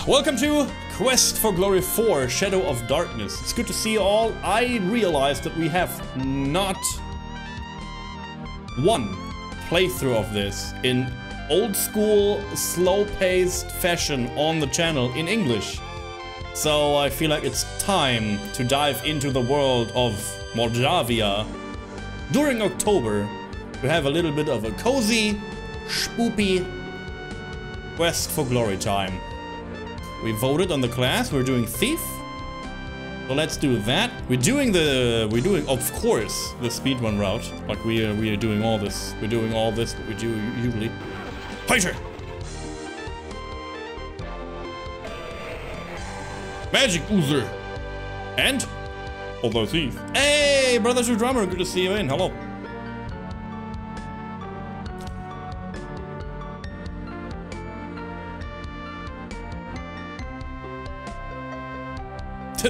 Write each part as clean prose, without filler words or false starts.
Welcome to Quest for Glory 4, Shadow of Darkness. It's good to see you all. I realized that we have not one playthrough of this in old school, slow-paced fashion on the channel in English. So I feel like it's time to dive into the world of Moldavia during October to have a little bit of a cozy, spoopy Quest for Glory time. We voted on the class, we're doing Thief. So let's do that. We're doing of course the speedrun route. Like we are doing all this. We're doing all this that we do usually. Fighter! Magic User! And? Although Thief. Hey, Brother to Drummer, good to see you in. Hello.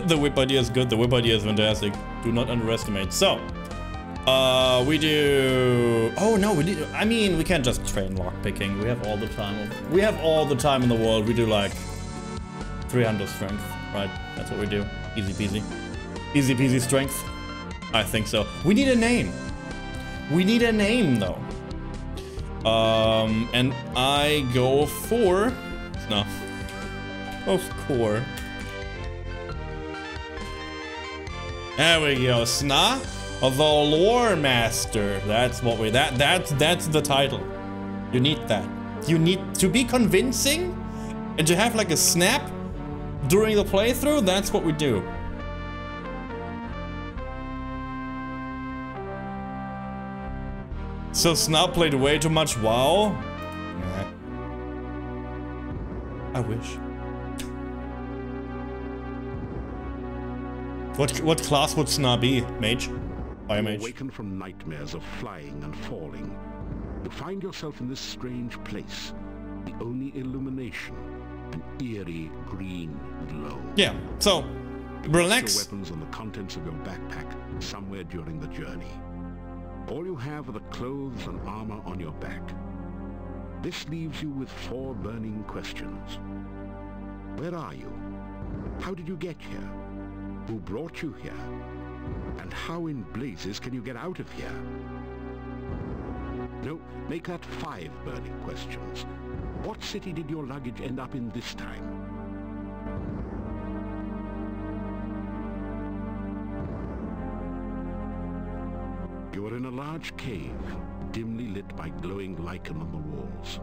The whip idea is good. The whip idea is fantastic. Do not underestimate. So, we do. Oh no, we do. I mean, we can't just train lockpicking. We have all the time. We have all the time in the world. We do like 300 strength, right? That's what we do. Easy peasy. Easy peasy strength. I think so. We need a name. We need a name though. And I go for no. Of course. There we go, Sna, the Lore Master. That's what we. That's the title. You need that. You need to be convincing, and to have like a snap during the playthrough. That's what we do. So Sna played way too much WoW. Nah. I wish. What class would Sna be? Mage? Fire mage? Awakened from nightmares of flying and falling, you find yourself in this strange place. The only illumination, an eerie green glow. Yeah, so relax. Your weapons and the contents of your backpack somewhere during the journey. All you have are the clothes and armor on your back. This leaves you with 4 burning questions. Where are you? How did you get here? Who brought you here? And how in blazes can you get out of here? No, make that 5 burning questions. What city did your luggage end up in this time? You are in a large cave, dimly lit by glowing lichen on the walls.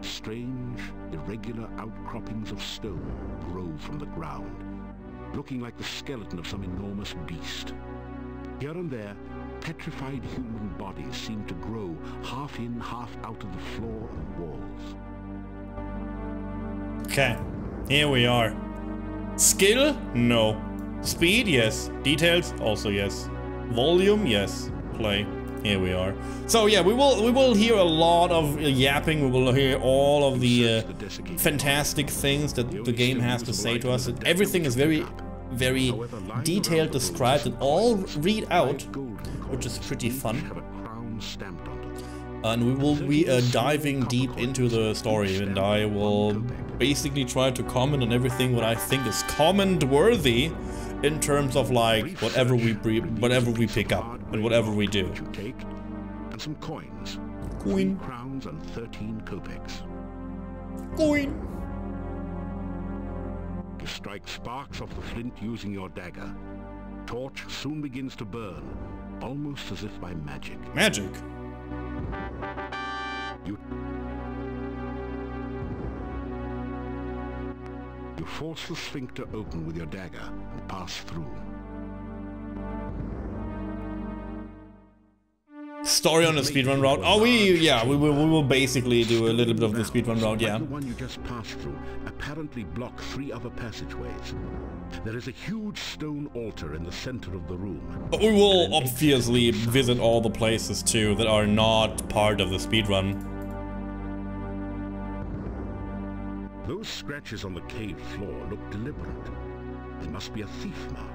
Strange, irregular outcroppings of stone grow from the ground, looking like the skeleton of some enormous beast. Here and there, petrified human bodies seem to grow half in, half out of the floor and walls. Okay, here we are. Skill? No. Speed? Yes. Details? Also yes. Volume? Yes. Play. Here we are. So yeah, we will hear a lot of yapping. We will hear all of the fantastic things that the game has to say to us. Everything is very detailed, described, and all read out, which is pretty fun. And we will be diving deep into the story, and I will basically try to comment on everything what I think is comment-worthy in terms of like whatever we pick up and whatever we do. And some coins. Coin. 3 crowns and 13 kopecks. Coin. You strike sparks off the flint using your dagger. Torch soon begins to burn, almost as if by magic. Magic. You force the sphincter open with your dagger and pass through. Story on the speedrun route. Oh, we will basically do a little bit of the speedrun route, yeah. The one you just passed through apparently block 3 other passageways. There is a huge stone altar in the center of the room. But we will obviously visit all the places too that are not part of the speedrun. Those scratches on the cave floor look deliberate. They must be a thief mark.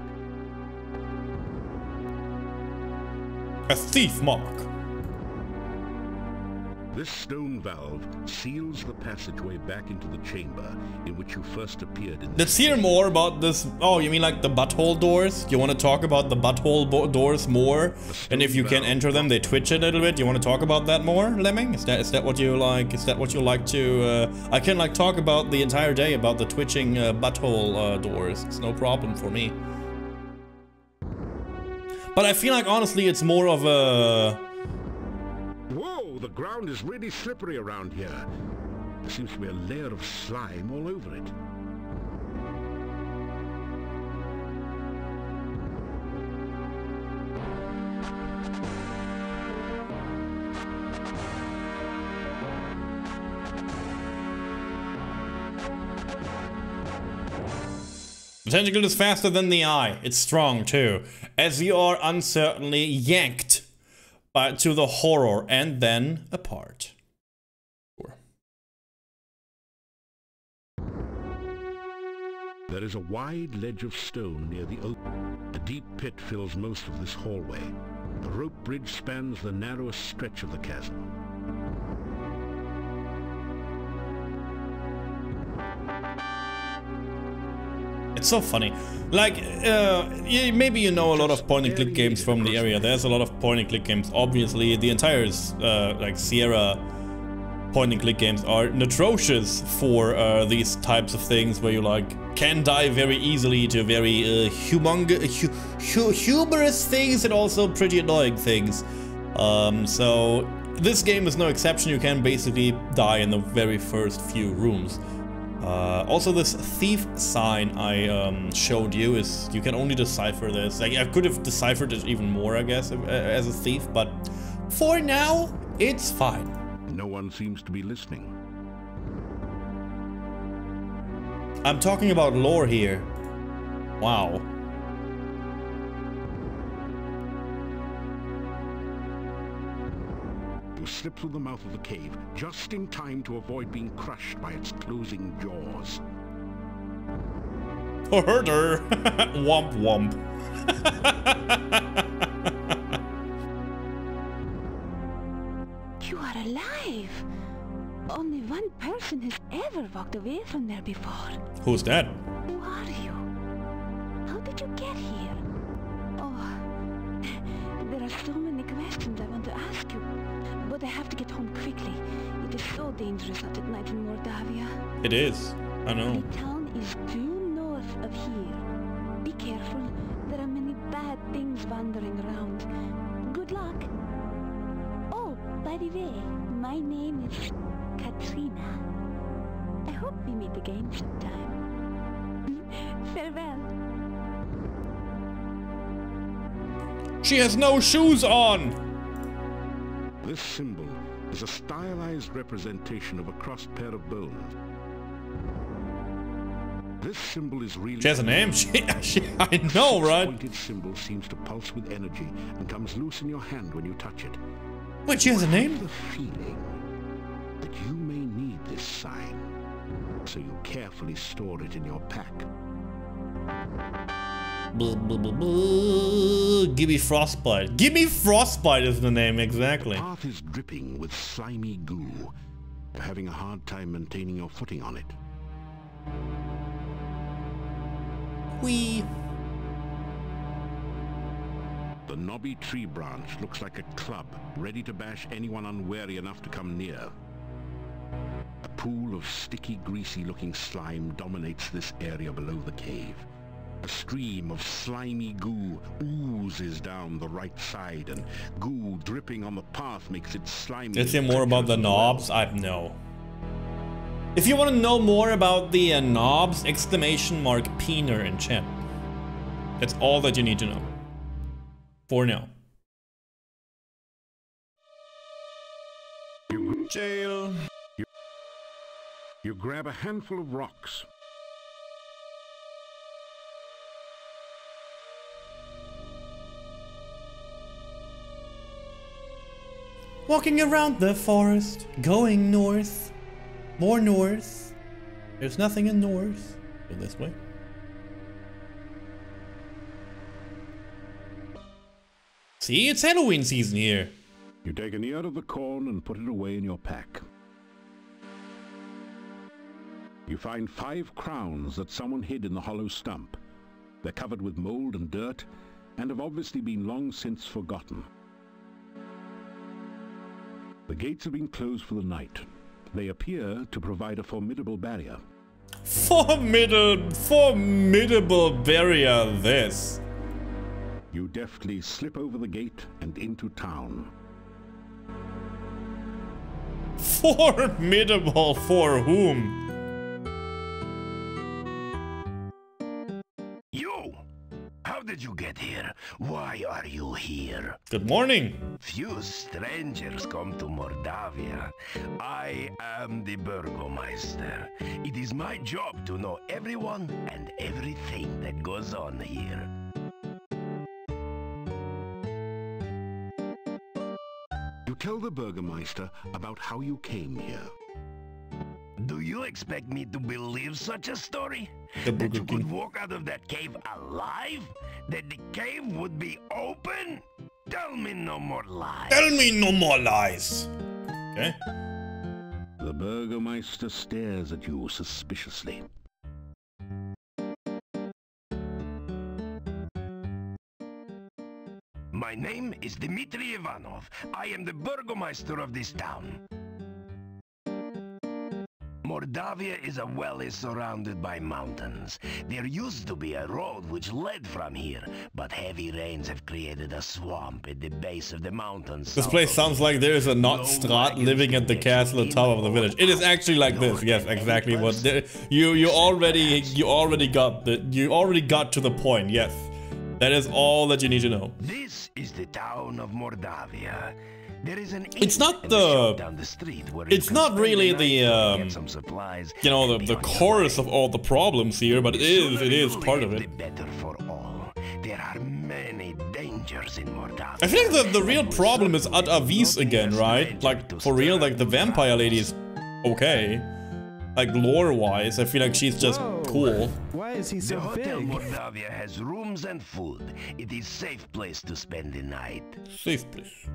A thief mark. This stone valve seals the passageway back into the chamber in which you first appeared in. Let's hear more about this. Oh, you mean like the butthole doors? You want to talk about the butthole doors more? And if you can enter them, they twitch a little bit. You want to talk about that more, Lemming? Is that what you like? Is that what you like to? I can like talk about the entire day about the twitching butthole doors. It's no problem for me. But I feel like honestly, it's more of a. Whoa, the ground is really slippery around here. There seems to be a layer of slime all over it. The tentacle is faster than the eye. It's strong too, as you are uncertainly yanked to the horror and then apart. There is a wide ledge of stone near the opening. A deep pit fills most of this hallway. The rope bridge spans the narrowest stretch of the chasm. It's so funny. Like, maybe you know a lot of point-and-click games from the area. There's a lot of point-and-click games. Obviously, the entire like Sierra point-and-click games are atrocious for these types of things where you like can die very easily to very humorous things and also pretty annoying things. So this game is no exception. You can basically die in the very first few rooms. Also, this thief sign I showed you is you can only decipher this. Like, I could have deciphered it even more, I guess, as a thief, but for now, it's fine. No one seems to be listening. I'm talking about lore here. Wow. You slip through the mouth of the cave just in time to avoid being crushed by its closing jaws. Oh, herder. Womp womp. You are alive. Only one person has ever walked away from there before. Who's that? Who are you? How did you get here? Oh, there are so many questions I want to ask you, but I have to get home quickly. It is so dangerous out at night in Mordavia. It is. I know. The town is due north of here. Be careful. There are many bad things wandering around. Good luck. Oh, by the way, my name is Katrina. I hope we meet again sometime. Farewell. She has no shoes on! This symbol is a stylized representation of a crossed pair of bones. This symbol is really... She has a name? I know, right? This pointed symbol seems to pulse with energy and comes loose in your hand when you touch it. Wait, she has a name? The feeling that you may need this sign, so you carefully store it in your pack. Gimme Frostbite. Gimme Frostbite is the name, exactly. The path is dripping with slimy goo. You're having a hard time maintaining your footing on it. Whee! The knobby tree branch looks like a club, ready to bash anyone unwary enough to come near. A pool of sticky, greasy-looking slime dominates this area below the cave. A stream of slimy goo oozes down the right side, and goo dripping on the path makes it slimy. Let's hear more about the knobs? No. If you want to know more about the knobs, ! Peener in chat. That's all that you need to know. For now. Jail. You grab a handful of rocks. Walking around the forest, going north. More north. There's nothing in north. Go this way. See, it's Halloween season here. You take an ear of the corn and put it away in your pack. You find 5 crowns that someone hid in the hollow stump. They're covered with mold and dirt, and have obviously been long since forgotten. The gates have been closed for the night. They appear to provide a formidable barrier. Formidable barrier, this. You deftly slip over the gate and into town. Formidable for whom? You! How did you get here? Why are you here? Good morning. Few strangers come to Mordavia. I am the Burgomeister. It is my job to know everyone and everything that goes on here. You tell the Burgomeister about how you came here. Do you expect me to believe such a story? The That you Burger King. could walk out of that cave alive? That the cave would be open? Tell me no more lies. Tell me no more lies. Okay. The Burgomeister stares at you suspiciously. My name is Dmitri Ivanov. I am the Burgomeister of this town. Mordavia is a valley surrounded by mountains. There used to be a road which led from here, but heavy rains have created a swamp at the base of the mountains. This place sounds like there is a Notstrat living at the castle at the top of the village. It is actually like this. Yes, exactly what you already got to the point. Yes, that is all that you need to know. This is the town of Mordavia. There is an It's not inn the- and a shop down the street where it's you can not spend really night the, to get some supplies You know, and the be on your chorus way. of all the problems here, but it is part of The it. better for all. There are many dangers in Mordavia. I think the real problem is Ad Avis again, right? Like, for real, like, the vampire lady is okay. Like, lore-wise, I feel like she's just cool. Why is he The so Hotel big? Mordavia has rooms and food. It is safe place to spend the night. Safe place.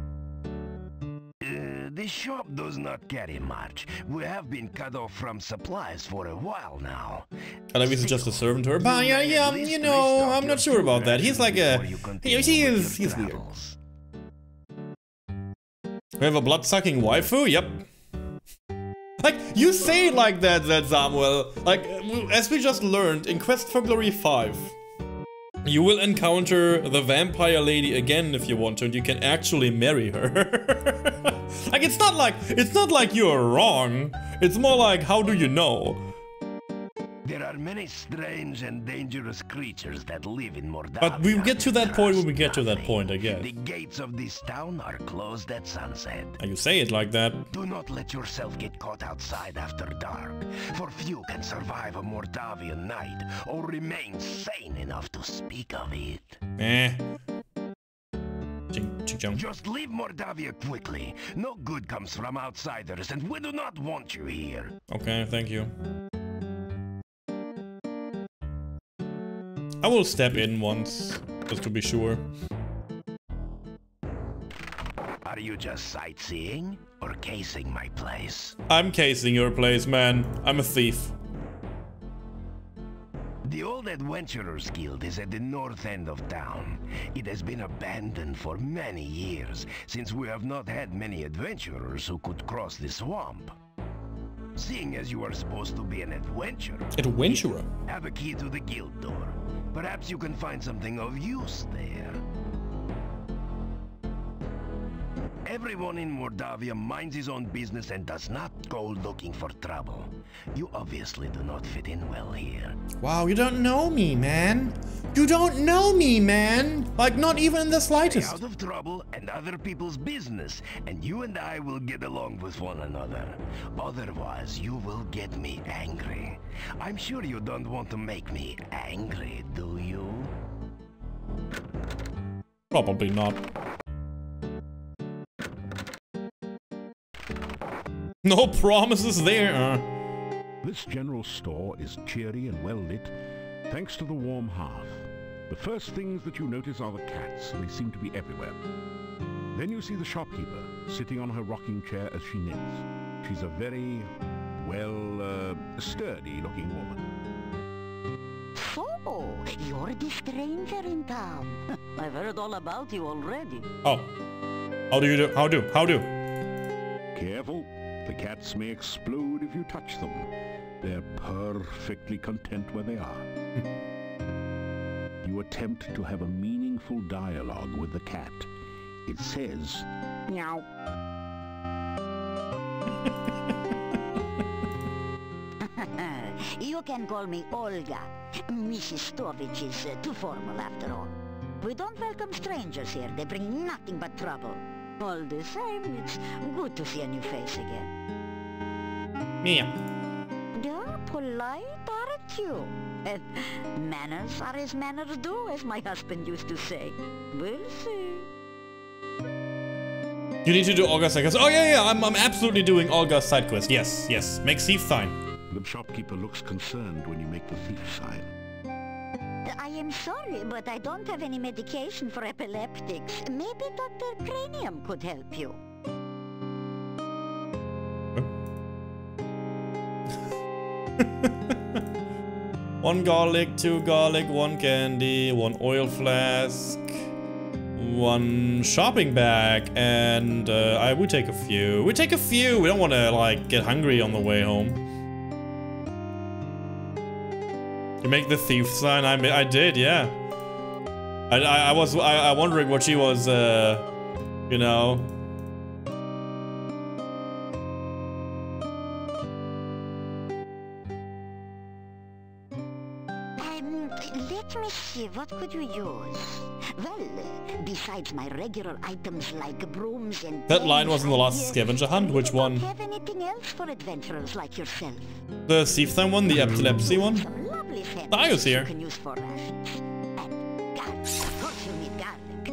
The shop does not carry much. We have been cut off from supplies for a while now. Ad Avis is just a servant to her. But yeah, you know, I'm not sure about that. He's like a... He's weird. We have a blood-sucking waifu? Yep. Like, you say it like that, Samuel. Like, as we just learned in Quest for Glory 5, you will encounter the vampire lady again if you want to, and you can actually marry her. Like, it's not like you're wrong. It's more like, how do you know? There are many strange and dangerous creatures that live in Mordavia. But we get to that point when we get to that Nothing. point, I guess. The gates of this town are closed at sunset. You say it like that. Do not let yourself get caught outside after dark, for few can survive a Mordavian night or remain sane enough to speak of it. Eh. Ching, ching, ching. Just leave Mordavia quickly. No good comes from outsiders, and we do not want you here. Okay, thank you. I will step in once, just to be sure. Are you just sightseeing or casing my place? I'm casing your place, man. I'm a thief. The old Adventurers Guild is at the north end of town. It has been abandoned for many years, since we have not had many adventurers who could cross the swamp. Seeing as you are supposed to be an adventurer, Adventurer? have a key to the guild door. Perhaps you can find something of use there. Everyone in Mordavia minds his own business and does not go looking for trouble. You obviously do not fit in well here. Wow, you don't know me, man. You don't know me, man. Like, not even in the Stay slightest. out of trouble and other people's business, and you and I will get along with one another. Otherwise, you will get me angry. I'm sure you don't want to make me angry, do you? Probably not. No promises there. This general store is cheery and well lit, thanks to the warm hearth. The first things that you notice are the cats. They seem to be everywhere. Then you see the shopkeeper, sitting on her rocking chair as she knits. She's a very, well, sturdy-looking woman. So, you're the stranger in town. I've heard all about you already. Oh. How do? How do? Careful. The cats may explode if you touch them. They're perfectly content where they are. You attempt to have a meaningful dialogue with the cat. It says, meow. You can call me Olga. Mrs. Stovich is too formal after all. We don't welcome strangers here. They bring nothing but trouble. All the same, it's good to see a new face again. Meow. You're polite, aren't you? And manners are as manners do, as my husband used to say. We'll see. You need to do Olga's side quest. Oh yeah, I'm absolutely doing Olga's side quest. Yes, yes. Make thief sign. The shopkeeper looks concerned when you make the thief sign. I am sorry, but I don't have any medication for epileptics. Maybe Dr. Cranium could help you. One garlic, 2 garlic, 1 candy, 1 oil flask, 1 shopping bag, and I would take a few. We take a few. We don't want to like get hungry on the way home. You make the thief sign. I did, yeah. I was wondering what she was, you know. Let me see, what could you use? Well, besides my regular items like brooms and... That line was in the last scavenger hunt. Which one? Do you have anything else for adventurers like yourself? The thief sign one? The epilepsy one? Some lovely Dio's here. you can use for rations. And garlic. Of course you need garlic.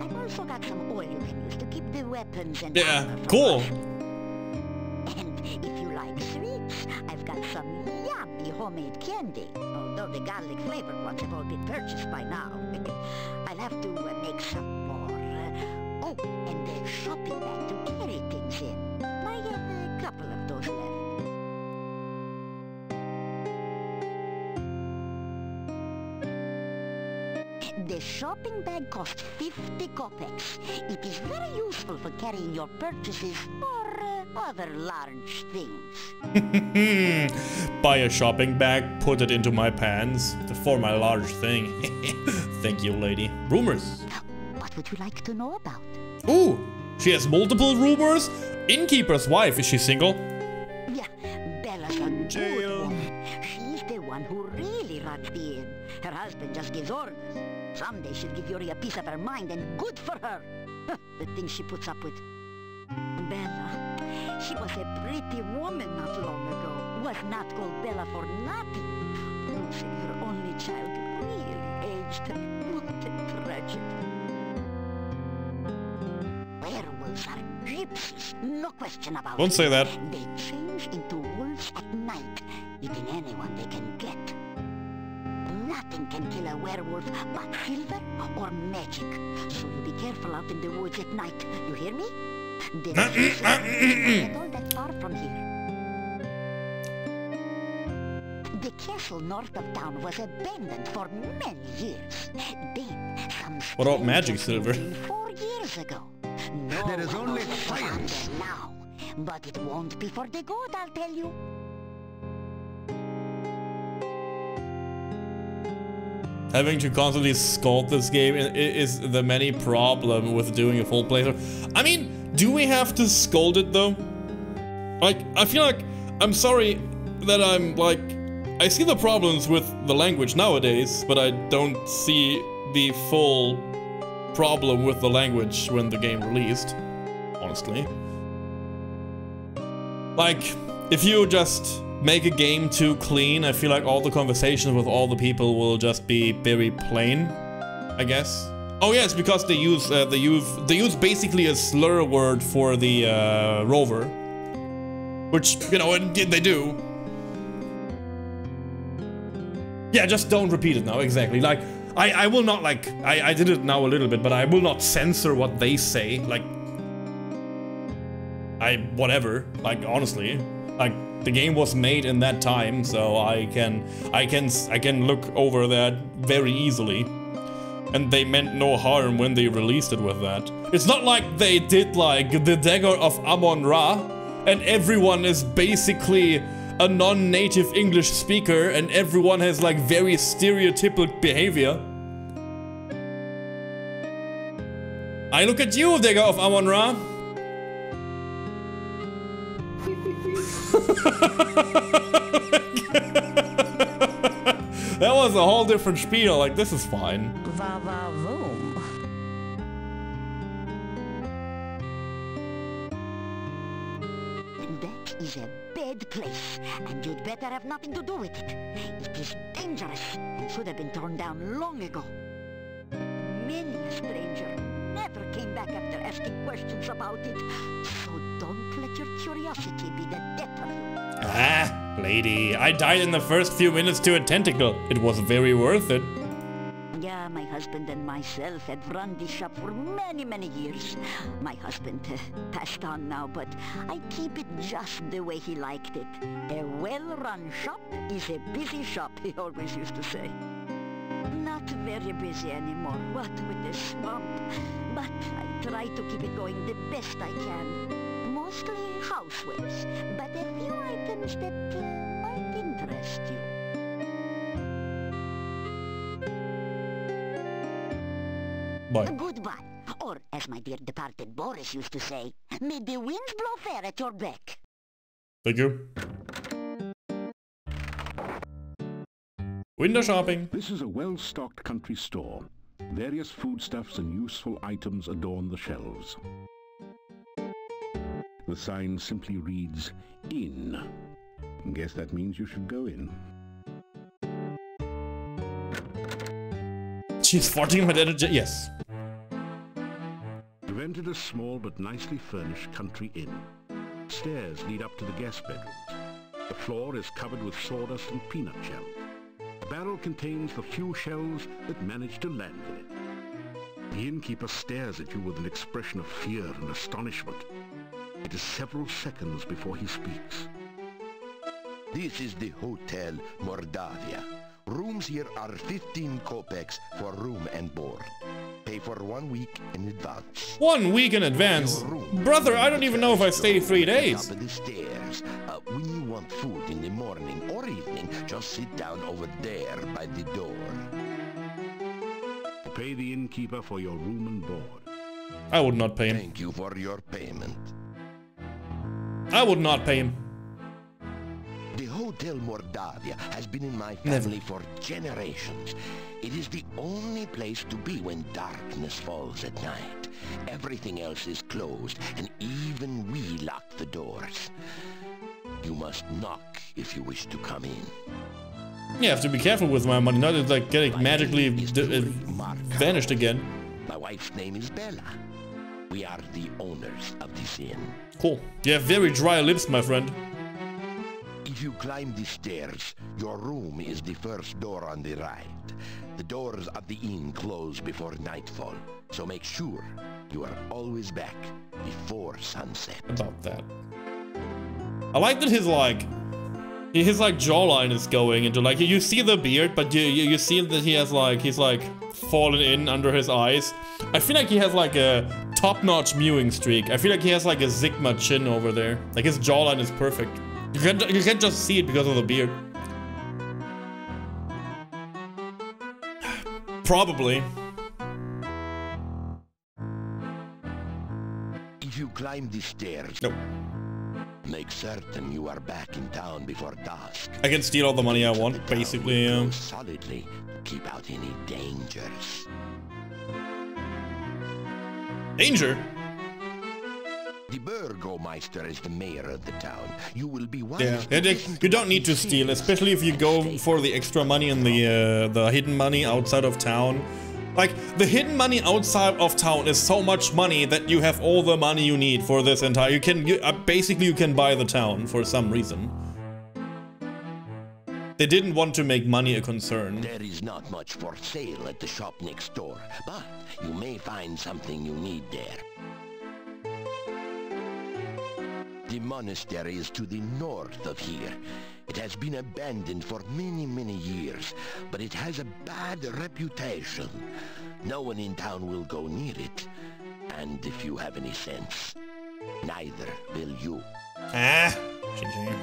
I've also got some oil you can use to keep the weapons and armor from cool. rotting. And if you like sweets, I've got some yummy homemade candy. Although the garlic flavored ones have all been purchased by now. I'll have to make some more. Oh, and a shopping bag to carry things in. I have a couple of those left. The shopping bag costs 50 kopecks. It is very useful for carrying your purchases or other large things. Buy a shopping bag, put it into my pants for my large thing. Thank you, lady. Rumors. What would you like to know about? Ooh, she has multiple rumors. Innkeeper's wife, is she single? Yeah, Bella's a good woman. She's the one who really runs the inn. Her husband just gives orders. Someday she'll give Yuri a piece of her mind, and good for her. The things she puts up with. Bella, she was a pretty woman not long ago. Was not called Bella for nothing. Losing her only child really aged her. What a tragedy. Werewolves are gypsies, no question about it. Don't say that. They change into wolves at night, eating anyone they can get. Nothing can kill a werewolf but silver or magic. So you be careful out in the woods at night. You hear me? Not all that far from here. The castle north of town was abandoned for many years. Then, some What about magic silver? 4 years ago. No There is one only knows what's science. under now, but it won't be for the good, I'll tell you. Having to constantly scold this game is the many problem with doing a full playthrough. I mean, do we have to scold it though? Like, I feel like, I'm sorry that I'm like, I see the problems with the language nowadays, but I don't see the full problem with the language when the game released, honestly. Like, if you just make a game too clean, I feel like all the conversations with all the people will just be very plain, I guess. Oh yeah, it's because they use basically a slur word for the rover, which, you know, they do. Yeah, just don't repeat it now. Exactly. Like, I will not, like, I did it now a little bit, but I will not censor what they say. Like, whatever, like, honestly. Like, the game was made in that time, so I can look over that very easily. And they meant no harm when they released it with that. It's not like they did, like, the Dagger of Amon-Ra, and everyone is basically a non-native English speaker, and everyone has, like, very stereotypical behavior. I look at you, Dagger of Amon-Ra. That was a whole different spiel, like, this is fine. Va-va-voom. That is a bad place, and you'd better have nothing to do with it. It is dangerous, and should have been torn down long ago. Many a stranger never came back after asking questions about it, so don't let your curiosity be the death of you. Ah, lady, I died in the first few minutes to a tentacle. It was very worth it. Yeah, my husband and myself had run this shop for many, many years. My husband passed on now, but I keep it just the way he liked it. A well-run shop is a busy shop, he always used to say. Not very busy anymore, what with the swamp. But I try to keep it going the best I can. Mostly housewares, but a few items that might interest you. Bye. Goodbye. Or, as my dear departed Boris used to say, may the winds blow fair at your back. Thank you. Window shopping. This is a well-stocked country store. Various foodstuffs and useful items adorn the shelves. The sign simply reads, "In." Guess that means you should go in. She's farting my energy. Yes. You've entered a small but nicely furnished country inn. Stairs lead up to the guest bedrooms. The floor is covered with sawdust and peanut shells. The barrel contains the few shells that manage to land in it. The innkeeper stares at you with an expression of fear and astonishment. It is several seconds before he speaks. This is the Hotel Mordavia. Rooms here are 15 kopecks for room and board. Pay for 1 week in advance. 1 week in advance? Brother, I don't even know if I stay 3 days. Top of the stairs. When you want food in the morning or evening, just sit down over there by the door. Pay the innkeeper for your room and board. I would not pay him. Thank you for your payment. I would not pay him. The Hotel Mordavia has been in my family for generations. It is the only place to be when darkness falls at night. Everything else is closed, and even we lock the doors. You must knock if you wish to come in. Yeah, I have to be careful with my money, not like getting magically vanished again. My wife's name is Bella. We are the owners of this inn. Cool. You have very dry lips, my friend. If you climb the stairs, your room is the first door on the right. The doors of the inn close before nightfall, so make sure you are always back before sunset. About that. I like that his jawline is going into like, you see the beard, but you see that he has like, he's like fallen in under his eyes. I feel like he has like a top-notch mewing streak. I feel like he has like a Sigma chin over there. Like his jawline is perfect. You can't just see it because of the beard. Probably. If you climb the stairs, Nope. Make certain you are back in town before dusk. I can steal all the money I want, basically. Solidly keep out any dangers. Danger? The Burgomeister is the mayor of the town. You will be wise. Yeah, you don't need to steal, especially if you go for the extra money and the hidden money outside of town. Like, the hidden money outside of town is so much money that you have all the money you need for this entire... basically, you can buy the town for some reason. They didn't want to make money a concern. There is not much for sale at the shop next door, but you may find something you need there. The monastery is to the north of here. It has been abandoned for many, many years, but it has a bad reputation. No one in town will go near it. And if you have any sense, neither will you. Ah, GG.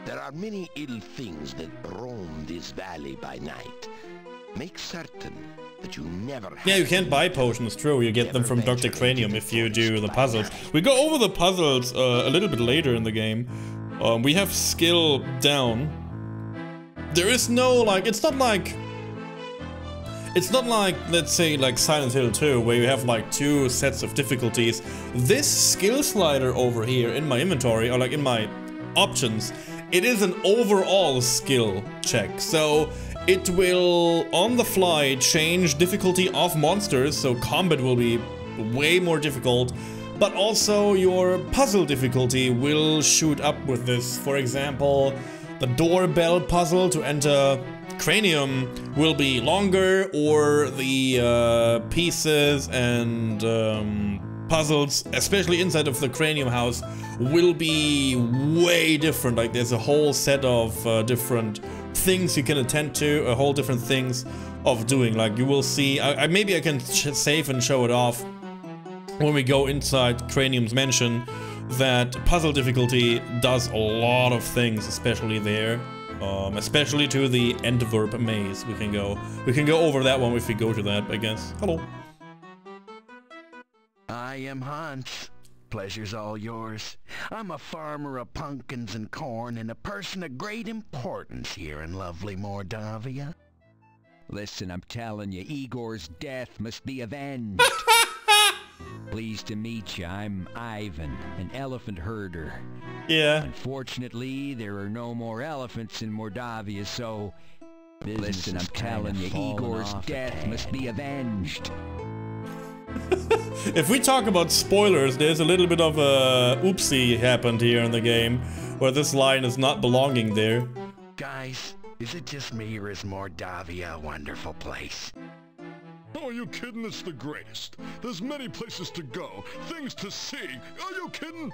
There are many ill things that roam this valley by night. Make certain that you never have. Yeah, you can't buy potions, true. You get them from Dr. Cranium if you do the puzzles. We go over the puzzles a little bit later in the game. We have skill down. There is no, like, it's not like, let's say, like Silent Hill 2, where you have like 2 sets of difficulties. This skill slider over here in my inventory, or like in my options, it is an overall skill check. So it will, on the fly, change difficulty of monsters, so combat will be way more difficult, but also your puzzle difficulty will shoot up with this. For example, the doorbell puzzle to enter Cranium will be longer, or the pieces and puzzles, especially inside of the Cranium house, will be way different. Like, there's a whole set of different things you can attend to, a whole different things of doing. Like, you will see, maybe I can save and show it off when we go inside Cranium's mansion, that puzzle difficulty does a lot of things, especially there. Especially to the Antwerp maze. We can go over that one if we go to that, I guess. Hello. I am Hans. Pleasure's all yours. I'm a farmer of pumpkins and corn and a person of great importance here in lovely Mordavia. Listen, I'm telling you, Igor's death must be avenged. Pleased to meet you. I'm Ivan, an elephant herder. Yeah. Unfortunately, there are no more elephants in Mordavia, so... Listen, I'm telling you, Igor's death must be avenged. If we talk about spoilers, there's a little bit of a oopsie happened here in the game, where this line is not belonging there. Guys, is it just me, or is Mordavia a wonderful place? Oh, are you kidding? It's the greatest. There's many places to go, things to see. Are you kidding?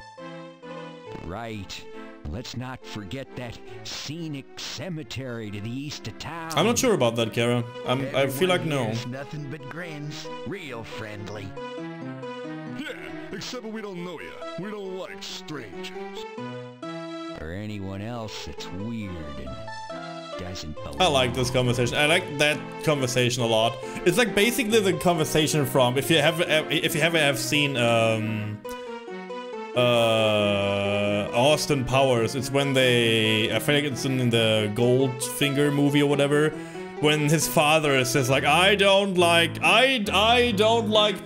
Right. Let's not forget that scenic cemetery to the east of town. I'm not sure about that, Kara. I feel like no. Nothing but grins. Real friendly. Yeah, except we don't know you. We don't like strangers. Or anyone else that's weird and doesn't belong. I like this conversation. I like that conversation a lot. It's like basically the conversation from, if you ever have seen Austin Powers. It's when they, I feel like it's in the Goldfinger movie or whatever, when his father says like, I don't like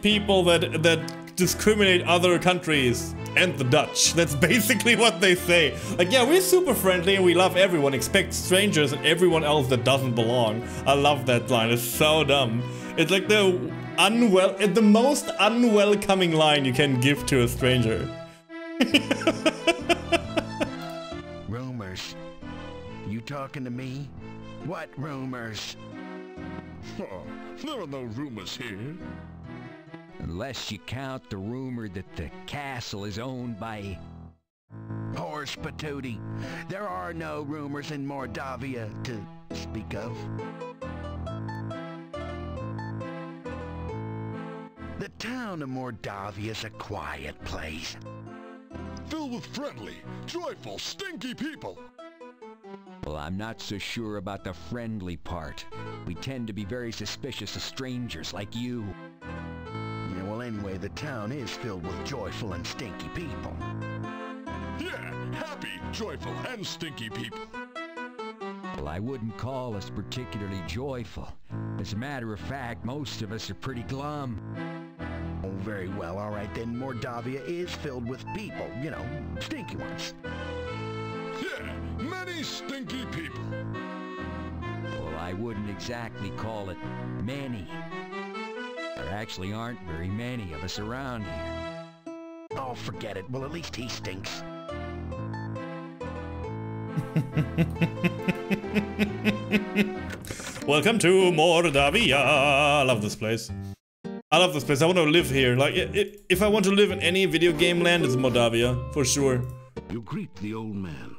people that discriminate other countries and the Dutch. That's basically what they say. Like, yeah, we're super friendly and we love everyone, expect strangers and everyone else that doesn't belong. I love that line. It's so dumb. It's like the most unwelcoming line you can give to a stranger. Rumors. You talking to me? What rumors? Oh, there are no rumors here. Unless you count the rumor that the castle is owned by... Horse patootie. There are no rumors in Mordavia to speak of. The town of Mordavia is a quiet place. Filled with friendly, joyful, stinky people. Well, I'm not so sure about the friendly part. We tend to be very suspicious of strangers like you. Yeah, well, anyway, the town is filled with joyful and stinky people. Yeah, happy, joyful, and stinky people. Well, I wouldn't call us particularly joyful. As a matter of fact, most of us are pretty glum. Oh, very well, all right then. Mordavia is filled with people, you know, stinky ones. Yeah, many stinky people. Well, I wouldn't exactly call it many. There actually aren't very many of us around here. Oh, forget it. Well, at least he stinks. Welcome to Mordavia. I love this place. I love this place. I want to live here. Like, if I want to live in any video game land, it's Moldavia, for sure. You greet the old man.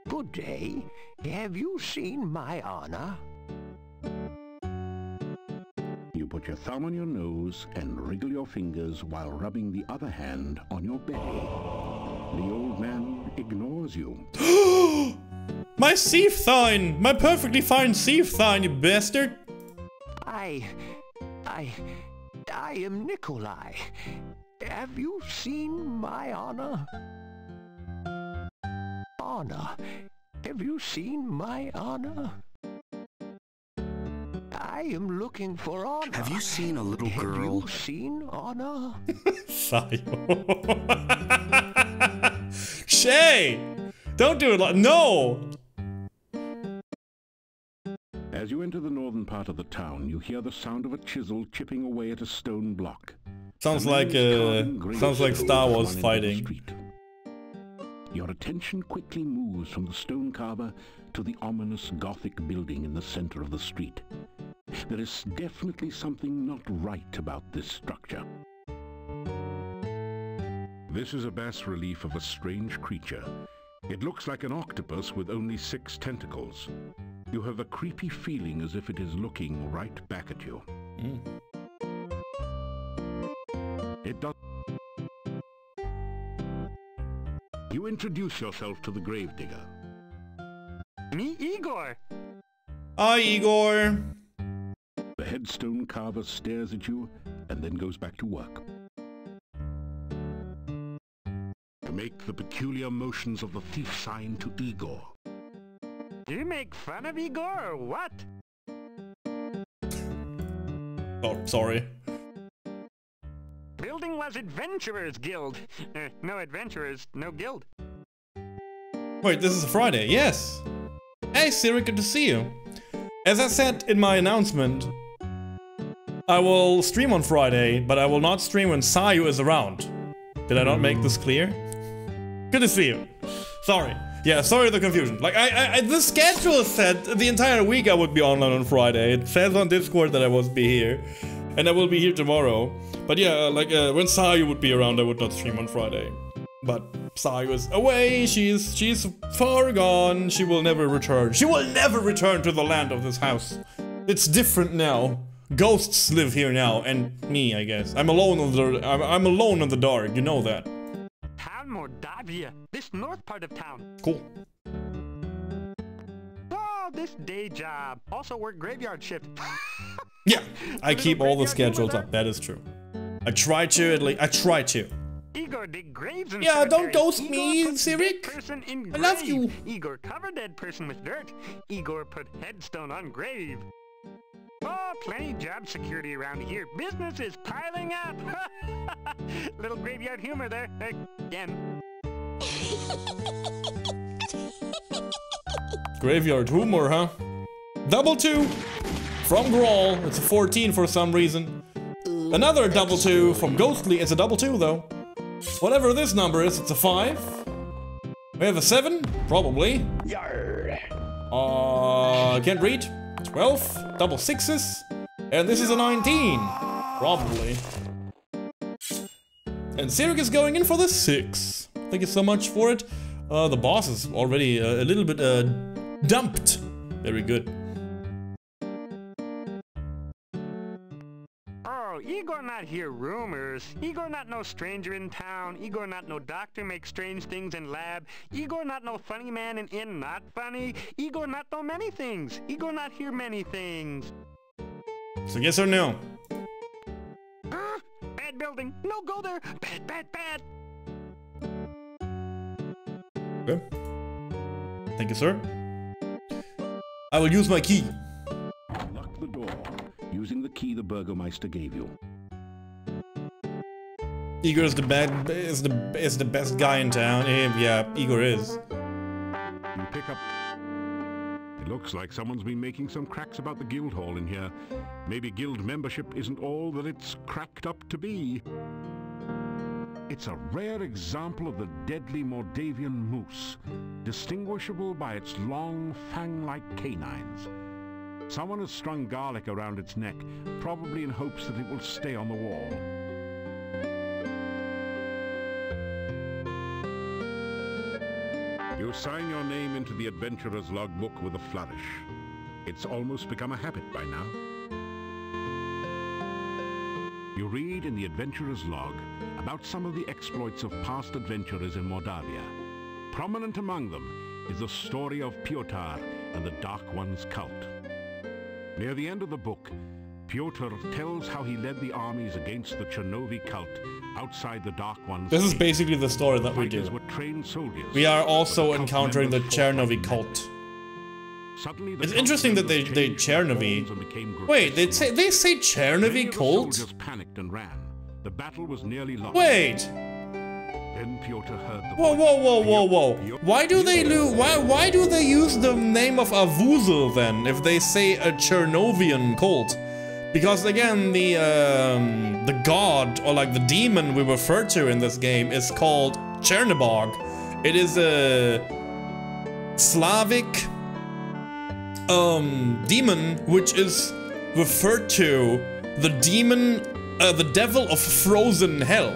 Good day. Have you seen my honor? You put your thumb on your nose and wriggle your fingers while rubbing the other hand on your belly. The old man ignores you. My Sieve Thine! My perfectly fine Sieve Thine, you bastard! I am Nikolai. Have you seen my honor? Honor. Have you seen my honor? I am looking for honor. Have you seen a little girl? Have you seen honor? Sayo. Shay! Don't do it like— no! As you enter the northern part of the town, you hear the sound of a chisel chipping away at a stone block. Sounds like Star Wars fighting. Your attention quickly moves from the stone carver to the ominous Gothic building in the center of the street. There is definitely something not right about this structure. This is a bas-relief of a strange creature. It looks like an octopus with only 6 tentacles. You have a creepy feeling as if it is looking right back at you. It does. You introduce yourself to the gravedigger. Me, Igor. Hi, Igor. The headstone carver stares at you and then goes back to work. To make the peculiar motions of the thief sign to Igor. You make fun of Igor or what? Oh, sorry. Building was Adventurers Guild. No adventurers, no guild. Wait, this is a Friday. Yes. Hey, Siri, good to see you. As I said in my announcement, I will stream on Friday, but I will not stream when Sayu is around. Did I not make this clear? Good to see you. Sorry. Yeah, sorry for the confusion. Like, the schedule said the entire week I would be online on Friday. It says on Discord that I will be here. And I will be here tomorrow. But yeah, like, when Sayu would be around, I would not stream on Friday. But Sayu is away. She's far gone. She will never return. She will never return to the land of this house. It's different now. Ghosts live here now, and me, I guess. I'm alone I'm alone in the dark. You know that. Town Moldavia. This north part of town. Cool. Oh, this day job. Also work graveyard shift. Yeah, I keep all the schedules up. That is true. I try to, at least. I try to. Igor dig graves and yeah, don't ghost me, Sirik. I love you. Igor cover dead person with dirt. Igor put headstone on grave. Oh, plenty job security around here. Business is piling up. Little graveyard humor there. Again. Graveyard humor, huh? Double 2 from Grawl. It's a 14 for some reason. Another double 2 from Ghostly. It's a double 2 though. Whatever this number is, it's a 5. We have a 7, probably. Can't read. 12, double 6s, and this is a 19, probably. And Sirik is going in for the 6. Thank you so much for it. The boss is already a little bit dumped. Very good. Oh, Igor not hear rumors. Igor not no stranger in town. Igor not no doctor make strange things in lab. Igor not no funny man in inn not funny. Igor not know many things. Igor not hear many things. So yes or no? Bad building. No go there. Bad, bad, bad. Okay. Thank you, sir. I will use my key. Lock the door, using the key the Burgomeister gave you. Igor is the best guy in town. Yeah, Igor is. You pick up. It looks like someone's been making some cracks about the guild hall in here. Maybe guild membership isn't all that it's cracked up to be. It's a rare example of the deadly Moldavian moose, distinguishable by its long, fang-like canines. Someone has strung garlic around its neck, probably in hopes that it will stay on the wall. You sign your name into the adventurer's logbook with a flourish. It's almost become a habit by now. You read in the adventurer's log about some of the exploits of past adventurers in Mordavia. Prominent among them is the story of Pyotr and the Dark One's cult. Near the end of the book, Pyotr tells how he led the armies against the Chernovi cult outside the Dark One's. This is basically the story that we do. Were trained soldiers, we are also encountering the Chernovi cult. It's interesting that they Chernovi. Wait, they say Chernovi cult? Panicked and ran. The battle was nearly lost. Wait. Then Pyotr heard the Whoa. Why do they why do they use the name of Avuzel then if they say a Chernovian cult? Because again, the god or like the demon we refer to in this game is called Chernobog. It is a Slavic demon which is referred to the demon, the devil of frozen hell.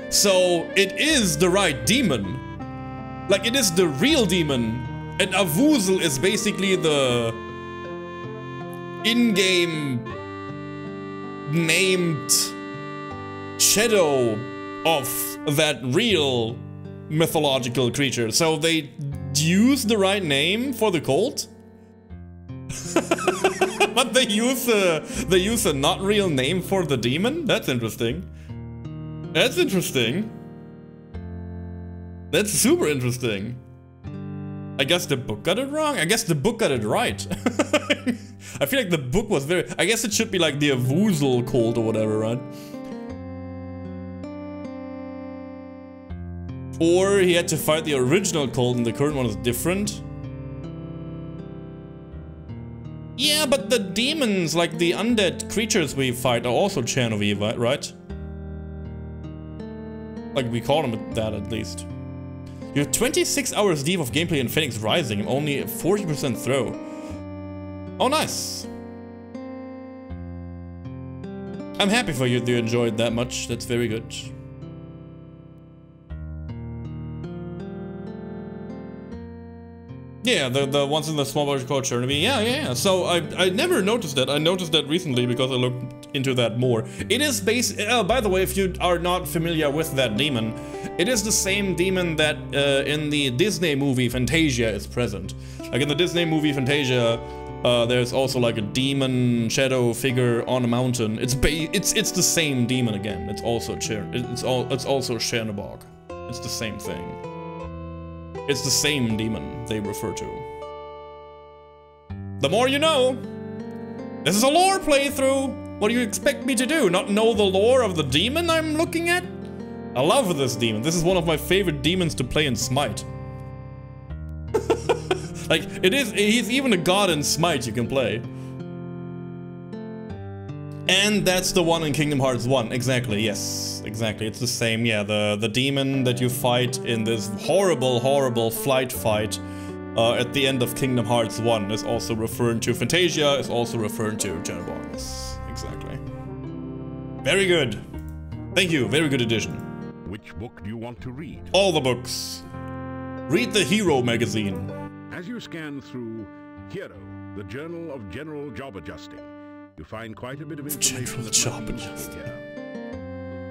So it is the right demon. Like it is the real demon. And Avuzel is basically the in-game named shadow of that real mythological creature. So they use the right name for the cult? But they use a not real name for the demon? That's interesting. That's interesting. That's super interesting. I guess the book got it wrong. I guess the book got it right. I feel like the book was very... I guess it should be like the Avuzel cult or whatever, right? Or he had to fight the original cult and the current one is different. Yeah, but the demons, like the undead creatures we fight, are also Chernovi, right? Like, we call them that at least. You have 26 hours deep of gameplay in Phoenix Rising and only a 40% throw. Oh, nice. I'm happy for you that you enjoyed that much. That's very good. Yeah, the ones in the small version called Chernobyl. Yeah. So I never noticed that. I noticed that recently because I looked into that more. It is based... by the way, if you are not familiar with that demon, it is the same demon that in the Disney movie Fantasia is present. Like in the Disney movie Fantasia, there's also like a demon shadow figure on a mountain. It's the same demon again. It's also Chernobog. It's the same thing. It's the same demon they refer to. The more you know. This is a lore playthrough. What do you expect me to do? Not know the lore of the demon I'm looking at? I love this demon. This is one of my favorite demons to play in Smite. Like, he's even a god in Smite you can play. And that's the one in Kingdom Hearts 1, exactly, yes, exactly, it's the same, yeah, the demon that you fight in this horrible flight fight at the end of Kingdom Hearts 1 is also referring to Fantasia, is also referring to Chernobog, yes, exactly. Very good. Thank you, very good addition. Which book do you want to read? All the books. Read the Hero magazine. As you scan through Hero, the Journal of General Job Adjusting, you find quite a bit of information here.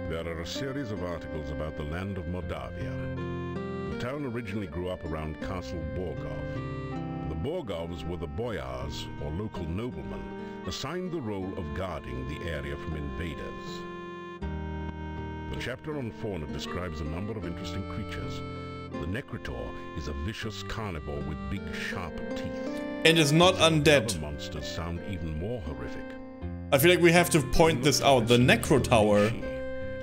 There are a series of articles about the land of Moldavia. The town originally grew up around Castle Borgov. The Borgovs were the boyars, or local noblemen, assigned the role of guarding the area from invaders. The chapter on fauna describes a number of interesting creatures. The Necrotor is a vicious carnivore with big, sharp teeth. And is not undead. Other monsters sound even more horrific. I feel like we have to point this out. The Necro Tower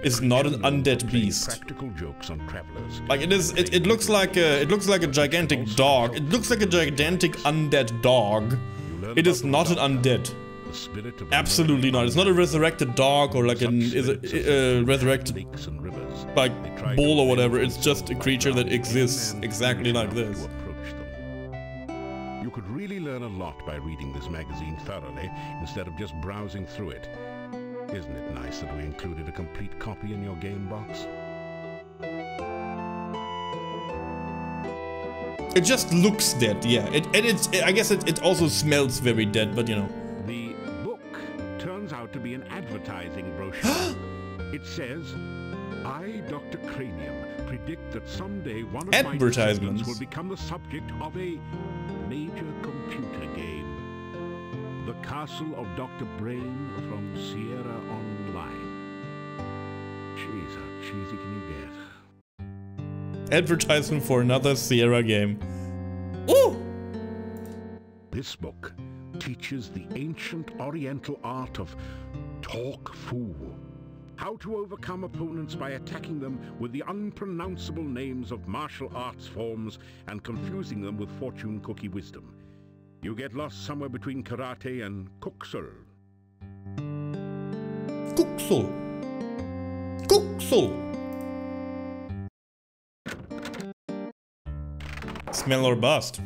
is not an undead beast. Practical jokes on travelers. Like it looks like a gigantic dog. It looks like a gigantic undead dog. It is not an undead. Absolutely not. It's not a resurrected dog or like a resurrected like bull or whatever. It's just a creature that exists exactly like this. You could really learn a lot by reading this magazine thoroughly instead of just browsing through it. Isn't it nice that we included a complete copy in your game box? It just looks dead, yeah. I guess it also smells very dead, but you know. The book turns out to be an advertising brochure. It says, I, Dr. Cranium, predict that someday one of my descendants will become the subject of a major computer game. The Castle of Dr. Brain from Sierra Online. Jeez, how cheesy can you get? Advertisement for another Sierra game. Ooh! This book teaches the ancient Oriental art of talk fu. How to overcome opponents by attacking them with the unpronounceable names of martial arts forms and confusing them with fortune cookie wisdom. You get lost somewhere between karate and kuksel. Kuksel. Kuksel. Smell or bust.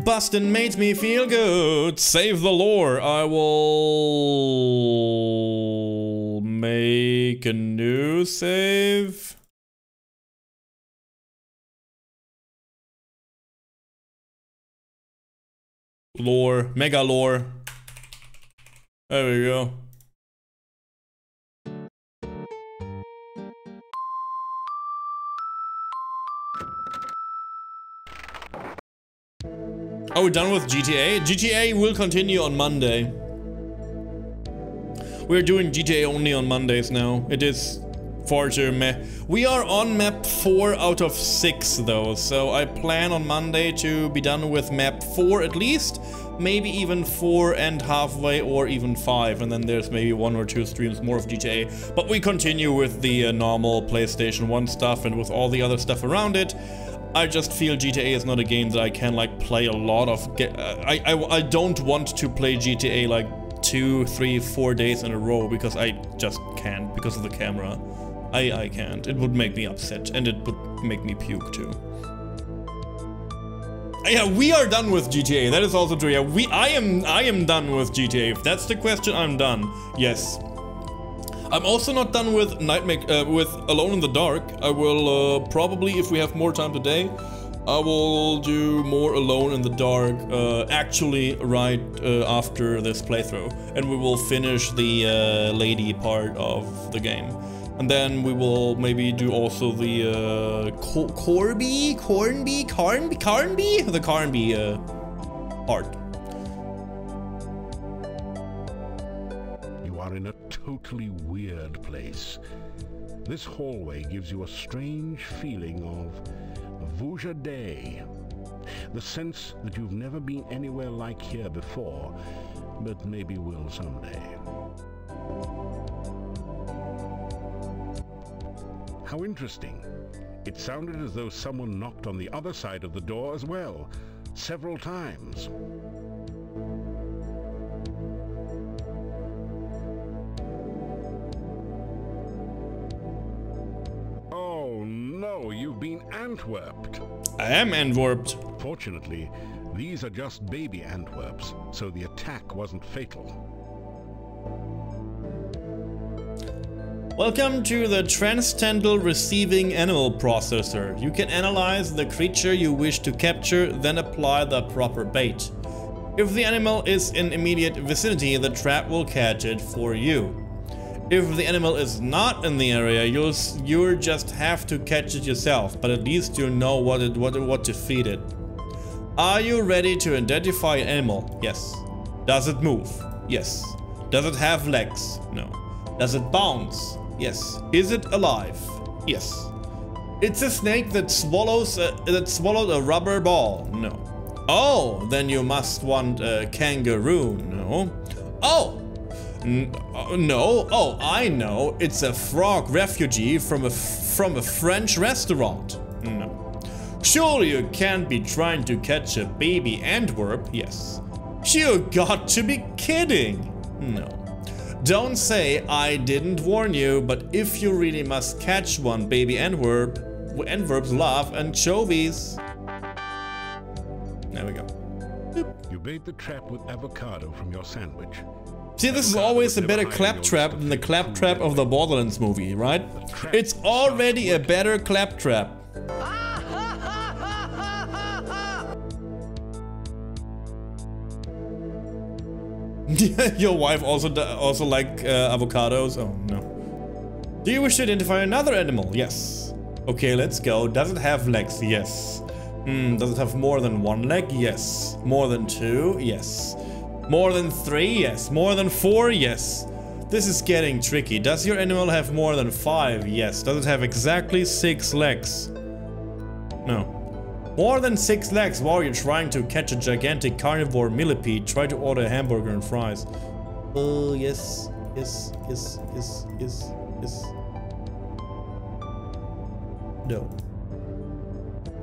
Bustin' makes me feel good. Save the lore. I will make a new save. Lore. Mega lore. There we go. Are we done with GTA? GTA will continue on Monday. We're doing GTA only on Mondays now. It is far too meh. We are on map 4 out of 6 though, so I plan on Monday to be done with map 4 at least. Maybe even 4 and halfway, or even 5, and then there's maybe 1 or 2 streams more of GTA. But we continue with the normal PlayStation 1 stuff and with all the other stuff around it. I just feel GTA is not a game that I can like play a lot of. I don't want to play GTA like 2, 3, 4 days in a row because I just can't because of the camera. I can't. It would make me upset and it would make me puke too. Yeah, we are done with GTA. That is also true. Yeah, I am done with GTA. If that's the question, I'm done. Yes. I'm also not done with with Alone in the Dark. I will probably, if we have more time today, I will do more Alone in the Dark actually right after this playthrough, and we will finish the lady part of the game, and then we will maybe do also the Cornby part. In a totally weird place. This hallway gives you a strange feeling of Vujade. The sense that you've never been anywhere like here before, but maybe will someday. How interesting. It sounded as though someone knocked on the other side of the door as well, several times. No, you've been Antwerped. I am Antwerped. Fortunately, these are just baby Antwerps, so the attack wasn't fatal. Welcome to the Transcendental Receiving Animal Processor. You can analyze the creature you wish to capture, then apply the proper bait. If the animal is in immediate vicinity, the trap will catch it for you. If the animal is not in the area, you'll just have to catch it yourself, but at least you know what to feed it. Are you ready to identify an animal? Yes. Does it move? Yes. Does it have legs? No. Does it bounce? Yes. Is it alive? Yes. It's a snake that swallowed a rubber ball? No. Oh, then you must want a kangaroo? No. Oh! No. Oh, I know. It's a frog refugee from a French restaurant. No. Surely you can't be trying to catch a baby Antwerp. Yes. You got to be kidding. No. Don't say I didn't warn you, but if you really must catch one, baby Antwerps love anchovies. There we go. You bait the trap with avocado from your sandwich. See, this is always a better claptrap than the claptrap of the Borderlands movie, right? It's already a better claptrap. Your wife also like avocados? Oh no. Do you wish to identify another animal? Yes. Okay, let's go. Does it have legs? Yes. Does it have more than one leg? Yes. More than two? Yes. More than three? Yes. More than four? Yes. This is getting tricky. Does your animal have more than 5? Yes. Does it have exactly 6 legs? No. More than 6 legs. While you're trying to catch a gigantic carnivore millipede, try to order a hamburger and fries. Oh, yes. Yes. Yes. Yes. Yes. Yes. No.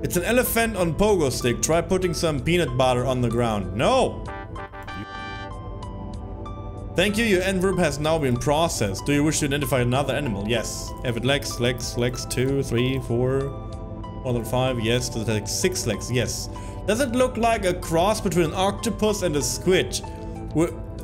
It's an elephant on pogo stick. Try putting some peanut butter on the ground. No! Thank you, your end verb has now been processed. Do you wish to identify another animal? Yes. Have it legs, 2, 3, 4, more than 5? Yes. Does it have 6 legs? Yes. Does it look like a cross between an octopus and a squid?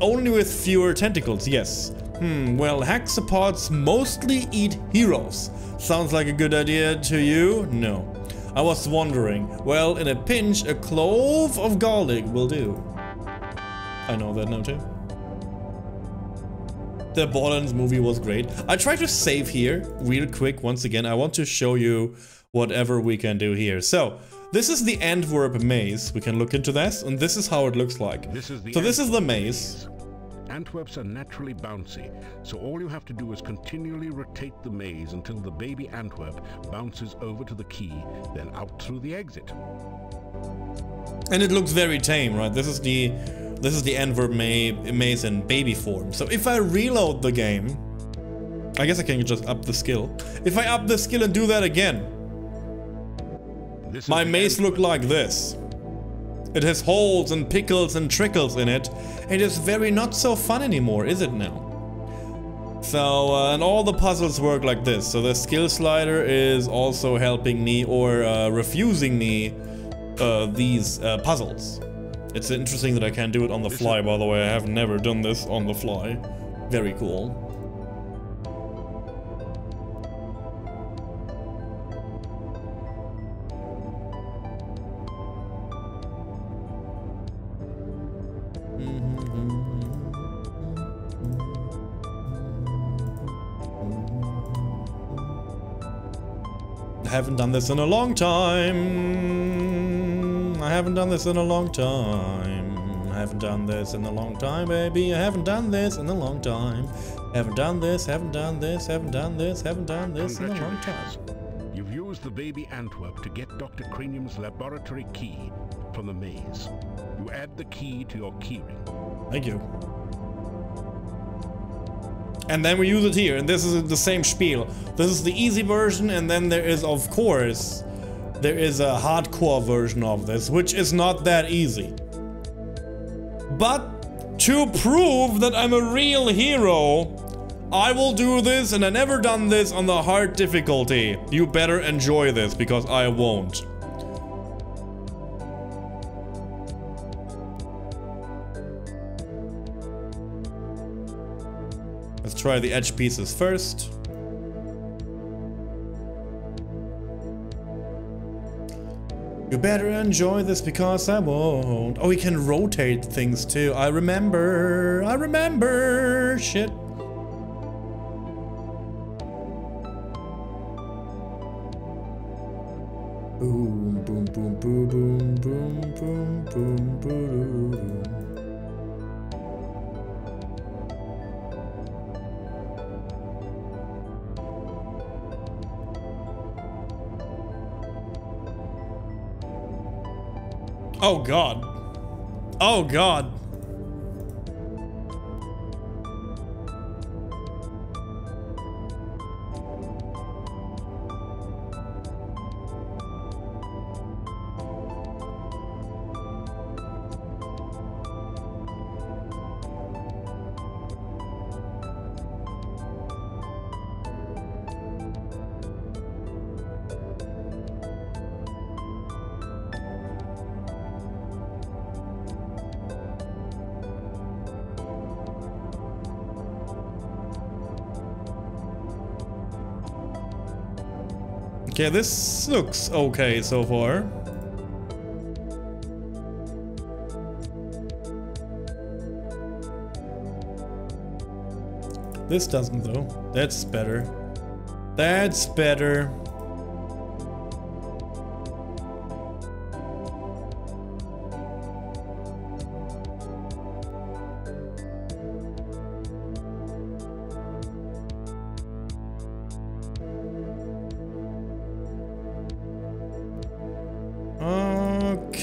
Only with fewer tentacles? Yes. Well, hexapods mostly eat heroes. Sounds like a good idea to you? No. I was wondering. Well, in a pinch, a clove of garlic will do. I know that now too. The Borderlands movie was great. I tried to save here real quick once again. I want to show you whatever we can do here. So, this is the Antwerp maze. We can look into this, and this is how it looks like. This is the maze. Antwerps are naturally bouncy, so all you have to do is continually rotate the maze until the baby Antwerp bounces over to the key, then out through the exit. And it looks very tame, right? This is the Antwerp maze in baby form. So if I reload the game, I guess I can just up the skill. If I up the skill and do that again, my maze look like this. It has holes and pickles and trickles in it. It is very not so fun anymore, is it now? So, and all the puzzles work like this. So the skill slider is also helping me or refusing me these puzzles. It's interesting that I can do it on the fly, by the way. I have never done this on the fly. Very cool. I haven't done this in a long time. I haven't done this in a long time. I haven't done this in a long time, baby. I haven't done this in a long time. Haven't done this, haven't done this, haven't done this, haven't done this in a long time. You've used the baby Antwerp to get Dr. Cranium's laboratory key from the maze. You add the key to your keyring. Thank you. And then we use it here, and this is the same spiel. This is the easy version, and then there is, of course, there is a hardcore version of this, which is not that easy. But to prove that I'm a real hero, I will do this, and I never done this on the hard difficulty. You better enjoy this, because I won't. Let's try the edge pieces first. You better enjoy this because I won't. Oh, we can rotate things too. I remember. Shit. Boom, boom, boom, boom, boom, boom, boom, boom, boom. Oh God. Oh God. Okay, this looks okay so far. This doesn't though. That's better. That's better.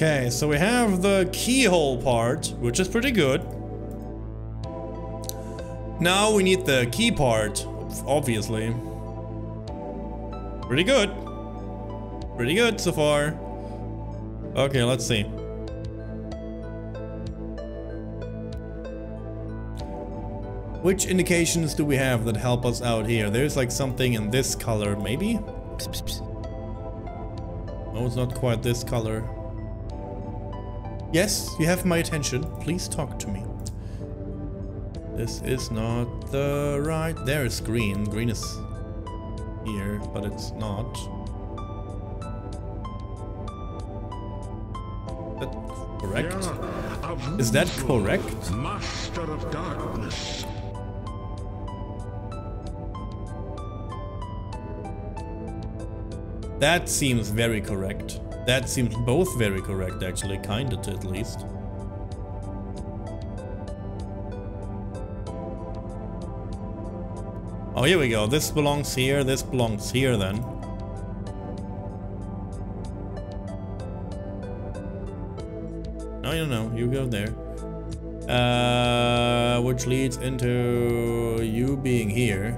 Okay, so we have the keyhole part, which is pretty good. Now we need the key part, obviously. Pretty good. Pretty good so far. Okay, let's see. Which indications do we have that help us out here? There's like something in this color, maybe? Psst, psst, psst. No, it's not quite this color. Yes, you have my attention. Please talk to me. This is not the right... There is green. Green is here, but it's not. Is that correct? Yeah, is that correct? Master of darkness. That seems very correct. That seems both very correct, actually, kinda at least. Oh, here we go. This belongs here, this belongs here then. No, you go there. Which leads into you being here.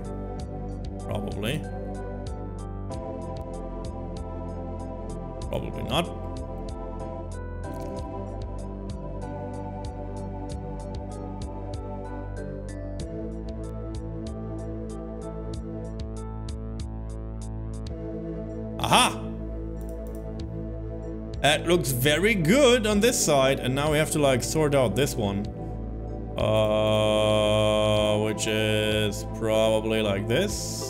Probably. Probably not. Aha! That looks very good on this side, and now we have to like sort out this one. Which is probably like this.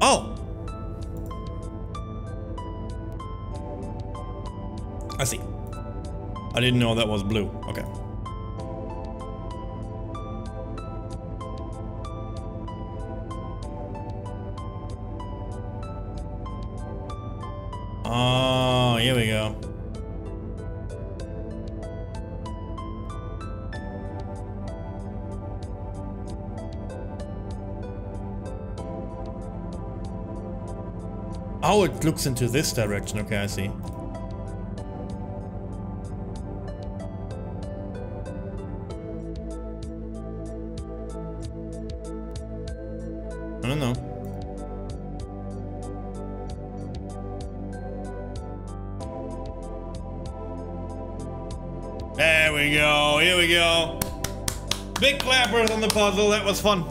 Oh! I see. I didn't know that was blue. Okay. Oh, here we go. Oh, it looks into this direction. Okay, I see. I don't know. There we go. Here we go. Big clappers on the puzzle. That was fun.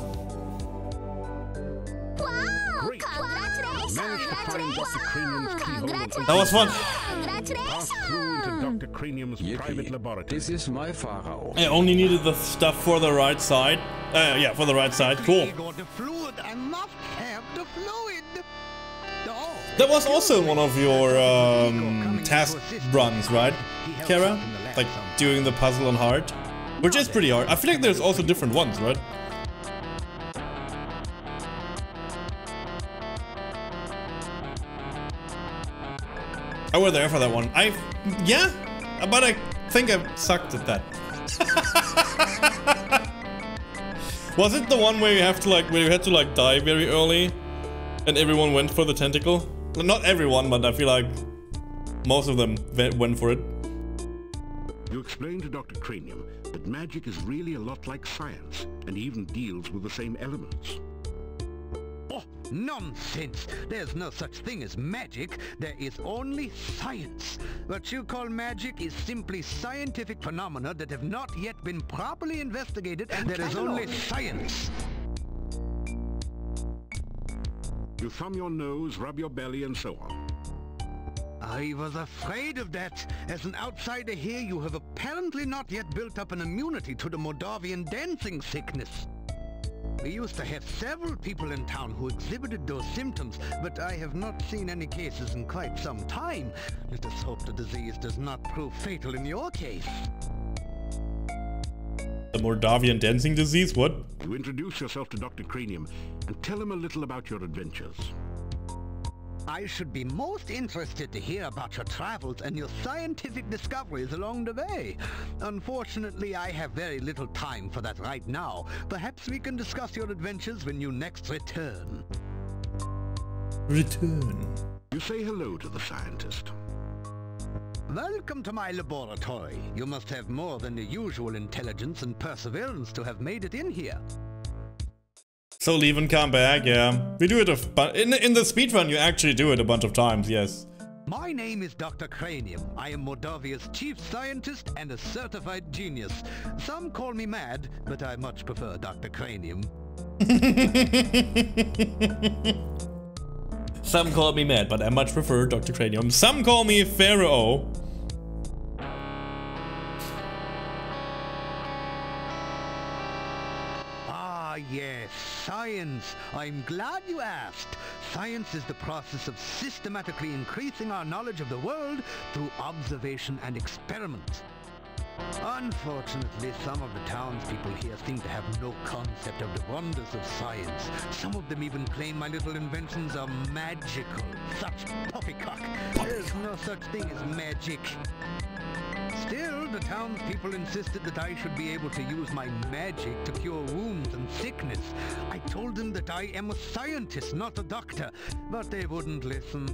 That was fun. Pass through into Dr. Cranium's private laboratory. This is my Pharaoh. I only needed the stuff for the right side. Yeah, for the right side. Cool. That was also one of your task runs, right, Kara? Like doing the puzzle on hard, which is pretty hard. I feel like there's also different ones, right? I was there for that one. Yeah, but I think I sucked at that. Was it the one where you have to like, where you had to like die very early, and everyone went for the tentacle? Well, not everyone, but I feel like most of them went for it. You explained to Dr. Cranium that magic is really a lot like science, and even deals with the same elements. Oh, Nonsense! There's no such thing as magic. There is only science. What you call magic is simply scientific phenomena that have not yet been properly investigated, and there is only science. You thumb your nose, rub your belly, and so on. I was afraid of that. As an outsider here, you have apparently not yet built up an immunity to the Moldavian dancing sickness. We used to have several people in town who exhibited those symptoms, but I have not seen any cases in quite some time. Let us hope the disease does not prove fatal in your case. The Moldavian dancing disease? What? You introduce yourself to Dr. Cranium and tell him a little about your adventures. I should be most interested to hear about your travels and your scientific discoveries along the way. Unfortunately, I have very little time for that right now. Perhaps we can discuss your adventures when you next return. Return. You say hello to the scientist. Welcome to my laboratory. You must have more than the usual intelligence and perseverance to have made it in here. So leave and come back, yeah. We do it in the speedrun, you actually do it a bunch of times, yes. My name is Dr. Cranium. I am Moldavia's chief scientist and a certified genius. Some call me mad, but I much prefer Dr. Cranium. Some call me mad, but I much prefer Dr. Cranium. Some call me Pharaoh. Yes, science. I'm glad you asked. Science is the process of systematically increasing our knowledge of the world through observation and experiment. Unfortunately, some of the townspeople here seem to have no concept of the wonders of science. Some of them even claim my little inventions are magical. Such poppycock. There's no such thing as magic. Still, the townspeople insisted that I should be able to use my magic to cure wounds and sickness. I told them that I am a scientist, not a doctor, but they wouldn't listen.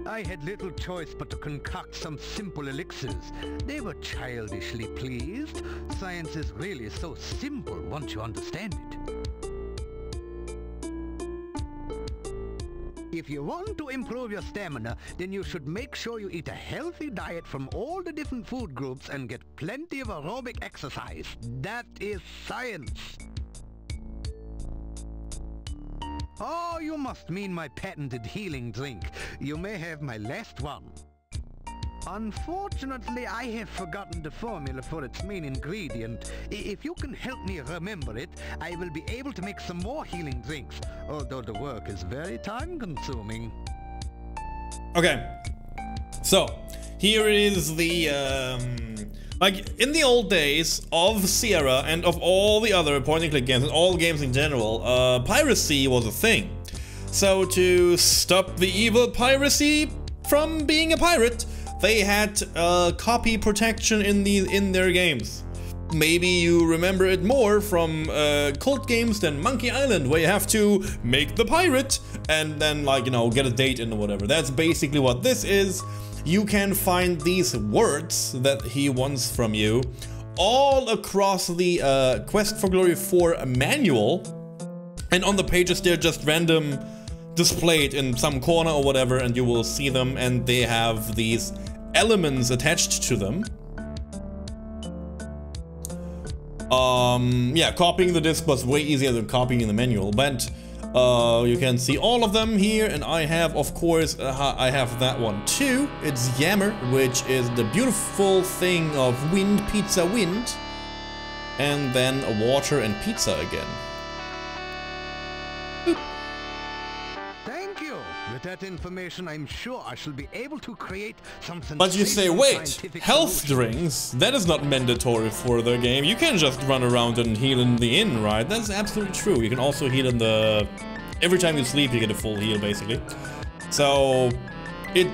I had little choice but to concoct some simple elixirs. They were childishly pleased. Science is really so simple once you understand it. If you want to improve your stamina, then you should make sure you eat a healthy diet from all the different food groups and get plenty of aerobic exercise. That is science. Oh, you must mean my patented healing drink. You may have my last one. Unfortunately, I have forgotten the formula for its main ingredient. If you can help me remember it, I will be able to make some more healing drinks, although the work is very time-consuming. Okay, so here is the, like, in the old days of Sierra and of all the other point-and-click games, and all games in general, piracy was a thing. So to stop the evil piracy from being a pirate, they had copy protection in their games. Maybe you remember it more from cult games than Monkey Island, where you have to make the pirate and then, like, you know, get a date in or whatever. That's basically what this is. You can find these words that he wants from you all across the Quest for Glory 4 manual, and on the pages they're just random displayed in some corner or whatever, and you will see them, and they have these elements attached to them. Yeah, copying the disc was way easier than copying the manual, but you can see all of them here, and I have, of course, I have that one too. It's Yammer, which is the beautiful thing of wind, pizza, wind, and then water and pizza again. Boop. Thank you. With that information, I'm sure I shall be able to create something. But you say, wait, health drinks? That is not mandatory for the game. You can just run around and heal in the inn, right? That's absolutely true. You can also heal in the... Every time you sleep, you get a full heal, basically. So, it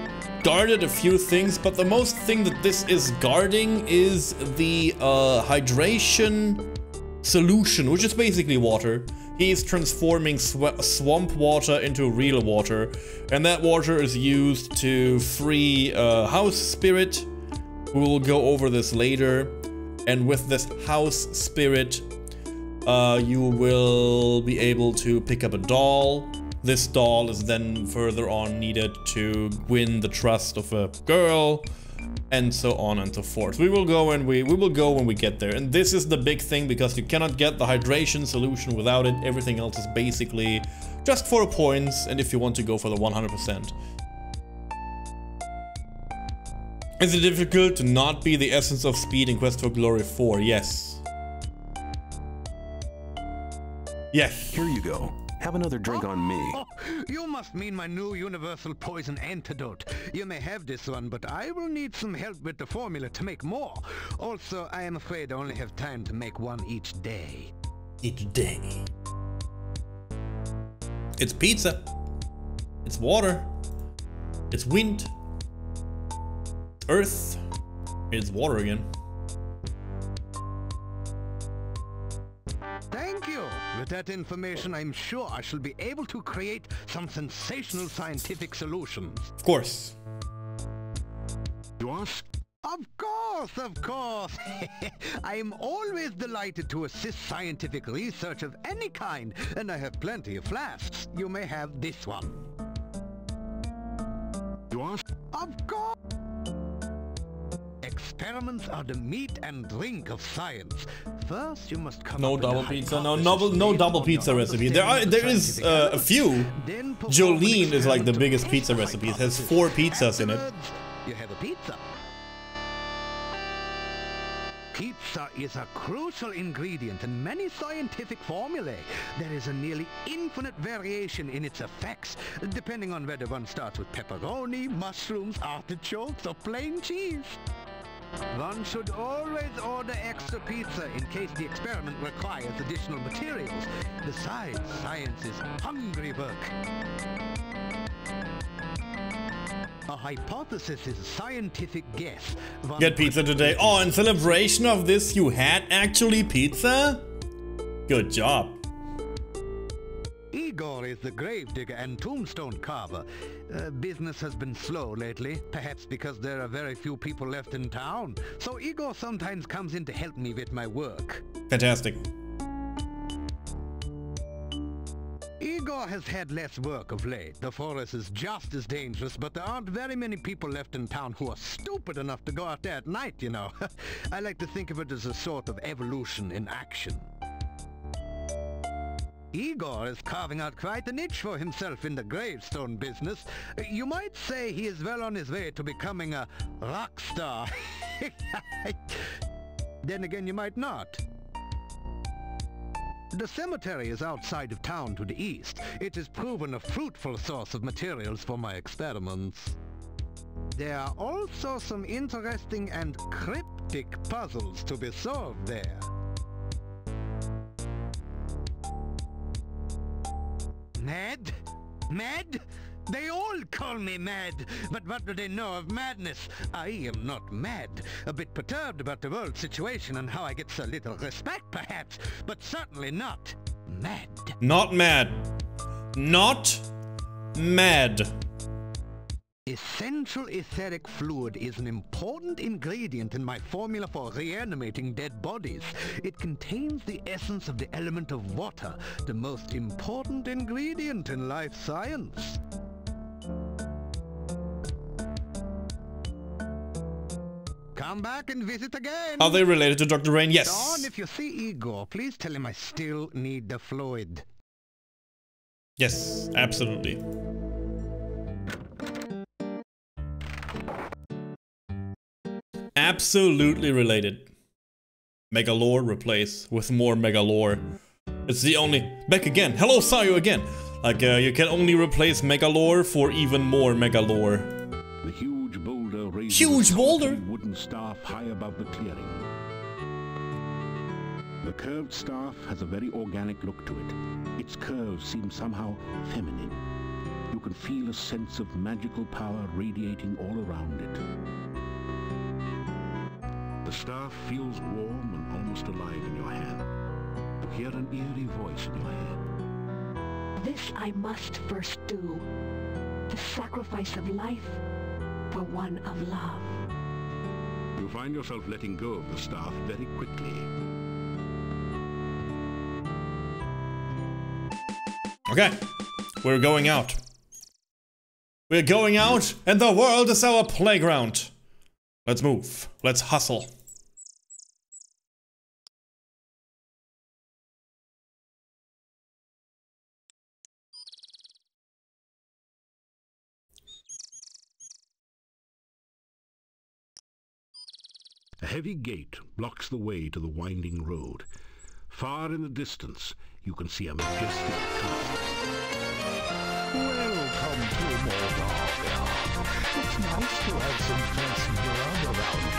guarded a few things, but the most thing that this is guarding is the hydration solution, which is basically water. He's transforming swamp water into real water, and that water is used to free house spirit. We will go over this later, and with this house spirit, you will be able to pick up a doll, This doll is then further on needed to win the trust of a girl, and so on and so forth. We will go when we get there. And this is the big thing, because you cannot get the hydration solution without it. Everything else is basically just for points, and if you want to go for the 100%. Is it difficult to not be the essence of speed in Quest for Glory 4? Yes. Yes. Here you go. Have another drink on me. Oh, you must mean my new universal poison antidote. You may have this one, but I will need some help with the formula to make more. Also, I am afraid I only have time to make one each day. Each day. It's pizza. It's water. It's wind. It's earth. It's water again. Thank you. With that information, I'm sure I shall be able to create some sensational scientific solutions. Of course. You ask? Of course, of course. I am always delighted to assist scientific research of any kind, and I have plenty of flasks. You may have this one. You ask? Of course. Experiments are the meat and drink of science. First, you must come No up with double a pizza, hypothesis no based double on pizza your recipe. There is a few. Then perform an Jolene is like the experiment biggest to pizza test the recipe. It has 4 hypothesis. pizzas in it. Afterwards, you have a pizza. Pizza is a crucial ingredient in many scientific formulae. There is a nearly infinite variation in its effects, depending on whether one starts with pepperoni, mushrooms, artichokes, or plain cheese. One should always order extra pizza in case the experiment requires additional materials. Besides, science is hungry work. A hypothesis is a scientific guess. Get pizza today. Oh, in celebration of this, you had actually pizza? Good job. Igor is the gravedigger and tombstone carver. Business has been slow lately, perhaps because there are very few people left in town. So Igor sometimes comes in to help me with my work. Fantastic. Igor has had less work of late. The forest is just as dangerous, but there aren't very many people left in town who are stupid enough to go out there at night, you know. I like to think of it as a sort of evolution in action. Igor is carving out quite a niche for himself in the gravestone business. You might say he is well on his way to becoming a rock star. Then again, you might not. The cemetery is outside of town to the east. It has proven a fruitful source of materials for my experiments. There are also some interesting and cryptic puzzles to be solved there. Mad? Mad? They all call me mad, but what do they know of madness? I am not mad. A bit perturbed about the world situation and how I get so little respect, perhaps, but certainly not mad. Not mad. Not mad. Essential etheric fluid is an important ingredient in my formula for reanimating dead bodies. It contains the essence of the element of water, the most important ingredient in life science. Come back and visit again. Are they related to Dr. Rain? Yes. Dawn, if you see Igor, please tell him I still need the fluid. Yes, absolutely. Absolutely related. Megalore replace with more Megalore. It's the only... Back again. Hello, Sayo again. Like, you can only replace Megalore for even more Megalore. The huge boulder raises Huge a boulder? wooden staff high above the clearing. The curved staff has a very organic look to it. Its curves seem somehow feminine. You can feel a sense of magical power radiating all around it. The staff feels warm and almost alive in your hand. You hear an eerie voice in your head. This I must first do. The sacrifice of life for one of love. You find yourself letting go of the staff very quickly. Okay. We're going out. We're going out, and the world is our playground. Let's move. Let's hustle. A heavy gate blocks the way to the winding road. Far in the distance, you can see a majestic castle. Welcome to Moldavia. It's nice to have some fresh blood around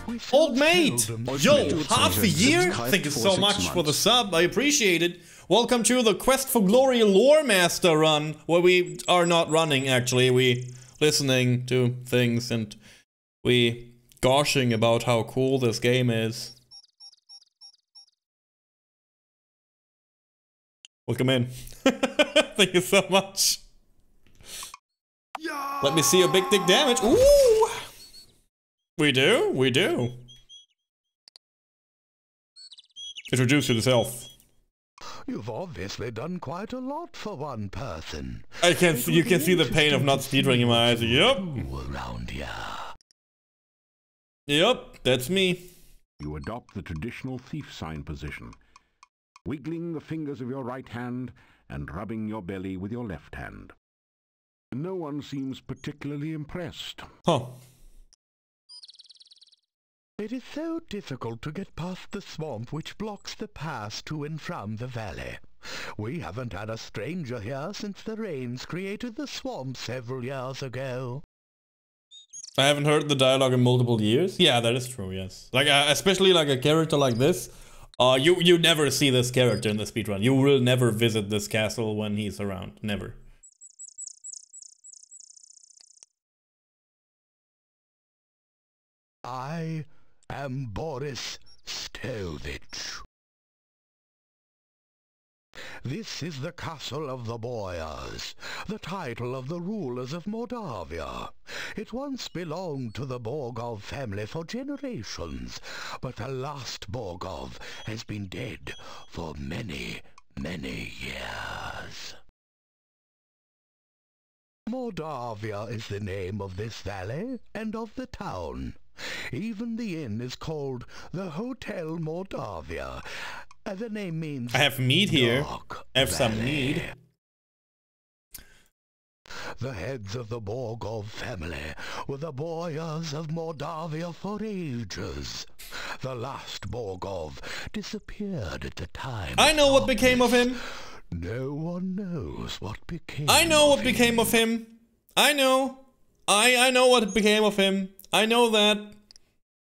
here. Old mate! Yo, half a year? Thank you so much for the sub, I appreciate it. Welcome to the Quest for Glory Lore Master run, where we are not running actually, we listening to things and we gushing about how cool this game is. Welcome in. Thank you so much. Yeah. Let me see your big dick damage. Ooh! We do? We do. Introduce yourself. You've obviously done quite a lot for one person. I can see, you can see the pain of not speedrunning in my eyes. Yep. Around here. Yep, that's me. You adopt the traditional thief sign position, wiggling the fingers of your right hand and rubbing your belly with your left hand. No one seems particularly impressed. Huh. It is so difficult to get past the swamp which blocks the pass to and from the valley. We haven't had a stranger here since the rains created the swamp several years ago. I haven't heard the dialogue in multiple years. Yeah, that is true, yes. Like, especially like a character like this. You never see this character in the speedrun. You will never visit this castle when he's around. Never. I am Boris Stovich. This is the castle of the Boyars, the title of the rulers of Moldavia. It once belonged to the Borgov family for generations, but the last Borgov has been dead for many, many years. Moldavia is the name of this valley and of the town. Even the inn is called the Hotel Moldavia. The name means I have mead here. I have some mead. The heads of the Borgov family were the Boyars of Moldavia for ages. The last Borgov disappeared at the time. I know what became of him. No one knows what became. I know what became of him. I know. I know what became of him. I know that.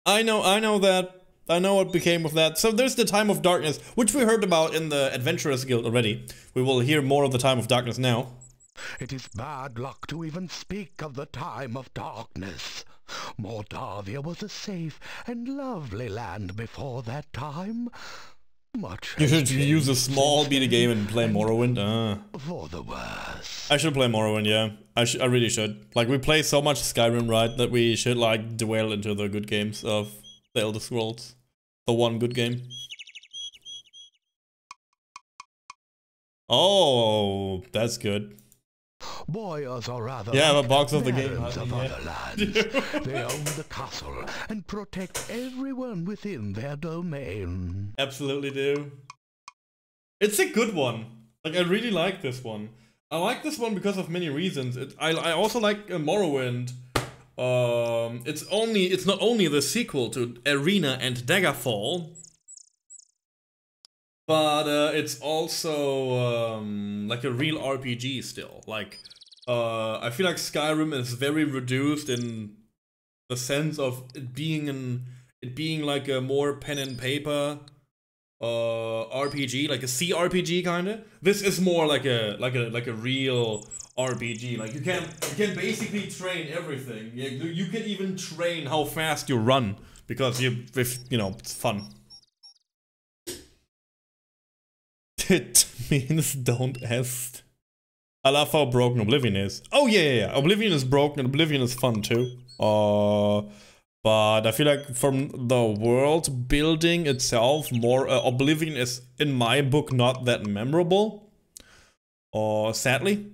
I know that. I know what became of that. So there's the Time of Darkness, which we heard about in the Adventurers Guild already. We will hear more of the Time of Darkness now. It is bad luck to even speak of the Time of Darkness. Moldavia was a safe and lovely land before that time. Much you should use a small beta game and play Morrowind. For the worse. I should play Morrowind, yeah. I really should. Like, we play so much Skyrim, right, that we should, like, dwell into the good games of the Elder Scrolls. The one good game. Oh, that's good. Boyars are rather yeah, like a box of the game. Of other lands. They own the castle and protect everyone within their domain. Absolutely do. It's a good one. Like, I really like this one. I like this one because of many reasons. I also like Morrowind. It's not only the sequel to Arena and Daggerfall, but it's also like a real RPG still. Like, I feel like Skyrim is very reduced in the sense of it being like a more pen and paper RPG, like a CRPG kinda. This is more like a real RPG. Like, you can basically train everything. You can even train how fast you run because it's fun. It means don't ask. I love how broken Oblivion is. Oh yeah. Oblivion is broken. Oblivion is fun too. But I feel like from the world building itself, more Oblivion is in my book not that memorable. sadly.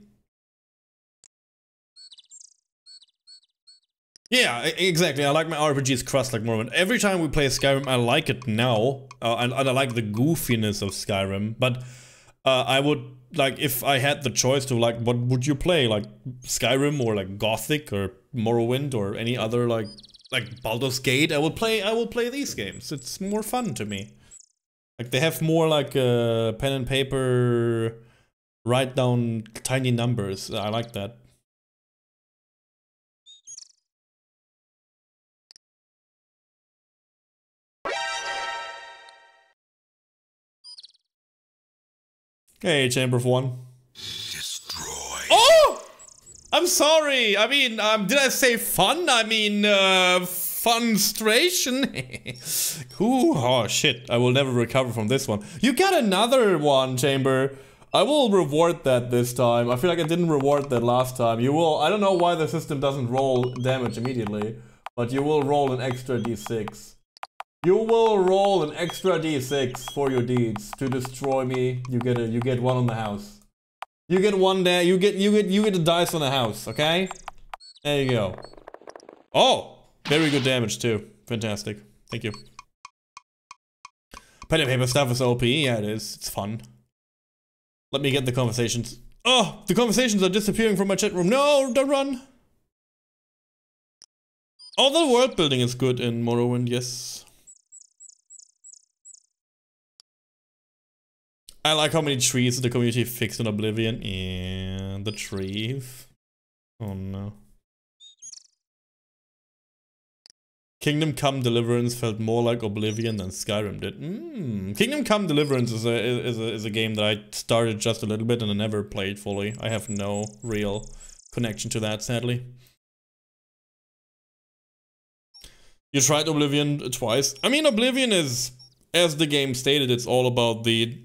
Yeah, exactly. I like my RPGs crust like Morrowind. Every time we play Skyrim, I like it now, and I like the goofiness of Skyrim. But I would like, if I had the choice to like, what would you play? Like Skyrim or like Gothic or Morrowind or any other like Baldur's Gate? I will play these games. It's more fun to me. Like they have more like pen and paper, write down tiny numbers. I like that. Hey, Chamber of One. Destroy. Oh! I'm sorry. I mean, did I say fun? I mean, funstration. Ooh, oh shit. I will never recover from this one. You got another one, Chamber. I will reward that this time. I feel like I didn't reward that last time. You will. I don't know why the system doesn't roll damage immediately, but you will roll an extra d6. You will roll an extra d6 for your deeds to destroy me. You get one on the house. You get one there. You get a dice on the house. Okay. There you go. Oh, very good damage too. Fantastic. Thank you. Pen and paper stuff is OP. Yeah, it is. It's fun. Let me get the conversations. Oh, the conversations are disappearing from my chat room. No, don't run. Oh, the world building is good in Morrowind. Yes. I like how many trees the community fixed in Oblivion. Yeah, the trees. Oh no. Kingdom Come Deliverance felt more like Oblivion than Skyrim did. Kingdom Come Deliverance is a game that I started just a little bit and I never played fully. I have no real connection to that, sadly. You tried Oblivion twice. I mean, Oblivion is, as the game stated, it's all about the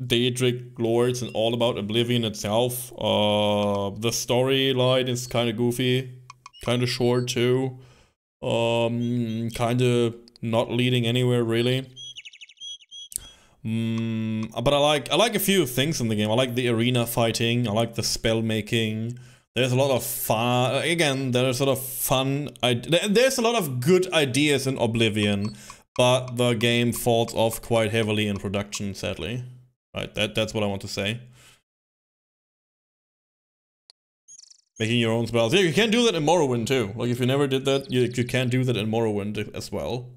Daedric lords and all about Oblivion itself. The storyline is kind of goofy, kind of short too. Kind of not leading anywhere really. But I like a few things in the game. I like the arena fighting. I like the spell making. There's a lot of fun. Again, there's a lot of fun. There's a lot of good ideas in Oblivion, but the game falls off quite heavily in production, sadly. Right, that's what I want to say. Making your own spells. Yeah, you can do that in Morrowind too. Like, if you never did that, you can do that in Morrowind as well.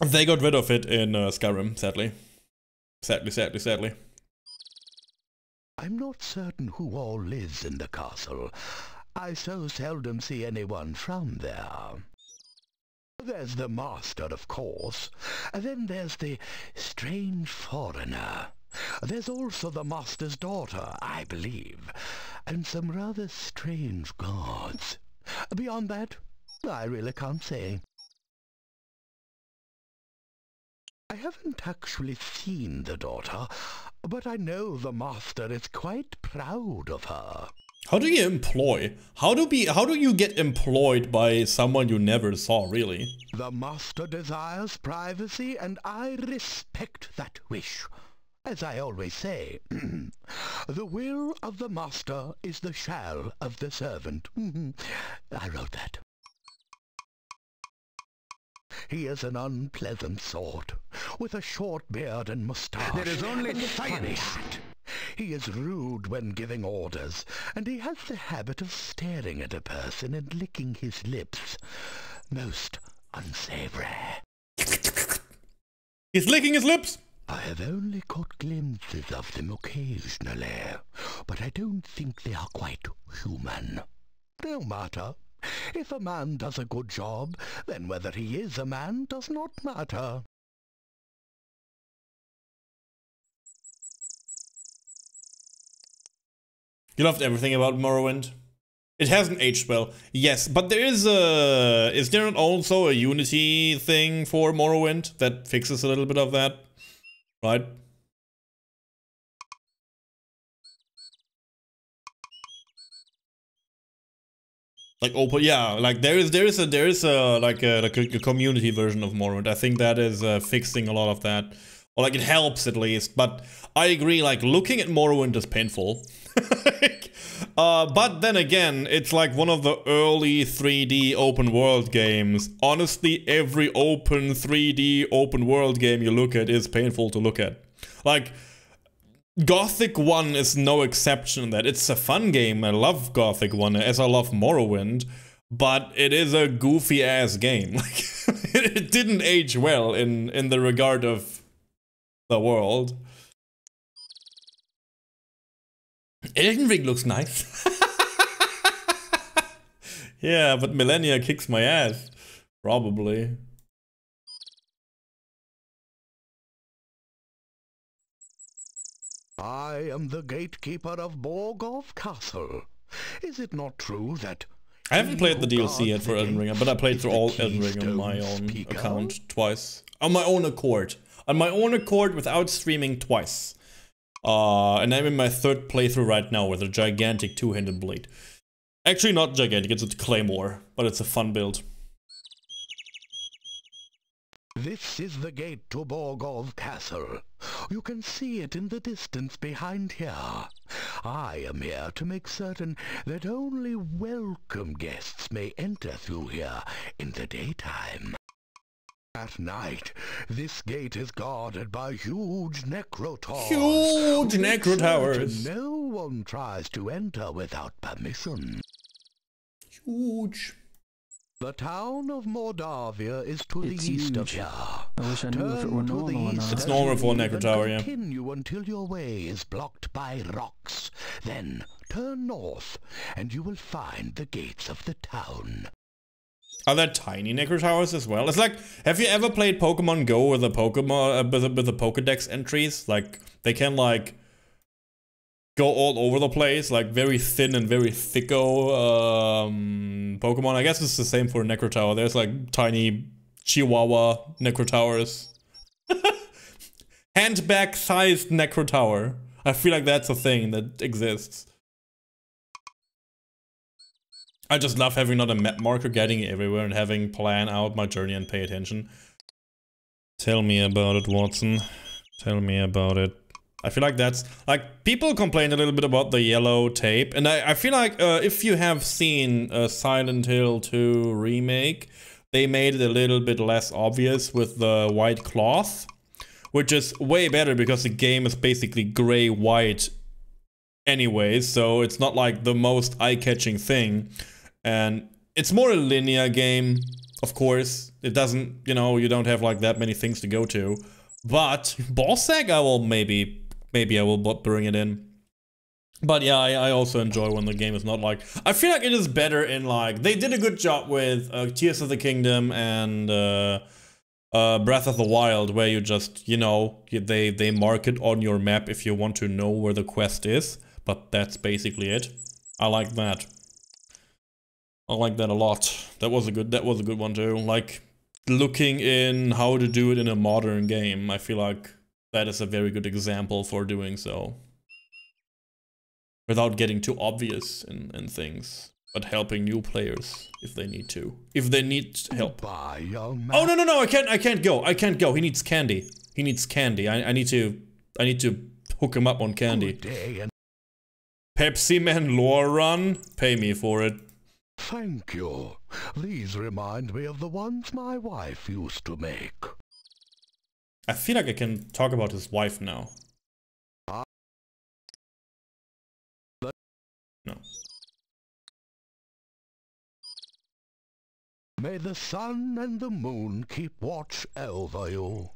They got rid of it in Skyrim, sadly. Sadly. I'm not certain who all lives in the castle. I so seldom see anyone from there. There's the master, of course. Then there's the strange foreigner. There's also the master's daughter, I believe, and some rather strange guards. Beyond that, I really can't say. I haven't actually seen the daughter, but I know the master is quite proud of her. How do you employ? How do you get employed by someone you never saw, really? The master desires privacy, and I respect that wish. As I always say, the will of the master is the shall of the servant. I wrote that. He is an unpleasant sort, with a short beard and moustache. There is only science. He is rude when giving orders, and he has the habit of staring at a person and licking his lips. Most unsavory. He's licking his lips? I have only caught glimpses of them occasionally, but I don't think they are quite human. No matter. If a man does a good job, then whether he is a man does not matter. You loved everything about Morrowind? It hasn't aged well, yes, but there is there not also a Unity thing for Morrowind that fixes a little bit of that? Right? Like open, yeah, like there is a like a community version of Morrowind. I think that is fixing a lot of that. Or like it helps at least, but I agree, like looking at Morrowind is painful. But then again, it's like one of the early 3D open world games. Honestly, every open 3D open world game you look at is painful to look at. Like, Gothic 1 is no exception in that. It's a fun game, I love Gothic 1 as I love Morrowind, but it is a goofy ass game. Like, it didn't age well in the regard of the world. Elden Ring looks nice. Yeah, but Millennia kicks my ass. Probably. I am the gatekeeper of Borgov Castle. Is it not true that... I haven't played the DLC yet for Elden Ring, but I played through all Elden Ring on my own account twice. On my own accord. On my own accord without streaming twice. And I'm in my third playthrough right now with a gigantic two-handed blade. Actually not gigantic, it's a claymore, but it's a fun build. This is the gate to Borgov Castle. You can see it in the distance behind here. I am here to make certain that only welcome guests may enter through here in the daytime. At night, this gate is guarded by huge necrotowers. Huge necrotowers. No one tries to enter without permission. Huge. The town of Mordavia is to the east of here. I wish I knew if it were normal or not. It's normal for a necrotower, yeah. Continue until your way is blocked by rocks. Then turn north, and you will find the gates of the town. Are there tiny necrotowers as well? It's like, have you ever played Pokemon Go with the Pokemon with the Pokedex entries? Like, they can like go all over the place, like very thin and very thicko Pokemon. I guess it's the same for a necrotower. There's like tiny Chihuahua necrotowers. Handbag-sized necrotower. I feel like that's a thing that exists. I just love having not a map marker, getting it everywhere and having plan out my journey and pay attention. Tell me about it, Watson. Tell me about it. I feel like that's, like, people complain a little bit about the yellow tape, and I feel like if you have seen Silent Hill 2 remake, they made it a little bit less obvious with the white cloth, which is way better because the game is basically gray-white anyway, so it's not like the most eye-catching thing. And it's more a linear game, of course. It doesn't, you know, you don't have like that many things to go to. But Bossag, I will maybe I will bring it in. But yeah, I also enjoy when the game is not like... I feel like it is better in like... They did a good job with Tears of the Kingdom and Breath of the Wild, where you just, you know, they mark it on your map if you want to know where the quest is. But that's basically it. I like that. I like that a lot. That was a good one too. Like, looking in how to do it in a modern game, I feel like that is a very good example for doing so. Without getting too obvious in things, but helping new players if they need to. If they need help. Bye, young man. Oh no, I can't go. He needs candy. He needs candy. I need to hook him up on candy. Pepsi Man lore run? Pay me for it. Thank you. These remind me of the ones my wife used to make. I feel like I can talk about his wife now. No. May the sun and the moon keep watch over you.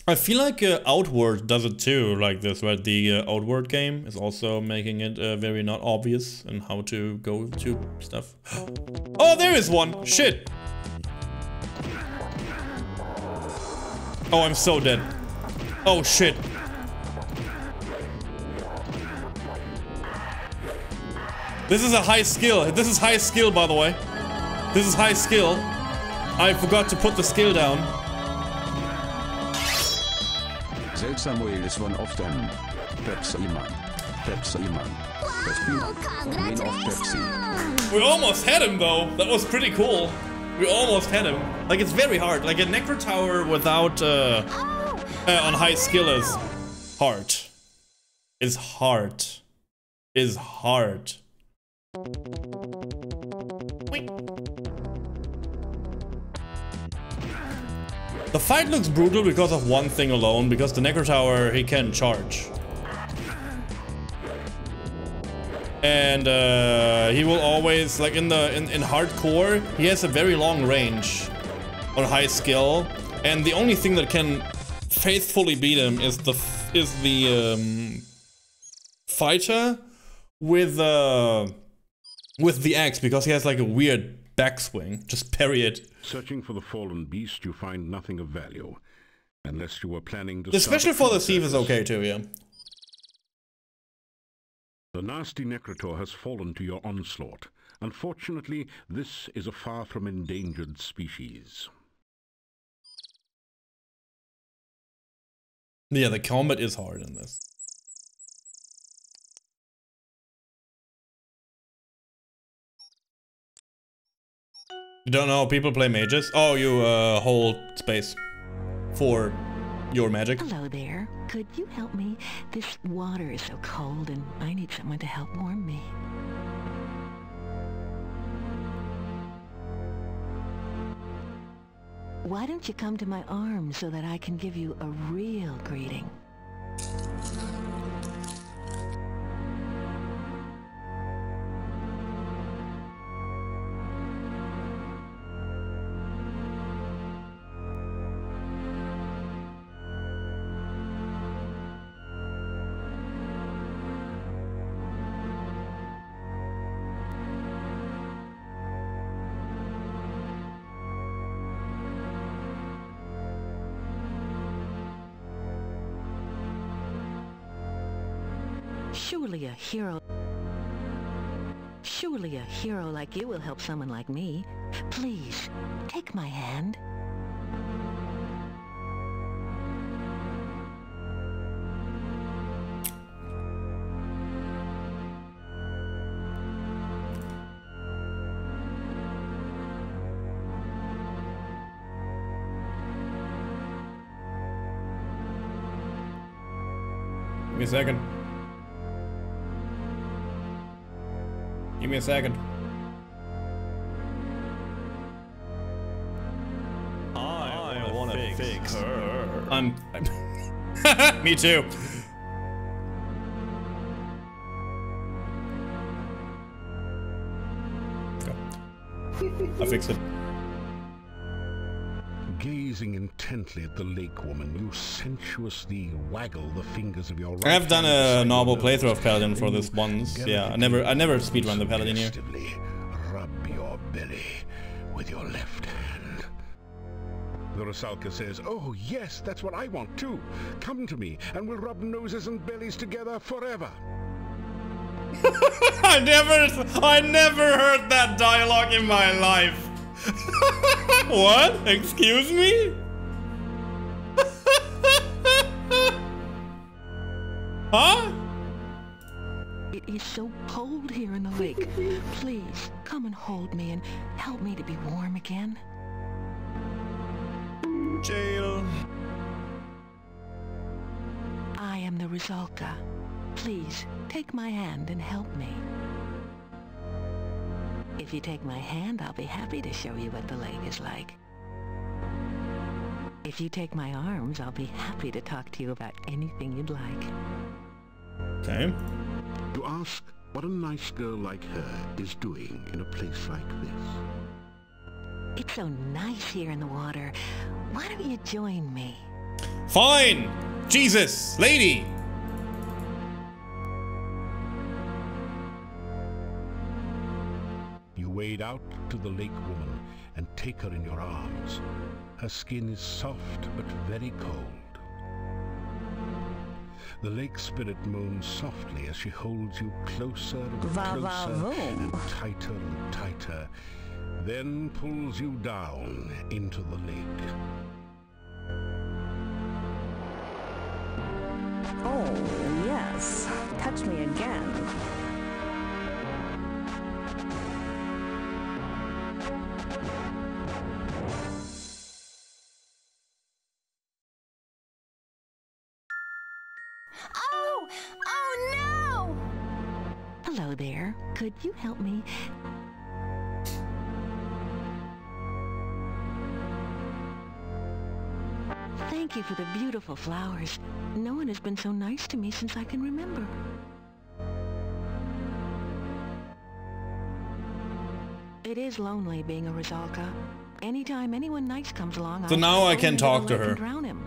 I feel like Outward does it too, like this, right? The Outward game is also making it very not obvious and how to go to stuff. Oh, there is one! Shit! Oh, I'm so dead. Oh, shit. This is a high skill. This is high skill, by the way. This is high skill. I forgot to put the skill down. Samuel is one of them. Pepsi Man. Pepsi Man. Wow, we almost had him though. That was pretty cool. We almost had him. Like, it's very hard. Like, a Necro Tower without, on high skill is hard. Is hard. Is hard. The fight looks brutal because of one thing alone, because the Necro Tower, he can charge. And he will always, like in hardcore, he has a very long range on high skill, and the only thing that can faithfully beat him is the fighter with the axe, because he has like a weird backswing. Just parry it. Searching for the fallen beast, you find nothing of value, unless you were planning to. The special for the thief is okay too, yeah. The nasty Necrotor has fallen to your onslaught. Unfortunately, this is a far from endangered species. Yeah, the combat is hard in this. You don't know how people play mages? Oh, you hold space for your magic. Hello there. Could you help me? This water is so cold and I need someone to help warm me. Why don't you come to my arms so that I can give you a real greeting? Surely a hero like you will help someone like me. Please, take my hand. Give me a second. Give me a second. I want to fix her. I'm me too. Go. I fixed it. Gazing intently at the lake woman, you sensuously waggle the fingers of your right. I've done a normal playthrough of Paladin for this once. Yeah, I never speedrun the Paladin here. Rub your belly with your left hand. The Rusalka says, "Oh yes, that's what I want too. Come to me, and we'll rub noses and bellies together forever." I never heard that dialogue in my life. What? Excuse me? Huh? It is so cold here in the lake. Please, come and hold me and help me to be warm again. Jail. I am the Rusalka. Please, take my hand and help me. If you take my hand, I'll be happy to show you what the lake is like. If you take my arms, I'll be happy to talk to you about anything you'd like. Okay. You ask what a nice girl like her is doing in a place like this. It's so nice here in the water. Why don't you join me? Fine! Jesus! Lady! You wade out to the lake woman and take her in your arms. Her skin is soft but very cold. The lake spirit moans softly as she holds you closer and closer and tighter, then pulls you down into the lake. Oh, yes. Touch me again. no! Oh no! Hello there. Could you help me? Thank you for the beautiful flowers. No one has been so nice to me since I can remember. It is lonely being a Rizalka. Anytime anyone nice comes along, so now I can talk to her. Drown him.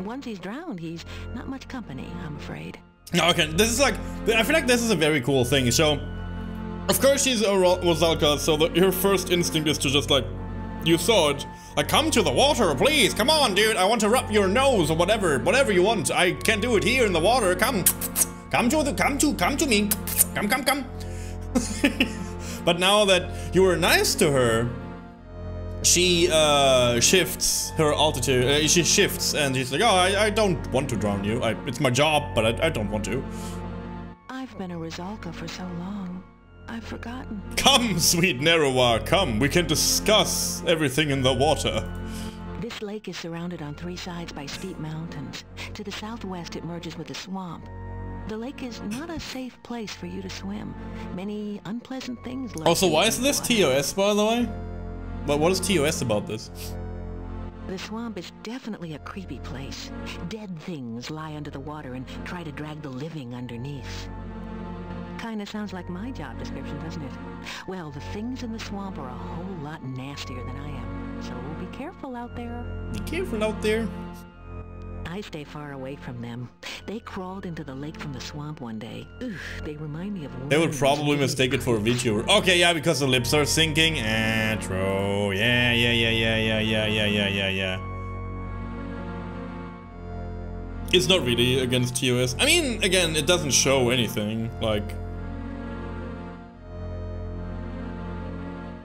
Once he's drowned, he's not much company, I'm afraid. Okay, this is like, I feel like this is a very cool thing. So, of course she's a Rizalka, so her first instinct is to just like, you saw it, like, come to the water, please, come on, dude, I want to rub your nose or whatever you want. I can't do it here in the water. Come to me, come. But now that you were nice to her, she shifts her altitude. She shifts and she's like, oh, I don't want to drown you. It's my job, but I don't want to. I've been a Rizalka for so long. I've forgotten. Come, sweet Neruwa, come. We can discuss everything in the water. This lake is surrounded on 3 sides by steep mountains. To the southwest, it merges with a swamp. The lake is not a safe place for you to swim. Many unpleasant things lurk. Also, why is this TOS, by the way? But what is TOS about this? The swamp is definitely a creepy place. Dead things lie under the water and try to drag the living underneath. Kinda sounds like my job description, doesn't it? Well, the things in the swamp are a whole lot nastier than I am. So be careful out there. Be careful out there. I stay far away from them. They crawled into the lake from the swamp one day. Oof, they remind me of... They would probably mistake it for a VTuber. Okay, yeah, because the lips are sinking. True. Yeah. It's not really against TOS. I mean, again, it doesn't show anything. Like...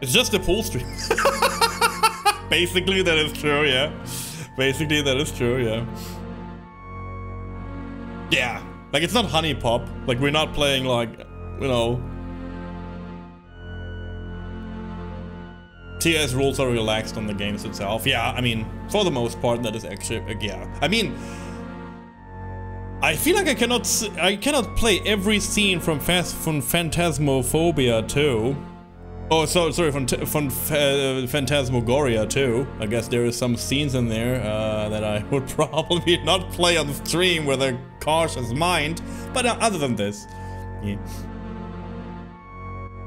It's just a pool stream. Basically, that is true, yeah. Basically, that is true, yeah. Yeah, like it's not Honey Pop. Like we're not playing like, you know. TS rules are relaxed on the games itself. Yeah, I mean, for the most part, that is actually, yeah. I mean, I feel like I cannot play every scene from Phantasmophobia 2. Oh, sorry, from Phantasmagoria too. I guess there are some scenes in there that I would probably not play on the stream with a cautious mind. But other than this, yeah.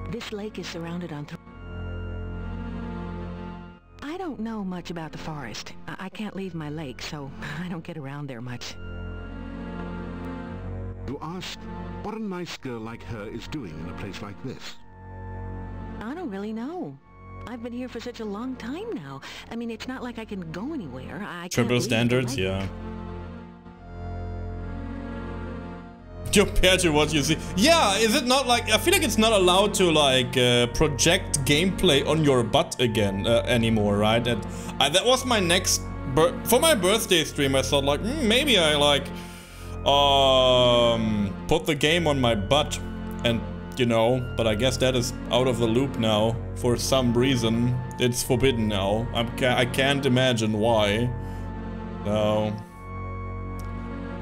This lake is surrounded on... I don't know much about the forest. I can't leave my lake, so I don't get around there much. You ask what a nice girl like her is doing in a place like this. I don't really know. I've been here for such a long time now. I mean, it's not like I can go anywhere. I Triple standards, yeah. Compared to what you see. Yeah, is it not like... I feel like it's not allowed to, like, project gameplay on your butt again anymore, right? And that was my next... For my birthday stream, I thought, like, maybe I, like... put the game on my butt and... You know, but I guess that is out of the loop now. For some reason, it's forbidden now. I can't imagine why. So...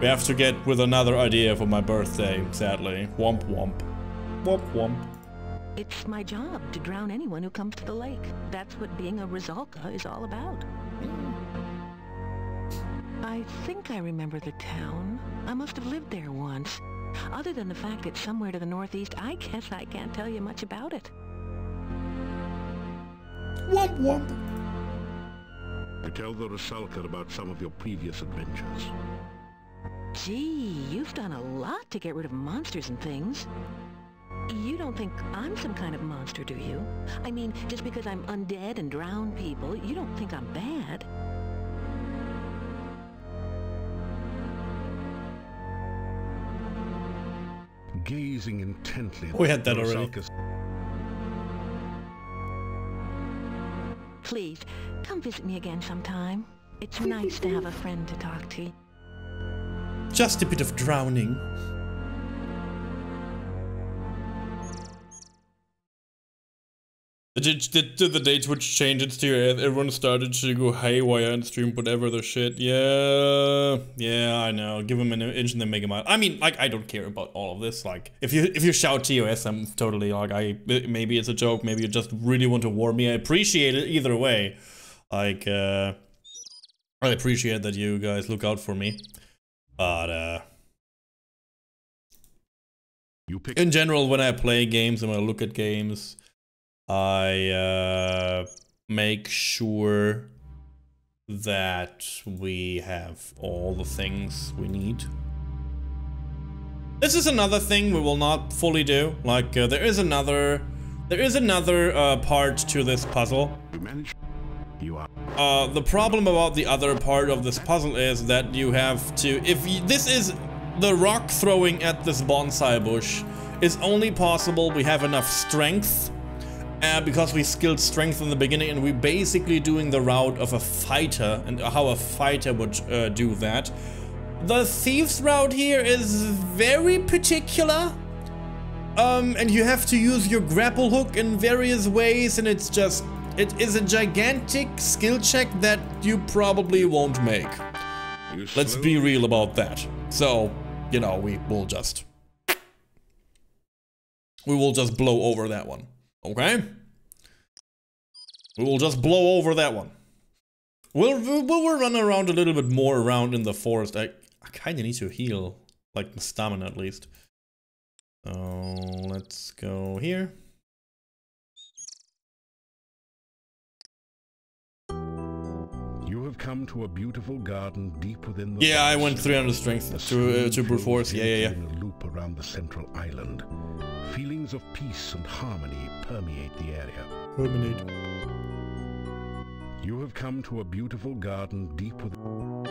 We have to get with another idea for my birthday, sadly. Womp womp. Womp womp. It's my job to drown anyone who comes to the lake. That's what being a Rizalka is all about. I think I remember the town. I must have lived there once. Other than the fact it's somewhere to the northeast, I guess I can't tell you much about it. Womp womp. I tell the Rizalka about some of your previous adventures. Gee, you've done a lot to get rid of monsters and things. You don't think I'm some kind of monster, do you? I mean, just because I'm undead and drown people, you don't think I'm bad? Gazing intently. We had that already. Please, come visit me again sometime. It's nice to have a friend to talk to. Just a bit of drowning. Did the day Twitch change its to your everyone started to go haywire and stream whatever the shit? Yeah, I know. Give them an inch and then make them out. I mean, like, I don't care about all of this. Like, if you shout TOS, I'm totally like, maybe it's a joke. Maybe you just really want to warn me. I appreciate it either way. Like, I appreciate that you guys look out for me. But in general, when I play games and when I look at games, I make sure that we have all the things we need. This is another thing we will not fully do. Like there is another part to this puzzle. The problem about the other part of this puzzle is that you have to, this is the rock throwing at this bonsai bush is only possible we have enough strength. Because we skilled strength in the beginning, and we're basically doing the route of a fighter and how a fighter would do that. The thief's route here is very particular, and you have to use your grapple hook in various ways, and it is a gigantic skill check that you probably won't make. Let's be real about that. So, you know, we will just blow over that one. Okay? We will just blow over that one. We'll run around a little bit more around in the forest. I kind of need to heal, like, my stamina at least. So, let's go here. You have come to a beautiful garden deep within the... Yeah, I went 300 strength to brute force. Yeah. In a loop around the central island. Feelings of peace and harmony permeate the area. You have come to a beautiful garden deep within...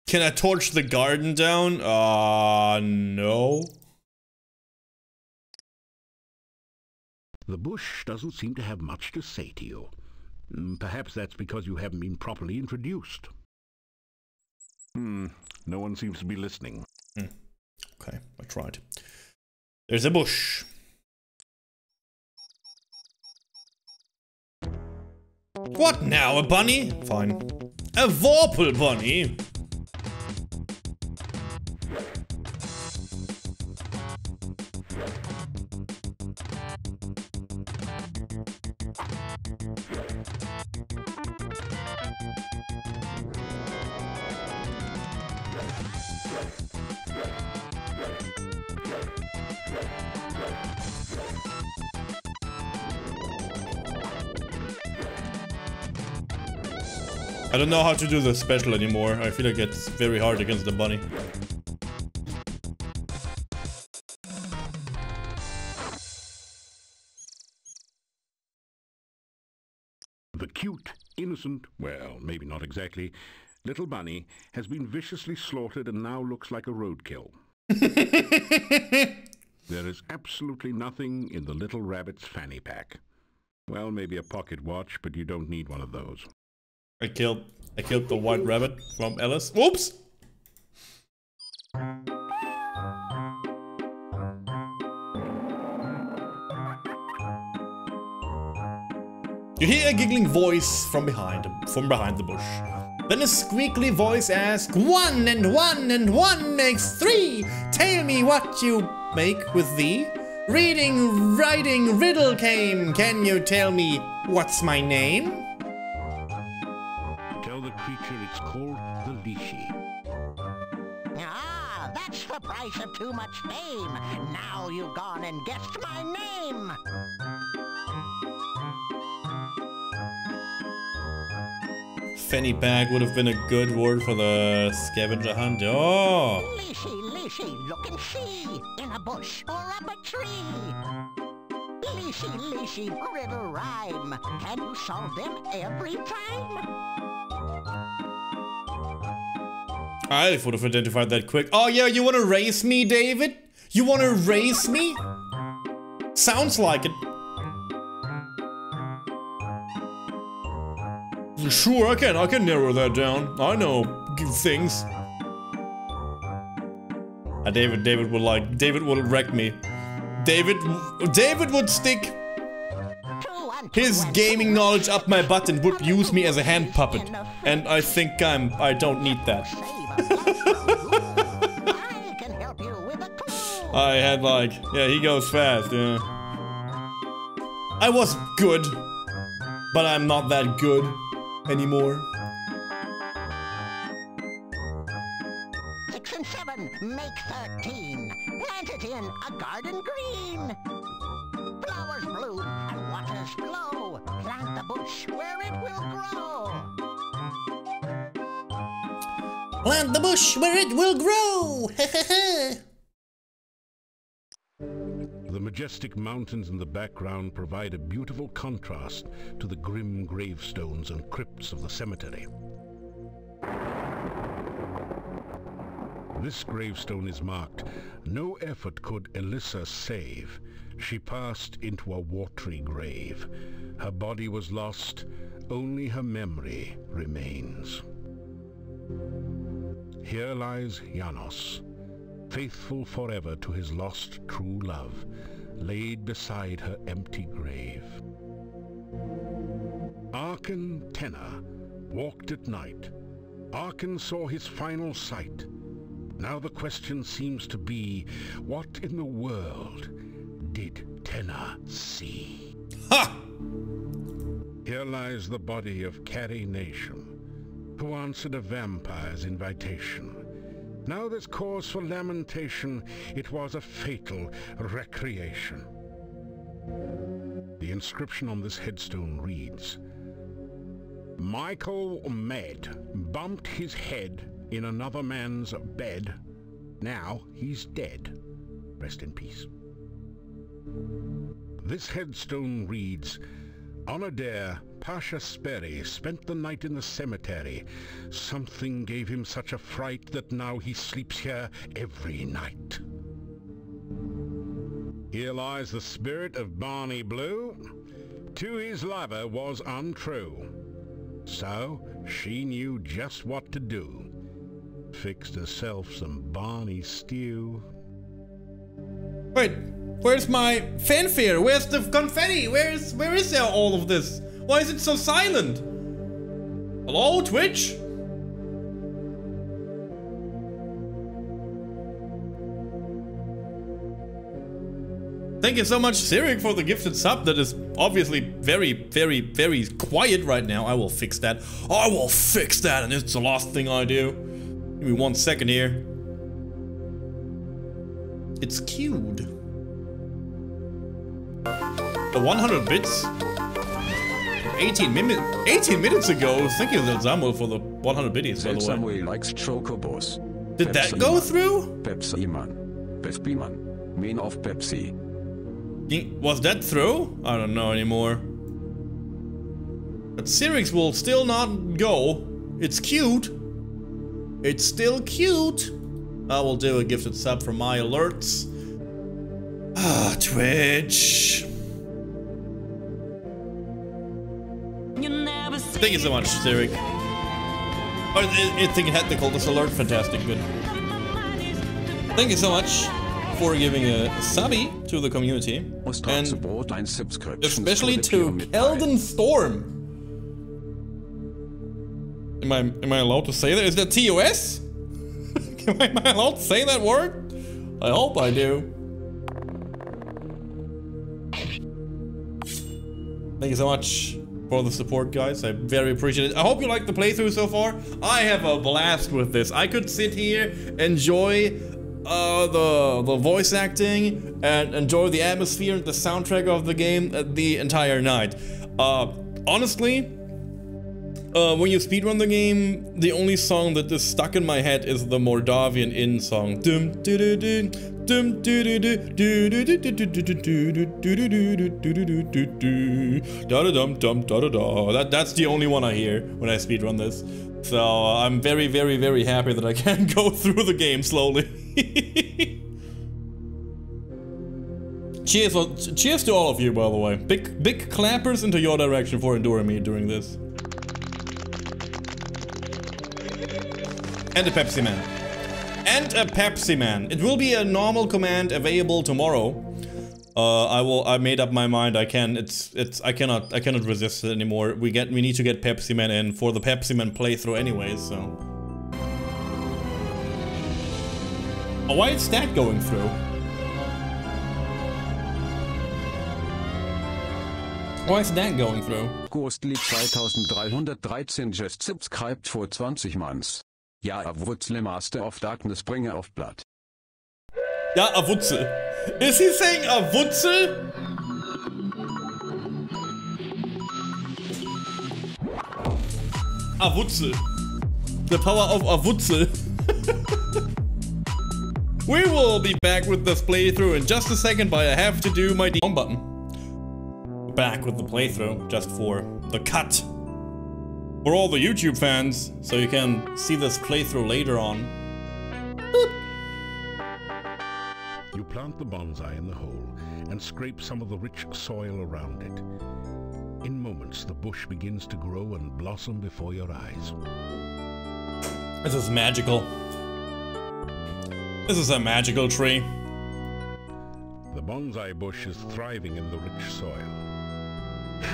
Can I torch the garden down? No. The bush doesn't seem to have much to say to you. Perhaps that's because you haven't been properly introduced. No one seems to be listening. Okay, I tried. There's a bush. What now, a bunny? Fine. A Vorpal bunny? I don't know how to do the special anymore. I feel like it's very hard against the bunny. The cute, innocent, well, maybe not exactly, little bunny has been viciously slaughtered and now looks like a roadkill. There is absolutely nothing in the little rabbit's fanny pack. Well, maybe a pocket watch, but you don't need one of those. I killed the white rabbit from Alice. Whoops! You hear a giggling voice from behind the bush. Then a squeakly voice asks, 1 and 1 and 1 makes 3. Tell me what you make with thee. Reading, writing, riddle came. Can you tell me what's my name? Tell the creature it's called the Lishi. Ah, that's the price of too much fame. Now you've gone and guessed my name. Fanny bag would have been a good word for the scavenger hunt. Oh! Lishi, look and see. In a bush or up a tree. Lishi, riddle rhyme. Can you solve them every time? I would have identified that quick. Oh yeah, you wanna race me, David? You wanna race me? Sounds like it. Sure, I can narrow that down. I know things. David will wreck me. David would stick his gaming knowledge up my butt and would use me as a hand puppet. And I think I don't need that. I had like, yeah, he goes fast, yeah. I was good, but I'm not that good anymore. 6 and 7 make 13. Plant it in a garden green. Flowers bloom and waters flow. Plant the bush where it will grow. Plant the bush where it will grow. The majestic mountains in the background provide a beautiful contrast to the grim gravestones and crypts of the cemetery. This gravestone is marked, "No effort could Elissa save. She passed into a watery grave. Her body was lost, only her memory remains." Here lies Janos, faithful forever to his lost true love, laid beside her empty grave. Arkan Tenna walked at night. Arkan saw his final sight. Now the question seems to be, what in the world did Tenna see? Ha! Here lies the body of Carrie Nation, who answered a vampire's invitation. Now there's cause for lamentation. It was a fatal recreation. The inscription on this headstone reads, "Michael Med bumped his head in another man's bed. Now he's dead. Rest in peace." This headstone reads, "On a dare, Pasha Sperry spent the night in the cemetery. Something gave him such a fright that now he sleeps here every night." Here lies the spirit of Barney Blue. To his lover was untrue. So she knew just what to do. Fixed herself some Barney stew. Wait, where's my fanfare? Where's the confetti? Where is there all of this? Why is it so silent? Hello, Twitch? Thank you so much, Sirik, for the gifted sub. That is obviously very, very, very quiet right now. I will fix that. I will fix that, and it's the last thing I do. Give me 1 second here. It's queued. The 100 bits. 18 minutes ago. Thank you, Samuel, for the 100 biddies, by the way. Samuel likes chocobos. Did that go through? Pepsi man. Pepsi man. Man of Pepsi. Was that through? I don't know anymore. But Sirix will still not go. It's cute. It's still cute. I will do a gifted sub for my alerts. Ah, Twitch. Thank you so much, Sirik. I think it had to call this alert. Fantastic, good. Thank you so much for giving a subby to the community. And especially to Keldon Storm. Am I allowed to say that? Is that TOS? Am I allowed to say that word? I hope I do. Thank you so much for the support, guys. I very appreciate it. I hope you liked the playthrough so far. I have a blast with this. I could sit here, enjoy the voice acting, and enjoy the atmosphere and the soundtrack of the game the entire night. Honestly, when you speedrun the game, the only song that is stuck in my head is the Moldavian Inn song. That's the only one I hear when I speedrun this. So I'm very, very, very happy that I can go through the game slowly. Cheers to all of you, by the way. Big clappers into your direction for enduring me during this. And a Pepsi Man. And a Pepsi Man. It will be a normal command available tomorrow. I made up my mind. I cannot resist it anymore. We need to get Pepsi Man in for the Pepsi Man playthrough anyways, so. Oh, why is that going through? Why is that going through? Ghostly 2313 just subscribed for 20 months. Ja, Wutzel Master of Darkness Bringer of Blood. Ja, a Wutzel. Is he saying a Wutzel? A Wutzel. The power of a Wutzel. We will be back with this playthrough in just a second, but I have to do my home button. Back with the playthrough, just for the cut. For all the YouTube fans, so you can see this playthrough later on. Boop. You plant the bonsai in the hole and scrape some of the rich soil around it. In moments, the bush begins to grow and blossom before your eyes. This is magical. This is a magical tree. The bonsai bush is thriving in the rich soil.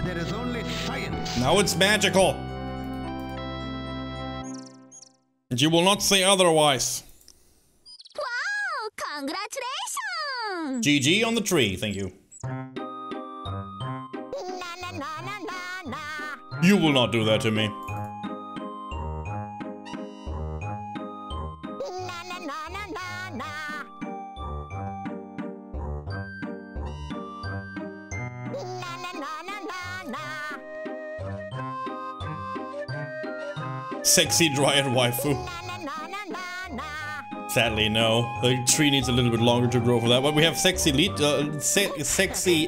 There is only science. Now it's magical. And you will not say otherwise. Wow! Congratulations! GG on the tree, thank you. You will not do that to me. Sexy dryad waifu. Sadly, no. The tree needs a little bit longer to grow for that. But we have sexy sexy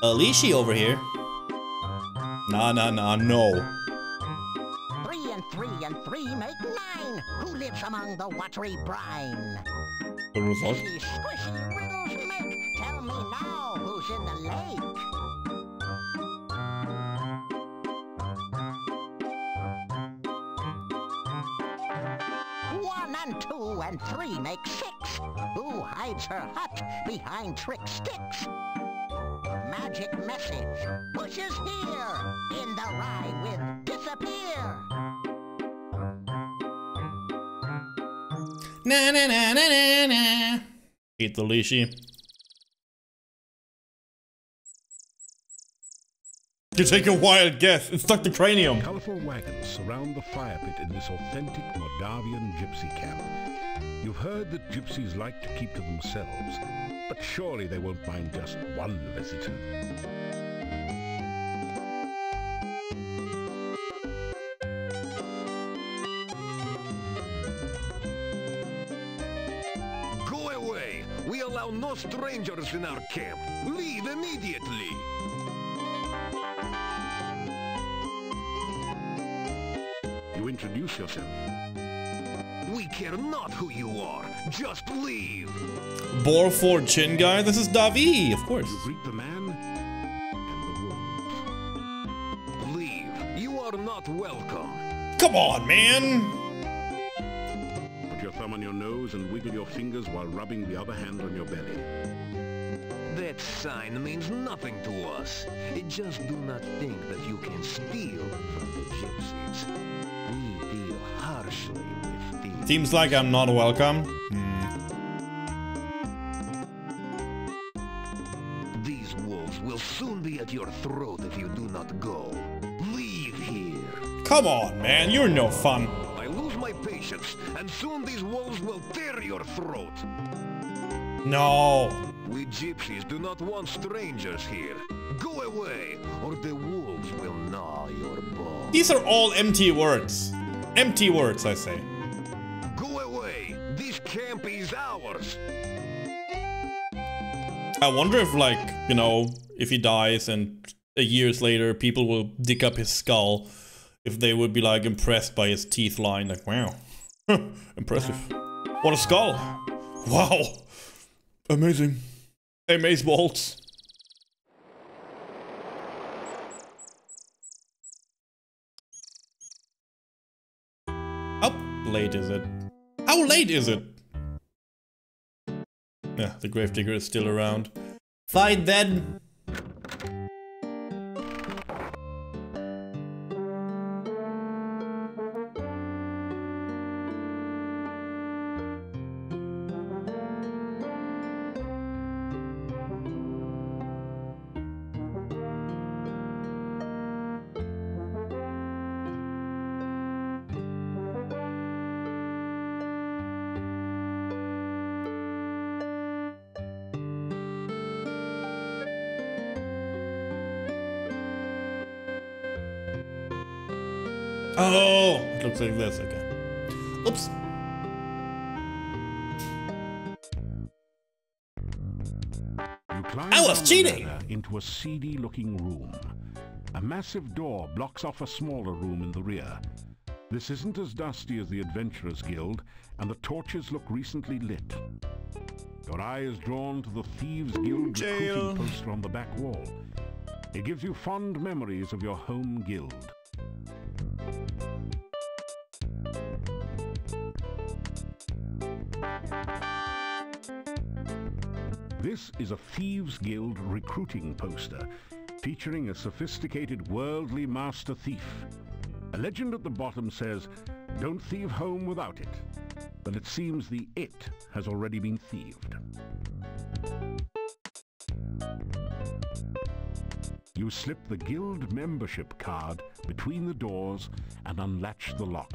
Lishi over here. Nah, no. 3 and 3 and 3 make 9. Who lives among the watery brine? The result? Squishy, squishy riddles make. Tell me now who's in the lake. 1 and 2 and 3 make 6. Who hides her hut behind trick sticks? Magic message. Bushes here. In the rye with disappear. Na na na na na na. Eat the Lishi. You take a wild guess. It's Dr. Cranium. Colorful wagons surround the fire pit in this authentic Moldavian gypsy camp. You've heard that gypsies like to keep to themselves, but surely they won't mind just one visitor. Go away! We allow no strangers in our camp. Leave immediately! You introduce yourself. We care not who you are. Just leave. Borford Chin guy. This is Davi, of course. You greet the man and the wolves. Leave. You are not welcome. Come on, man. Put your thumb on your nose and wiggle your fingers while rubbing the other hand on your belly. That sign means nothing to us. Just do not think that you can steal from the gypsies. We deal harshly with thieves. Seems like I'm not welcome. These wolves will soon be at your throat if you do not go. Leave here. Come on, man. You're no fun. I lose my patience, and soon these wolves will tear your throat. No. We gypsies do not want strangers here. Go away, or the wolves will gnaw your bones. These are all empty words. Empty words, I say. Go away. This camp is ours. I wonder if, like, you know, if he dies and years later people will dig up his skull, if they would be, like, impressed by his teeth line. Like, wow. Impressive. What a skull. Wow. Amazing. Amaze bolts. Oh, late is it? How late is it? Yeah, the gravedigger is still around. Fight then! Oh, it looks like this, okay. Oops. You climb I was down the cheating! ladder into a seedy-looking room. A massive door blocks off a smaller room in the rear. This isn't as dusty as the Adventurers Guild, and the torches look recently lit. Your eye is drawn to the Thieves Guild recruiting poster on the back wall. It gives you fond memories of your home guild. This is a Thieves Guild recruiting poster featuring a sophisticated worldly master thief. A legend at the bottom says, "Don't thieve home without it." But it seems the "it" has already been thieved. You slip the guild membership card between the doors and unlatch the lock.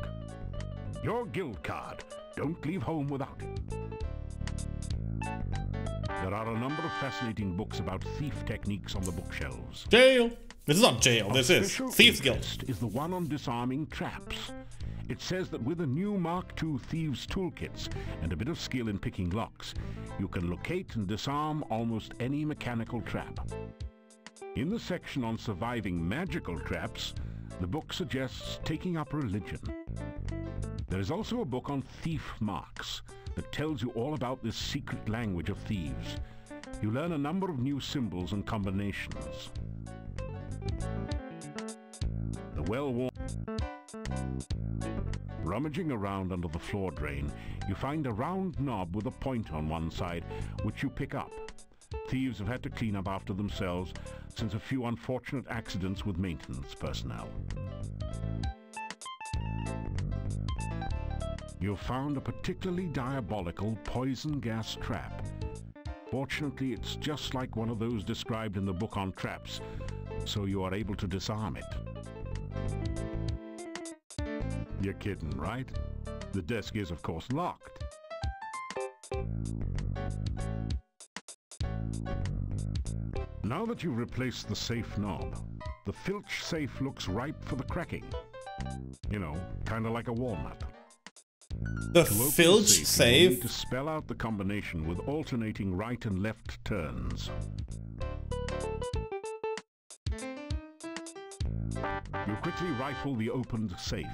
Your guild card. Don't leave home without it. There are a number of fascinating books about thief techniques on the bookshelves. Jail! This is not jail, this is Official Thieves Guild. interest is the one on disarming traps. It says that with a new Mark II Thieves toolkits and a bit of skill in picking locks, you can locate and disarm almost any mechanical trap. In the section on surviving magical traps, the book suggests taking up religion. There is also a book on thief marks that tells you all about this secret language of thieves. You learn a number of new symbols and combinations. The well-worn... Rummaging around under the floor drain, you find a round knob with a point on one side, which you pick up. Thieves have had to clean up after themselves since a few unfortunate accidents with maintenance personnel. You've found a particularly diabolical poison gas trap. Fortunately, it's just like one of those described in the book on traps, so you are able to disarm it. You're kidding, right? The desk is, of course, locked. Now that you've replaced the safe knob, the Filch safe looks ripe for the cracking. You know, kind of like a walnut. The Filch safe? You need to spell out the combination with alternating right and left turns. You quickly rifle the opened safe.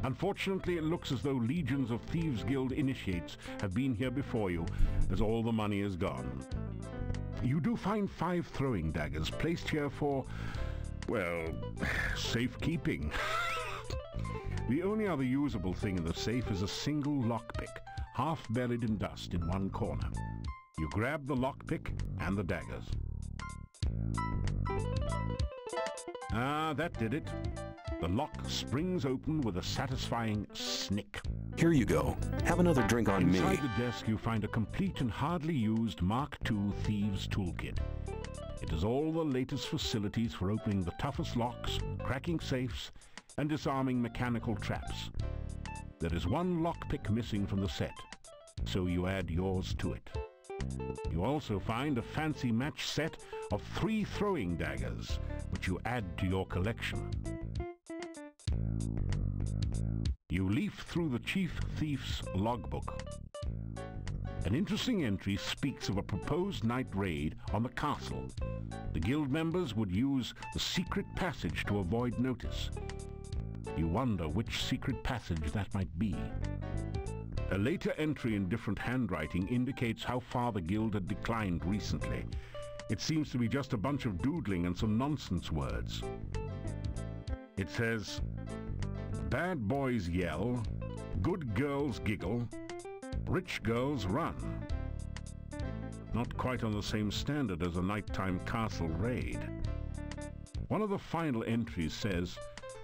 Unfortunately, it looks as though legions of Thieves Guild initiates have been here before you, as all the money is gone. You do find 5 throwing daggers placed here for, well, safekeeping. The only other usable thing in the safe is a single lockpick, half buried in dust in one corner. You grab the lockpick and the daggers. Ah, that did it. The lock springs open with a satisfying snick. Here you go. Have another drink on me. Inside the desk you find a complete and hardly used Mark II Thieves Toolkit. It has all the latest facilities for opening the toughest locks, cracking safes, and disarming mechanical traps. There is one lockpick missing from the set, so you add yours to it. You also find a fancy match set of 3 throwing daggers, which you add to your collection. You leaf through the Chief Thief's logbook. An interesting entry speaks of a proposed night raid on the castle. The guild members would use the secret passage to avoid notice. You wonder which secret passage that might be. A later entry in different handwriting indicates how far the guild had declined recently. It seems to be just a bunch of doodling and some nonsense words. It says, "Bad boys yell, Good girls giggle, rich girls run. Not quite on the same standard as a nighttime castle raid. One of the final entries says,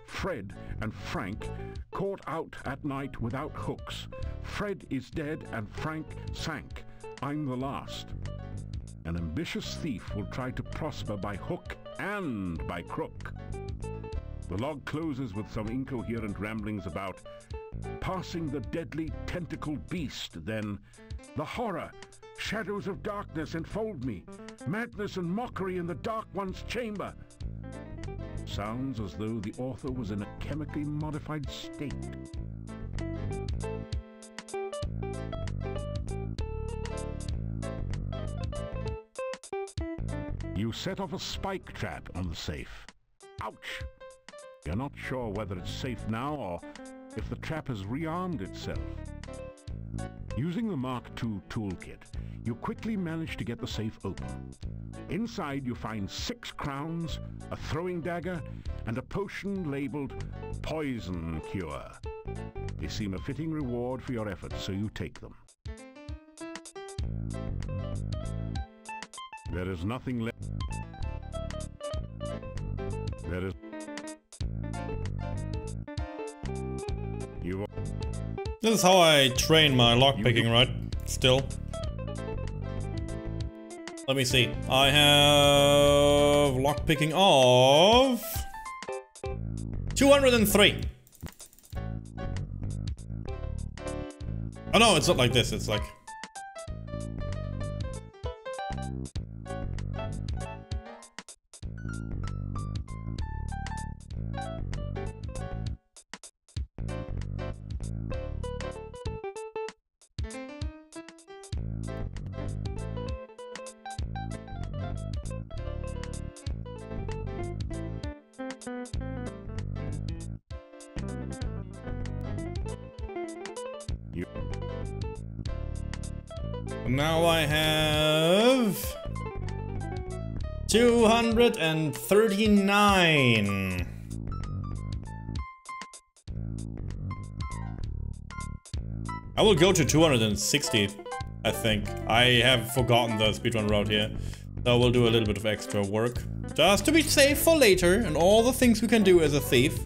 Fred and Frank caught out at night without hooks. Fred is dead and Frank sank. I'm the last. An ambitious thief will try to prosper by hook and by crook. The log closes with some incoherent ramblings about passing the deadly tentacled beast, then the horror, shadows of darkness enfold me, madness and mockery in the dark one's chamber. Sounds as though the author was in a chemically modified state. You set off a spike trap on the safe. Ouch! You're not sure whether it's safe now or if the trap has rearmed itself. Using the Mark II toolkit, you quickly manage to get the safe open. Inside you find 6 crowns, a throwing dagger, and a potion labeled Poison Cure. They seem a fitting reward for your efforts, so you take them. There is nothing left. There is... This is how I train my lockpicking, right? Still. Let me see. I have lockpicking of 203. Oh no, it's not like this. It's like... Now I have 239. I will go to 260, I think. I have forgotten the speedrun route here. So we'll do a little bit of extra work. Just to be safe for later and all the things we can do as a thief.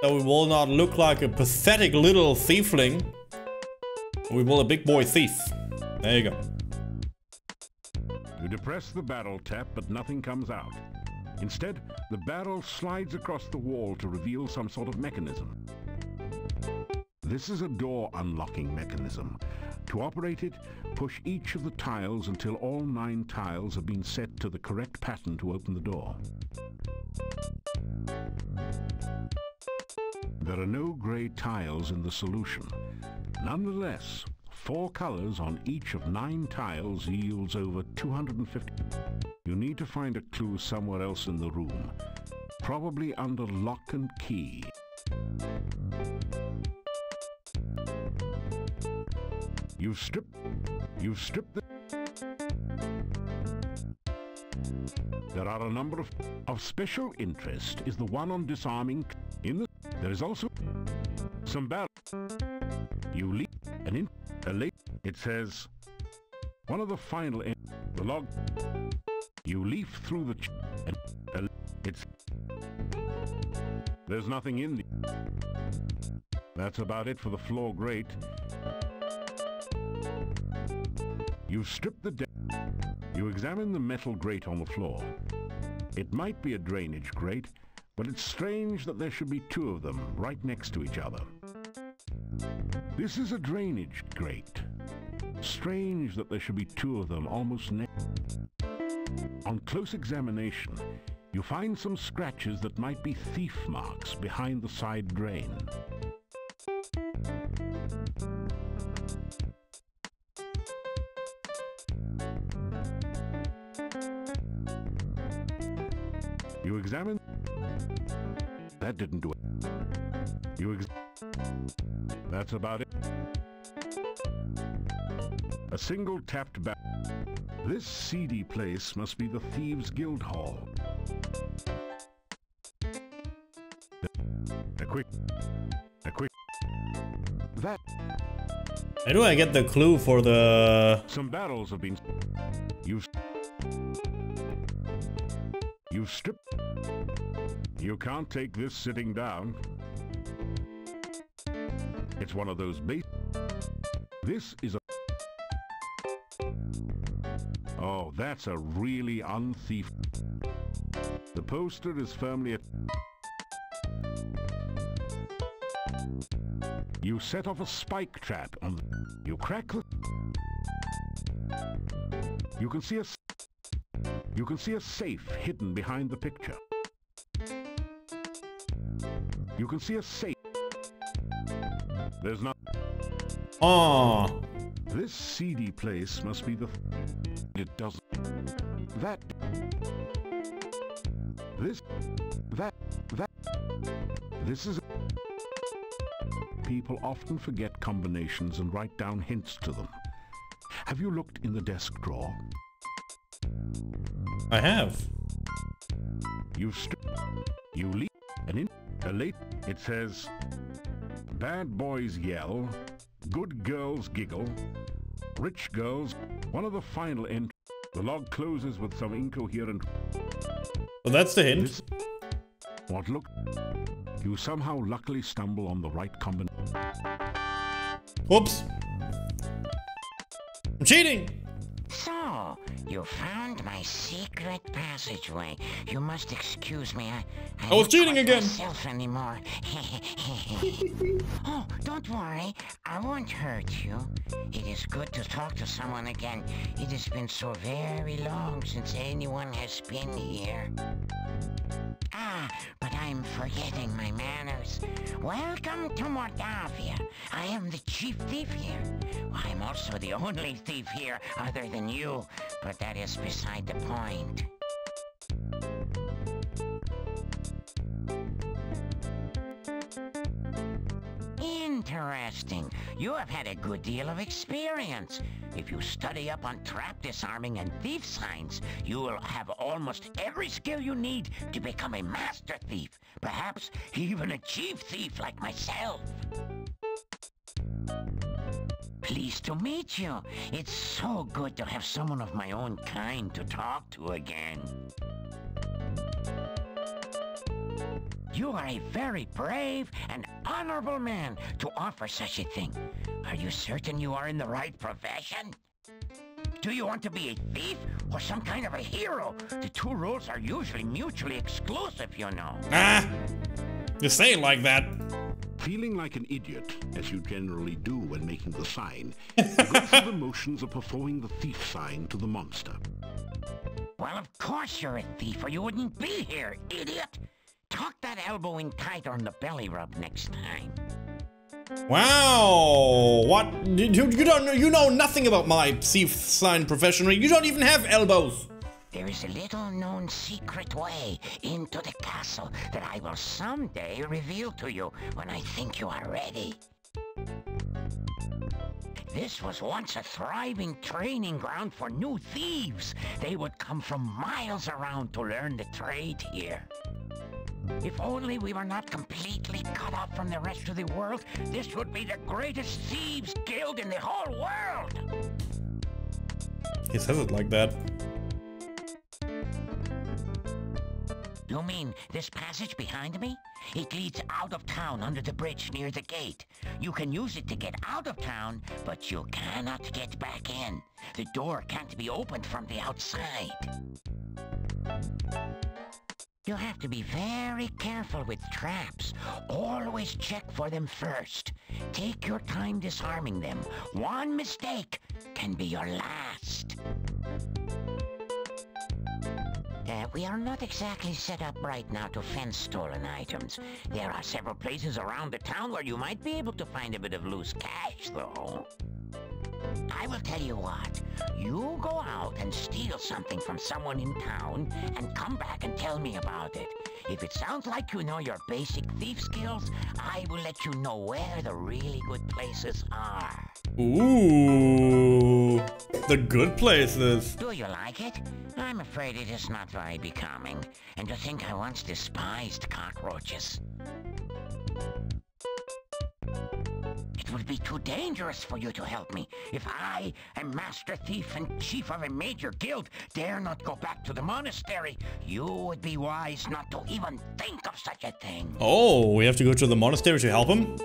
So we will not look like a pathetic little thiefling. We will a big boy thief. There you go. You depress the barrel tap, but nothing comes out. Instead, the barrel slides across the wall to reveal some sort of mechanism. This is a door unlocking mechanism. To operate it, push each of the tiles until all 9 tiles have been set to the correct pattern to open the door. There are no grey tiles in the solution. Nonetheless, 4 colors on each of 9 tiles yields over 250. You need to find a clue somewhere else in the room, probably under lock and key. You've stripped the... There are a number of special interest is the one on disarming. There is also some barrel. You leave an in a late. It says one of the final in the log. You leaf through the and it's there's nothing in the. That's about it for the floor grate. You strip the deck. You examine the metal grate on the floor. It might be a drainage grate, but it's strange that there should be 2 of them right next to each other. This is a drainage grate. Strange that there should be 2 of them almost next. On close examination, you find some scratches that might be thief marks behind the side drain. You examine... That didn't do it. That's about it. A single tapped back. This seedy place must be the Thieves' Guild Hall. That. How do I get the clue for the... Some battles have been... You strip. You can't take this sitting down. It's one of those base. This is a... Oh, that's a really unthief. The poster is firmly at... You set off a spike trap on the... You crack the... You can see a safe hidden behind the picture. You can see a safe. There's not... Oh. This seedy place must be the... It doesn't... That... This... That... This is... People often forget combinations and write down hints to them. Have you looked in the desk drawer? I have. You leave a late. It says, bad boys yell, good girls giggle, rich girls. One of the final entries. The log closes with some incoherent. Well, that's the hint. What look? You somehow luckily stumble on the right combination. Whoops. I'm cheating! So, you found my secret passageway. You must excuse me. I was cheating again. Myself anymore. Oh, don't worry. I won't hurt you. It is good to talk to someone again. It has been so very long since anyone has been here. Ah, but I'm forgetting my manners. Welcome to Mordavia. I am the chief thief here. I'm also the only thief here other than you, but that is beside the point. Interesting. You have had a good deal of experience. If you study up on trap disarming and thief signs, you will have almost every skill you need to become a master thief. Perhaps even a chief thief like myself. Pleased to meet you. It's so good to have someone of my own kind to talk to again. You are a very brave and honorable man to offer such a thing. Are you certain you are in the right profession? Do you want to be a thief or some kind of a hero? The two roles are usually mutually exclusive, you know. Ah! You say it like that. Feeling like an idiot, as you generally do when making the sign, you go through the motions of performing the thief sign to the monster. Well, of course you're a thief or you wouldn't be here, idiot. Tuck that elbow in tight on the belly rub next time. Wow! What? You don't know? You know nothing about my thief sign professionally. You don't even have elbows. There is a little-known secret way into the castle that I will someday reveal to you when I think you are ready. This was once a thriving training ground for new thieves. They would come from miles around to learn the trade here. If only we were not completely cut off from the rest of the world, this would be the greatest thieves guild in the whole world. He says it like that. You mean this passage behind me? It leads out of town under the bridge near the gate. You can use it to get out of town, but you cannot get back in. The door can't be opened from the outside. You have to be very careful with traps. Always check for them first. Take your time disarming them. One mistake can be your last. We are not exactly set up right now to fence stolen items. There are several places around the town where you might be able to find a bit of loose cash, though. I will tell you what. You go out and steal something from someone in town and come back and tell me about it. If it sounds like you know your basic thief skills, I will let you know where the really good places are. Ooh, the good places. Do you like it? I'm afraid it is not very becoming. And to think I once despised cockroaches. It would be too dangerous for you to help me. If I, a master thief and chief of a major guild, dare not go back to the monastery, you would be wise not to even think of such a thing. Oh, we have to go to the monastery to help him?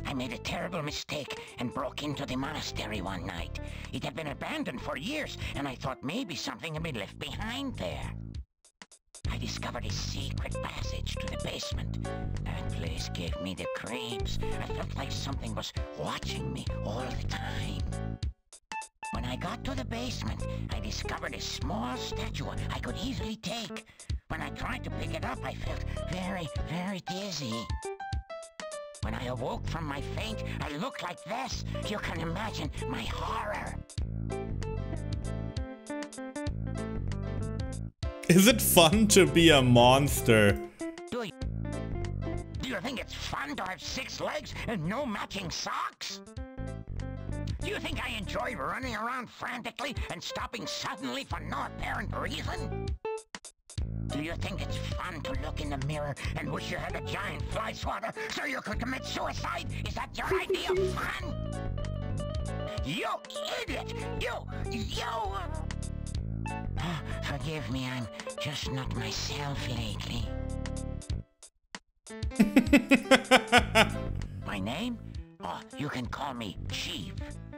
I made a terrible mistake and broke into the monastery one night. It had been abandoned for years, and I thought maybe something had been left behind there. I discovered a secret passage to the basement. That place gave me the creeps. I felt like something was watching me all the time. When I got to the basement, I discovered a small statue I could easily take. When I tried to pick it up, I felt very, very dizzy. When I awoke from my faint, I looked like this. You can imagine my horror. Is it fun to be a monster? Do you think it's fun to have 6 legs and no matching socks? Do you think I enjoy running around frantically and stopping suddenly for no apparent reason? Do you think it's fun to look in the mirror and wish you had a giant fly swatter so you could commit suicide? Is that your idea of fun? You idiot! You! Oh, forgive me, I'm just not myself lately. My name? Oh, you can call me Chief.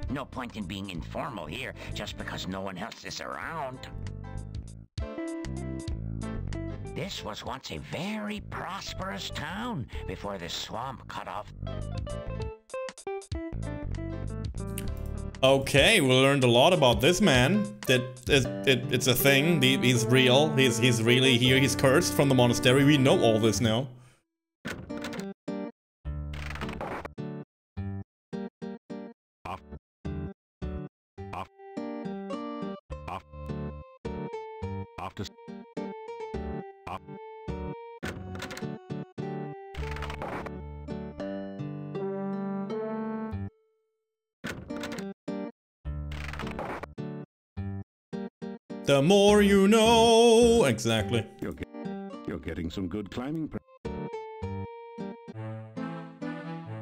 No point in being informal here just because no one else is around. This was once a very prosperous town before the swamp cut off. Okay, we learned a lot about this man. That it's a thing. He's real. He's really here. He's cursed from the monastery. We know all this now. The more you know. Exactly. You're getting some good climbing practice.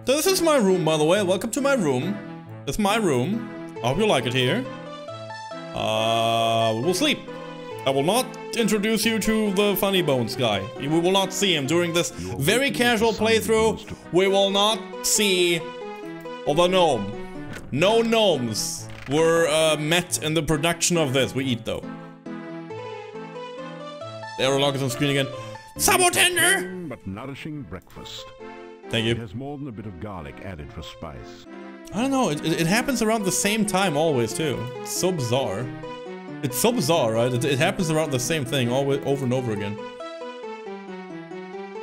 This is my room, by the way. Welcome to my room. It's my room. I hope you like it here. We will sleep. I will not introduce you to the funny bones guy. We will not see him during this very casual playthrough. We will not see the gnome. No gnomes were met in the production of this. We eat though. There are logs on screen again. Sabo tender! But nourishing breakfast. Thank you. It has more than a bit of garlic added for spice. I don't know, it happens around the same time always too. It's so bizarre. It's so bizarre, right? It happens around the same thing always, over and over again.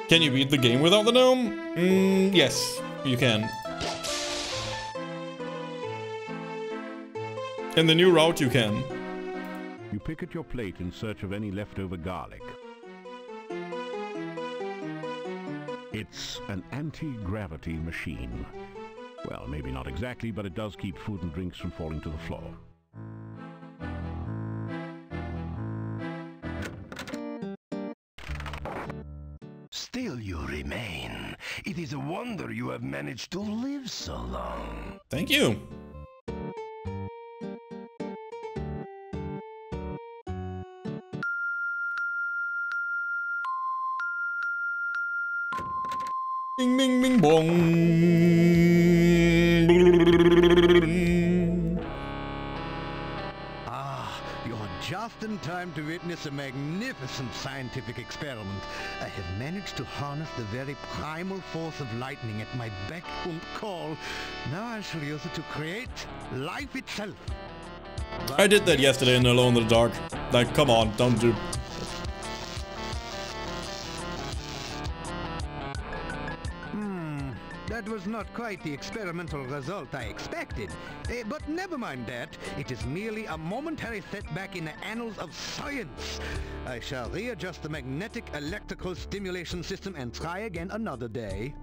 Can you beat the game without the gnome? Yes, you can. In the new route you can. You pick at your plate in search of any leftover garlic. It's an anti-gravity machine. Well, maybe not exactly, but it does keep food and drinks from falling to the floor. Still you remain. It is a wonder you have managed to live so long. Thank you. Bing, bing, bing, bong. You're just in time to witness a magnificent scientific experiment. I have managed to harness the very primal force of lightning at my beck and call. Now I shall use it to create life itself. I did that yesterday in Alone in the Dark. Like, come on, don't do... That was not quite the experimental result I expected. But never mind that. It is merely a momentary setback in the annals of science. I shall readjust the magnetic electrical stimulation system and try again another day.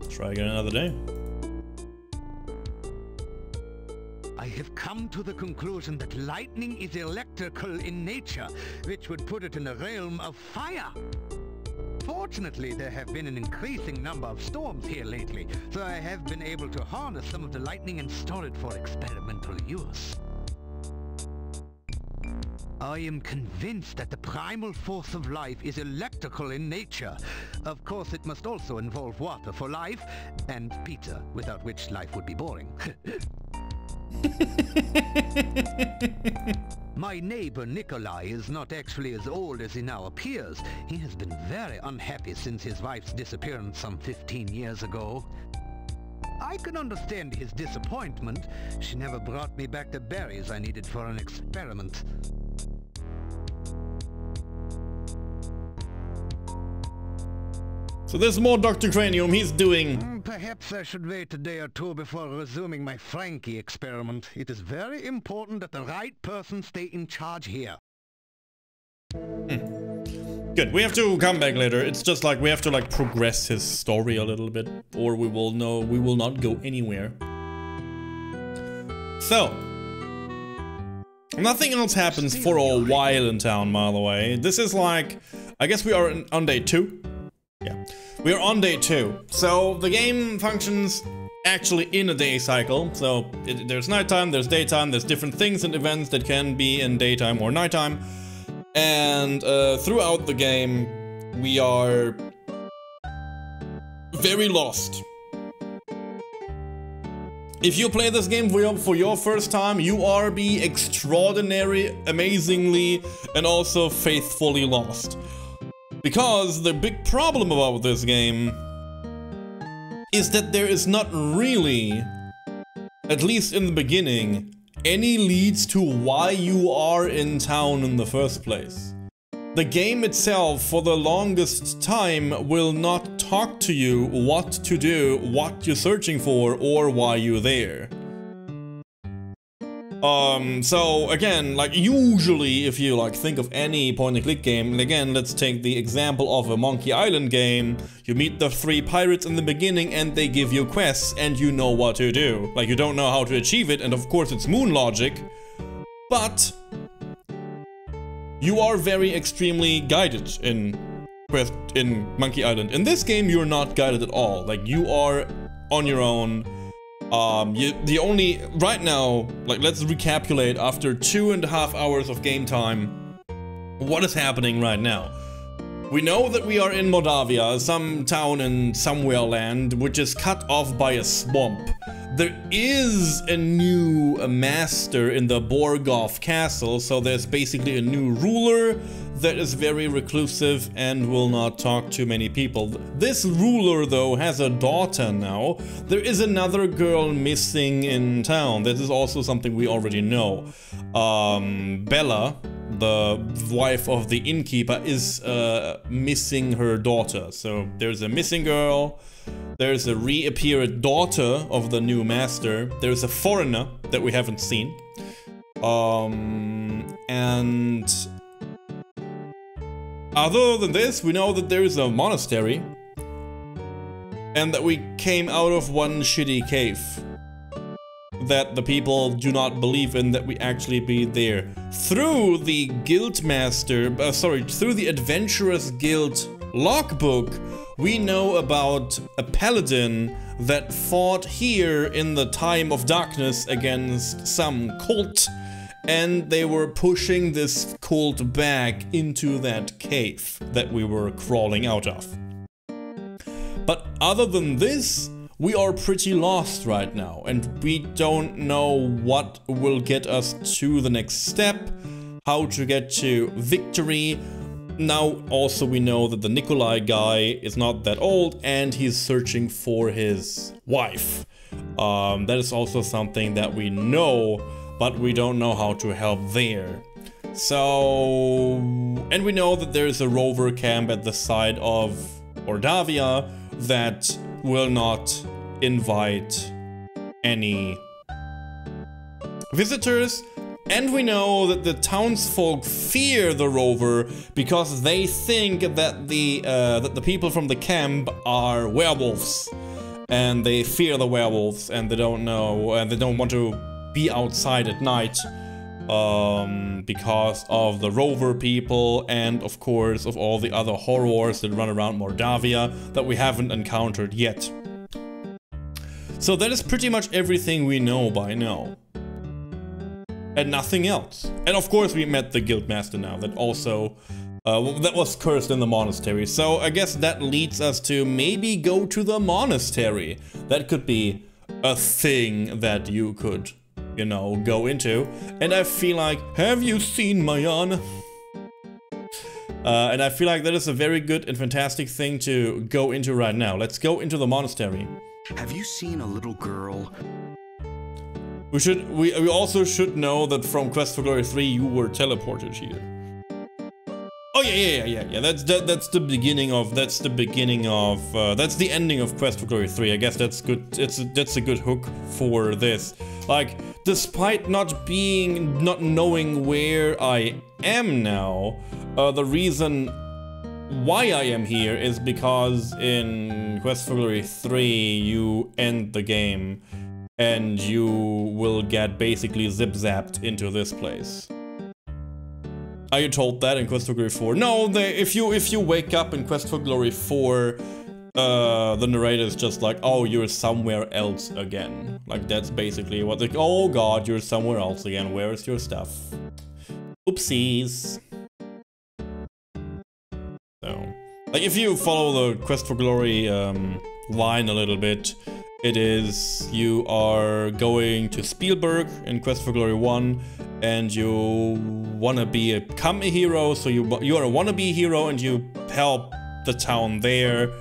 Try again another day. I have come to the conclusion that lightning is electrical in nature, which would put it in the realm of fire. Fortunately, there have been an increasing number of storms here lately, so I have been able to harness some of the lightning and store it for experimental use. I am convinced that the primal force of life is electrical in nature. Of course, it must also involve water for life, and pizza, without which life would be boring. My neighbor Nikolai is not actually as old as he now appears. He has been very unhappy since his wife's disappearance some 15 years ago. I can understand his disappointment. She never brought me back the berries I needed for an experiment. So there's more Dr. Cranium, he's doing... Perhaps I should wait a day or two before resuming my Frankie experiment. It is very important that the right person stay in charge here. Good, we have to come back later. It's just like we have to like progress his story a little bit, or we will not go anywhere. So, nothing else happens for a while in town, by the way. This is like, I guess we are on day 2. Yeah, we are on day 2. So the game functions actually in a day cycle. So there's nighttime, there's daytime, there's different things and events that can be in daytime or nighttime. And throughout the game, we are very lost. If you play this game for your first time, you are be extraordinary, amazingly, and also faithfully lost. Because the big problem about this game is that there is not really, at least in the beginning, any leads to why you are in town in the first place. The game itself, for the longest time, will not talk to you what to do, what you're searching for, or why you're there. So again, like usually if you like think of any point-and-click game, and again, let's take the example of a Monkey Island game. You meet the 3 pirates in the beginning and they give you quests and you know what to do. Like you don't know how to achieve it, and of course it's moon logic, but you are very extremely guided in Monkey Island. In this game, you're not guided at all. Like you are on your own. Right now, like let's recapitulate after 2.5 hours of game time, what is happening right now. We know that we are in Moldavia, some town in somewhere land, which is cut off by a swamp. There is a new master in the Borgov castle, so there's basically a new ruler that is very reclusive and will not talk to many people. This ruler, though, has a daughter now. There is another girl missing in town. This is also something we already know. Bella, the wife of the innkeeper, is missing her daughter. So there's a missing girl. There's a reappeared daughter of the new master. There's a foreigner that we haven't seen. And other than this, we know that there is a monastery. And that we came out of one shitty cave. That the people do not believe in that we actually be there. Through the Guildmaster, through the Adventurers Guild logbook, we know about a paladin that fought here in the time of darkness against some cult, and they were pushing this cult back into that cave that we were crawling out of. But other than this, we are pretty lost right now, and we don't know what will get us to the next step, how to get to victory. Now, also we know that the Nikolai guy is not that old and he's searching for his wife. That is also something that we know, but we don't know how to help there. So, and we know that there's a rover camp at the side of Ordavia that will not invite any visitors. And we know that the townsfolk fear the rover because they think that the people from the camp are werewolves, and they fear the werewolves, and they don't know, and they don't want to be outside at night because of the rover people and of course of all the other horrors that run around Mordavia that we haven't encountered yet. So that is pretty much everything we know by now. And nothing else. And of course we met the Guildmaster now that also that was cursed in the monastery. So I guess that leads us to maybe go to the monastery. That could be a thing that you could, you know, go into. And I feel like, have you seen Mayan? And I feel like that is a very good and fantastic thing to go into right now. Let's go into the monastery. Have you seen a little girl? We also should know that from Quest for Glory 3 you were teleported here. Oh yeah. That's the beginning of that's the ending of Quest for Glory 3. I guess that's good. That's a good hook for this. Like, despite not knowing where I am now, the reason why I am here is because in Quest for Glory 3 you end the game and you will get basically zip-zapped into this place. Are you told that in Quest for Glory 4? No, if you wake up in Quest for Glory 4, the narrator is just like, oh, you're somewhere else again. Like, that's basically what, like, oh god, you're somewhere else again, where is your stuff? Oopsies. So, like, if you follow the Quest for Glory line a little bit, it is, you are going to Spielberg in Quest for Glory 1, and you wanna become a hero, so you are a wannabe hero and you help the town there,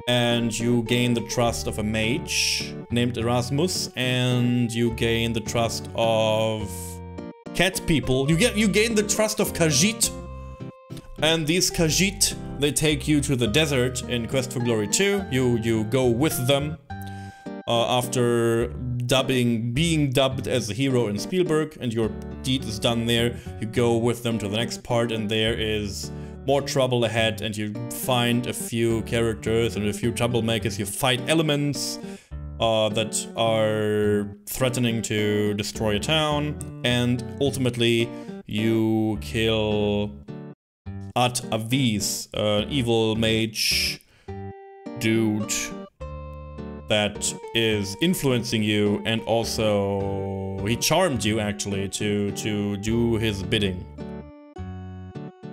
and you gain the trust of a mage named Erasmus, and you gain the trust of cat people. You gain the trust of Khajiit, and these Khajiit, they take you to the desert in Quest for Glory 2. You go with them. After being dubbed as a hero in Spielberg, and your deed is done there, you go with them to the next part, and there is more trouble ahead, and you find a few characters and a few troublemakers. You fight elements that are threatening to destroy a town, and ultimately you kill Ad Avis, an evil mage dude that is influencing you, and also he charmed you actually to do his bidding.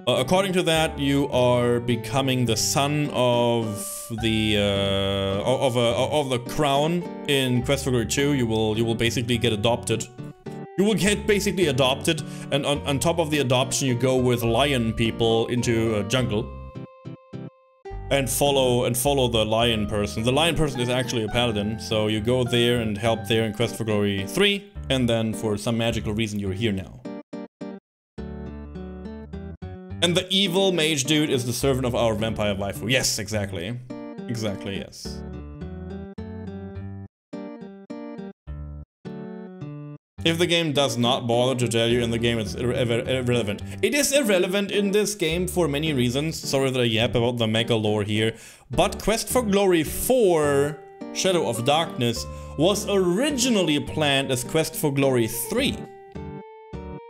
According to that, you are becoming the son of the crown in Quest for Glory 2. You will basically get adopted. You will get basically adopted, and on top of the adoption, you go with lion people into a jungle. And follow the lion person. The lion person is actually a paladin, so you go there and help there in Quest for Glory 3, and then for some magical reason you're here now. And the evil mage dude is the servant of our vampire waifu. Yes, exactly. Exactly, yes. If the game does not bother to tell you in the game, it's irrelevant. It is irrelevant in this game for many reasons. Sorry that I yap about the mega lore here. But Quest for Glory 4, Shadow of Darkness, was originally planned as Quest for Glory 3.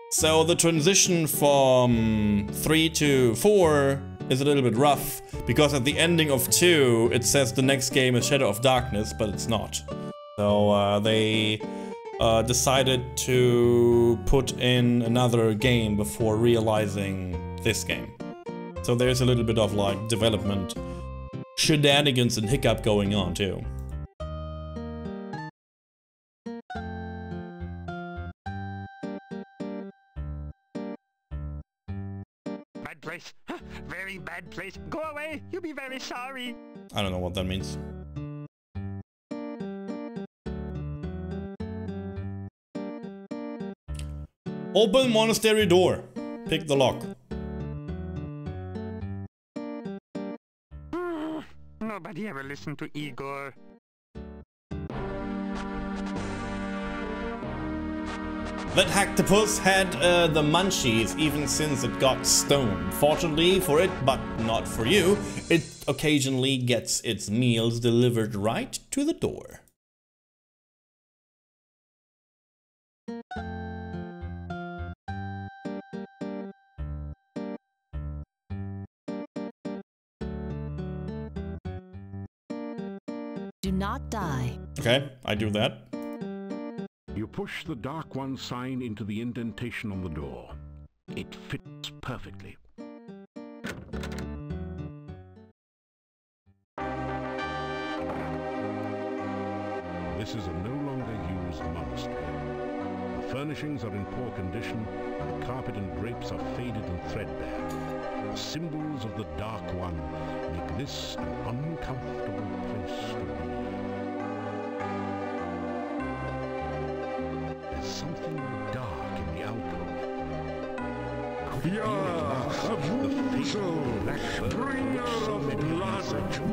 So the transition from 3 to 4 is a little bit rough, because at the ending of 2, it says the next game is Shadow of Darkness, but it's not. So they decided to put in another game before realizing this game. So there's a little bit of like development shenanigans and hiccup going on too. Bad place. Very bad place. Go away. You'll be very sorry. I don't know what that means. Open monastery door. Pick the lock. Nobody ever listened to Igor. That Hactopus had the munchies even since it got stoned. Fortunately for it, but not for you, it occasionally gets its meals delivered right to the door. Do not die. Okay, I do that. You push the Dark One sign into the indentation on the door. It fits perfectly. This is a no longer used monastery. The furnishings are in poor condition, and the carpet and drapes are faded and threadbare. The symbols of the Dark One make this an uncomfortable place to be. There's something dark in the alcove. Could it be the fateful blackbird for which so many have been searching?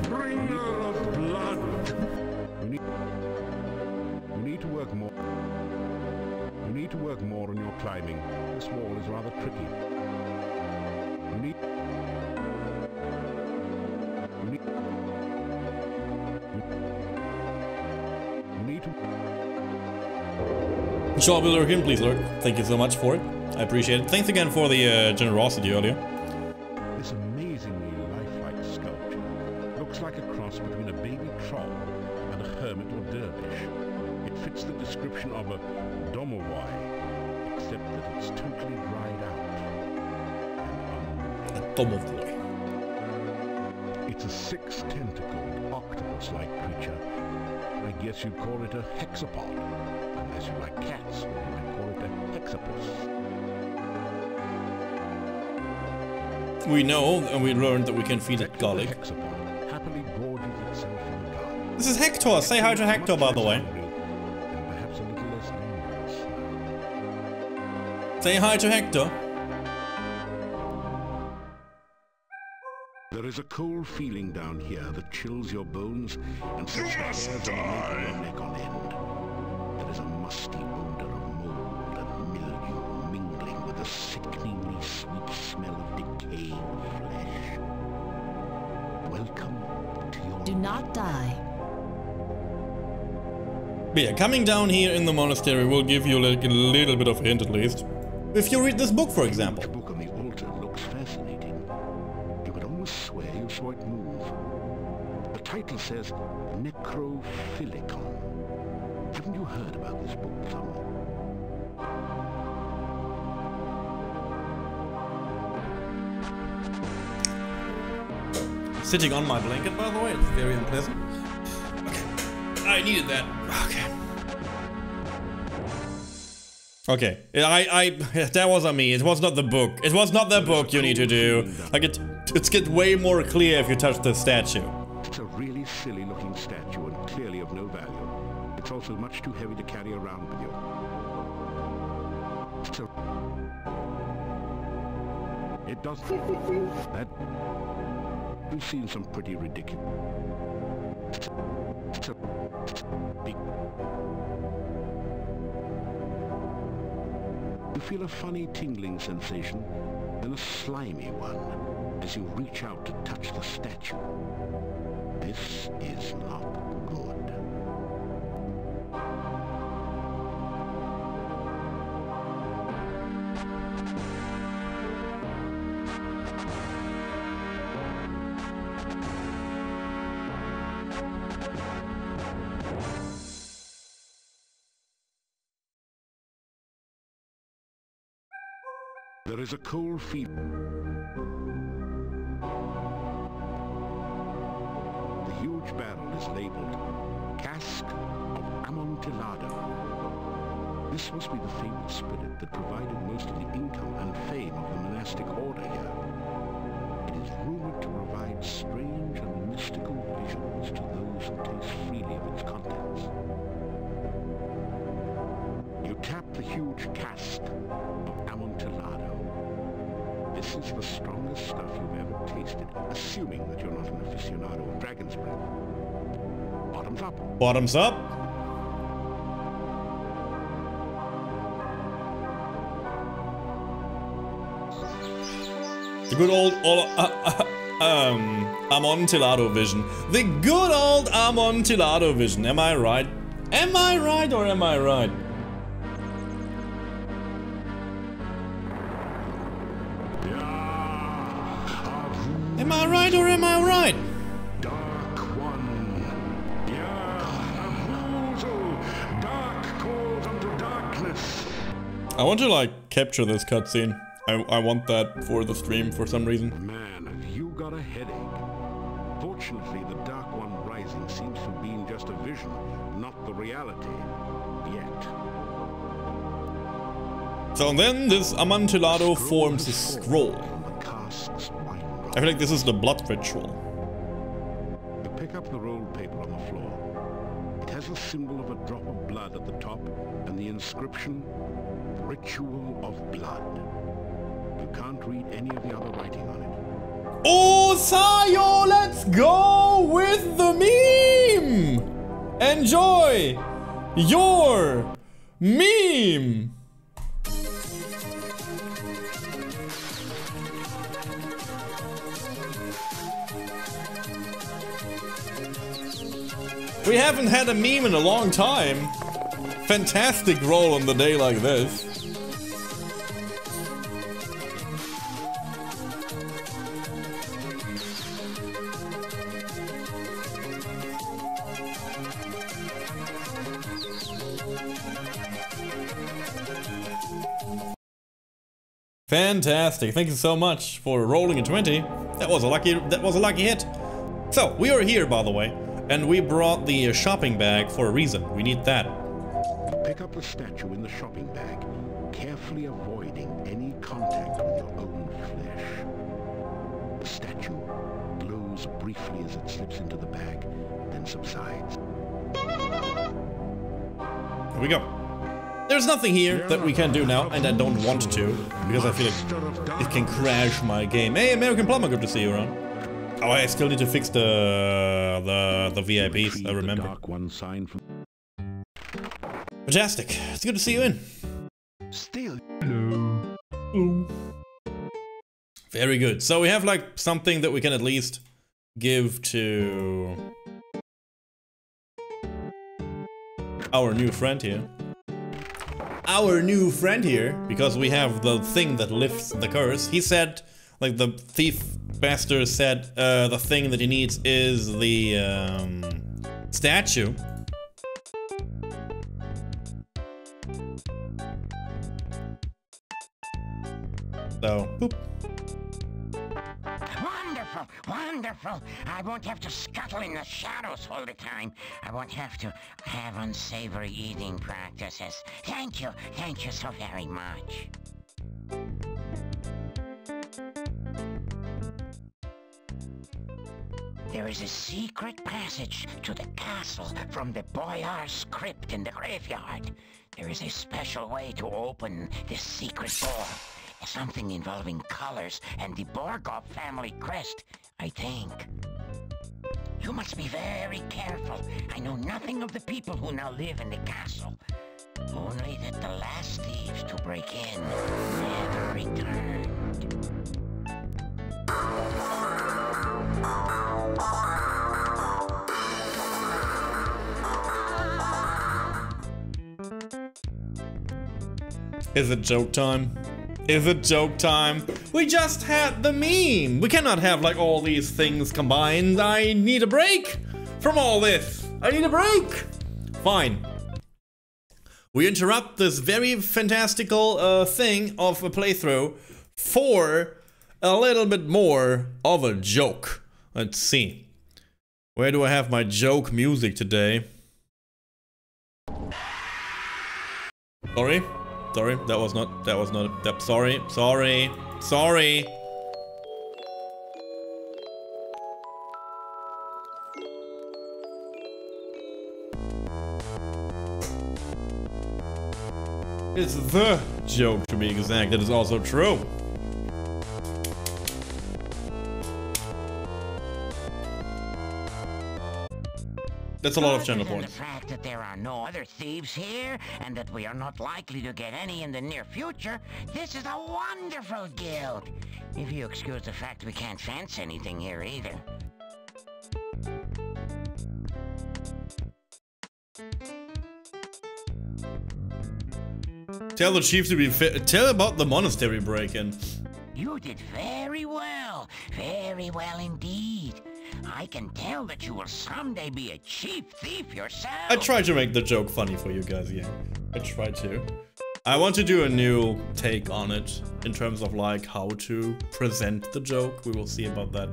Bringer of blood. You need to work more. You need to work more on your climbing. This wall is rather tricky. You need to... Shall we lurk in, please, Lurk? Thank you so much for it. I appreciate it. Thanks again for the generosity earlier. This amazingly lifelike sculpture looks like a cross between a baby troll and a hermit or dervish. It fits the description of a domowai, except that it's totally dried out. A domowai. It's a six-tentacled, octopus-like creature. I guess you'd call it a hexapod. Unless you like cats, you might call it a hexapus. We know, and we learned that we can feed it garlic. Happily gorges itself in the garden. This is Hector. Say hi to Hector, by the way. And perhaps a little less dangerous. Say hi to Hector. There is a cold feeling down here that chills your bones and sets the hairs on the nape of your neck on end. There is a musty odor of mold and mildew mingling with the sickeningly sweet smell of decaying flesh. Welcome to your... Do not die. But yeah, coming down here in the monastery will give you like a little bit of a hint at least. If you read this book, for example. The book on the altar looks fascinating. You could almost swear you saw it move. The title says Necrophilicon. Haven't you heard about this book, Tom? Sitting on my blanket, by the way, it's very unpleasant. Okay, I needed that. Okay. Okay, that wasn't me. It was not the book. It was not the book you need to do. Like it's get way more clear if you touch the statue. It's a really silly looking statue and clearly of no value. It's also much too heavy to carry around with you. It doesn't. That we've seen some pretty ridiculous. You feel a funny tingling sensation, then a slimy one, as you reach out to touch the statue. This is not good. There is a cold feeling. The huge barrel is labeled Cask of Amontillado. This must be the fabled spirit that provided most of the income and fame of the monastic order here. It is rumored to provide strange and mystical visions to those who taste freely of its contents. You tap the huge cask of Amontillado. This is the strongest stuff you've ever tasted, assuming that you're not an aficionado of dragon's breath. Bottoms up. Bottoms up. The good old Amontillado vision. The good old Amontillado vision. Am I right? Am I right or am I right? Am I right or am I right? Dark One. Dark calls unto darkness. I want to like capture this cutscene. I want that for the stream for some reason. Man, have you got a headache? Fortunately, the Dark One rising seems to have been just a vision, not the reality. Yet. So then this Amontillado forms a scroll. I feel like this is the blood ritual. You pick up the rolled paper on the floor. It has a symbol of a drop of blood at the top and the inscription, Ritual of Blood. You can't read any of the other writing on it. Oh, Sayo, let's go with the meme! Enjoy your meme! We haven't had a meme in a long time. Fantastic roll on the day like this. Fantastic. Thank you so much for rolling a 20. That was a lucky hit. So, we are here, by the way, and we brought the shopping bag for a reason. We need that. Pick up the statue in the shopping bag, carefully avoiding any contact with your own flesh. The statue glows briefly as it slips into the bag, then subsides. Here we go. There's nothing here that we can do now, and I don't want to, because I feel like it can crash my game. Hey, American Plumber, good to see you around. Oh, I still need to fix the VIPs, I remember. Fantastic. It's good to see you in. Still. Hello. Very good. So we have like something that we can at least give to our new friend here. Our new friend here, because we have the thing that lifts the curse. He said, like the thief bastard said, the thing that he needs is the statue. So, boop. Wonderful, wonderful. I won't have to scuttle in the shadows all the time. I won't have to have unsavory eating practices. Thank you so very much. There is a secret passage to the castle from the Boyar's crypt in the graveyard. There is a special way to open this secret door. Something involving colors and the Borgov family crest, I think. You must be very careful. I know nothing of the people who now live in the castle. Only that the last thieves to break in never returned. Is it joke time? Is it joke time? We just had the meme. We cannot have like all these things combined. I need a break from all this. I need a break. Fine. We interrupt this very fantastical thing of a playthrough for a little bit more of a joke. Let's see. Where do I have my joke music today? Sorry. Sorry, that was not, sorry. It's the joke, to be exact, that is also true. That's a lot of channel points. The fact that there are no other thieves here, and that we are not likely to get any in the near future, this is a wonderful guild. If you excuse the fact we can't fence anything here either. Tell the chief to be fit. Tell about the monastery break-in. You did very well indeed. I can tell that you will someday be a chief thief yourself. I tried to make the joke funny for you guys, yeah. I tried to. I want to do a new take on it in terms of like how to present the joke. We will see about that.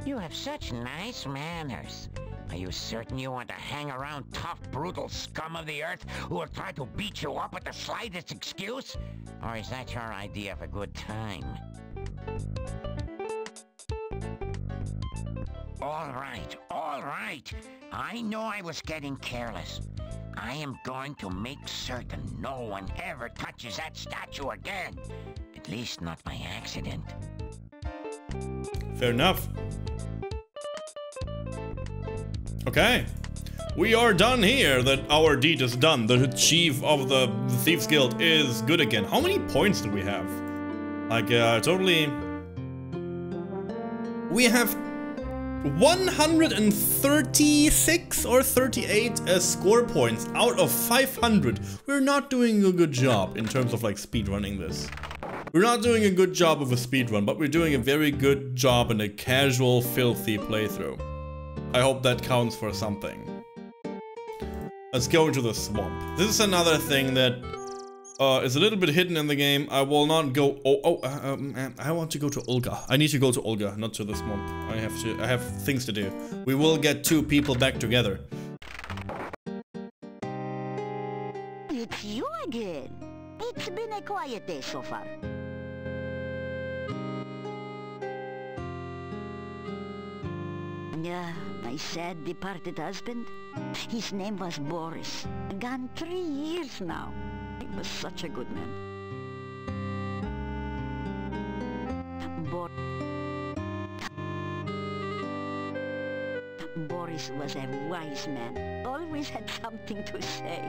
You have such nice manners. Are you certain you want to hang around tough, brutal scum of the earth who will try to beat you up at the slightest excuse? Or is that your idea of a good time? All right. I know I was getting careless. I am going to make certain no one ever touches that statue again. At least not by accident. Fair enough. Okay. We are done here. That our deed is done. The chief of the Thieves Guild is good again. How many points do we have? Like, totally... We have 136 or 38 score points out of 500. We're not doing a good job in terms of like speedrunning this. We're not doing a good job of a speedrun, but we're doing a very good job in a casual, filthy playthrough. I hope that counts for something. Let's go into the swamp. This is another thing that is a little bit hidden in the game. I will not go. I want to go to Olga. I need to go to Olga, not to the swamp. I have things to do. We will get two people back together. It's you again. It's been a quiet day so far. Yeah, my sad departed husband. His name was Boris. Gone 3 years now. He was such a good man. Boris was a wise man. Always had something to say.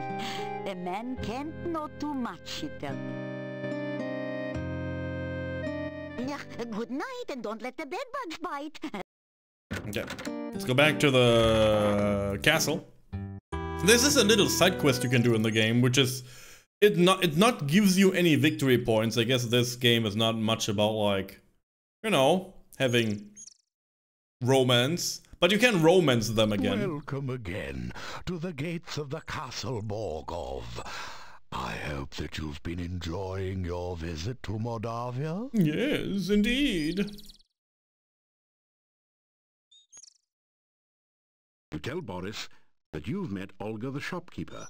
A man can't know too much, he tell me. Yeah, good night and don't let the bedbugs bite. Okay, let's go back to the castle. This is a little side quest you can do in the game, which is it not gives you any victory points. I guess this game is not much about like, you know, having romance, but you can romance them again. Welcome again to the gates of the Castle Morgov. I hope that you've been enjoying your visit to Moldavia. Yes, indeed. You tell Boris that you've met Olga the shopkeeper,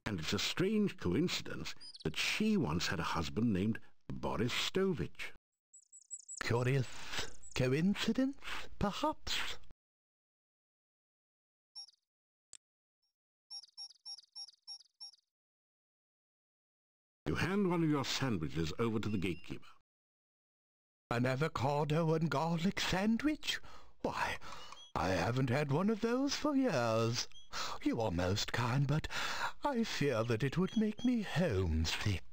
and it's a strange coincidence that she once had a husband named Boris Stovich. Curious coincidence, perhaps? You hand one of your sandwiches over to the gatekeeper. An avocado and garlic sandwich? Why, I haven't had one of those for years. You are most kind, but I fear that it would make me homesick.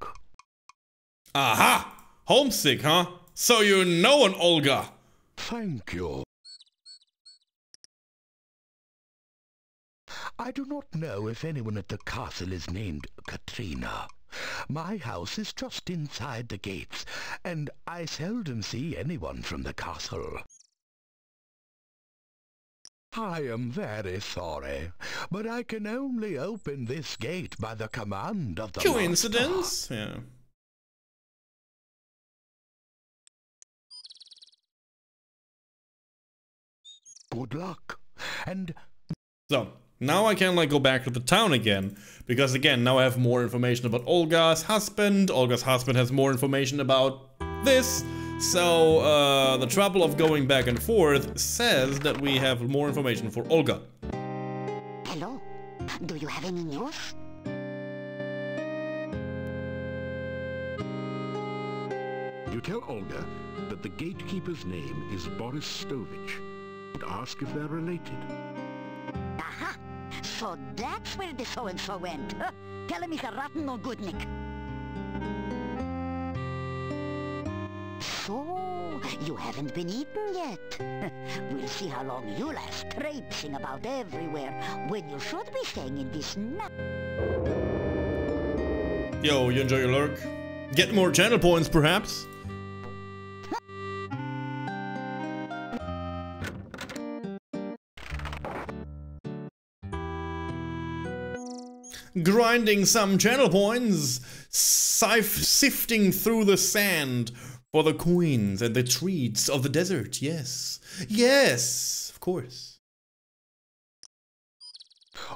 Aha! Homesick, huh? So you know an Olga. Thank you. I do not know if anyone at the castle is named Katrina. My house is just inside the gates, and I seldom see anyone from the castle. I am very sorry, but I can only open this gate by the command of the Coincidence? master. Yeah. Good luck, and... So, now I can like go back to the town again, because again, now I have more information about Olga's husband. Olga's husband has more information about this. So, the trouble of going back and forth says that we have more information for Olga. Hello, do you have any news? You tell Olga that the gatekeeper's name is Boris Stovich, and ask if they're related. Aha! So that's where the so-and-so went. Huh? Tell him he's a rotten no goodnik. So, you haven't been eaten yet. We'll see how long you last traipsing about everywhere when you should be staying in this Yo, you enjoy your lurk? Get more channel points, perhaps. Grinding some channel points, sifting through the sand for the coins and the treats of the desert. Yes, yes, of course.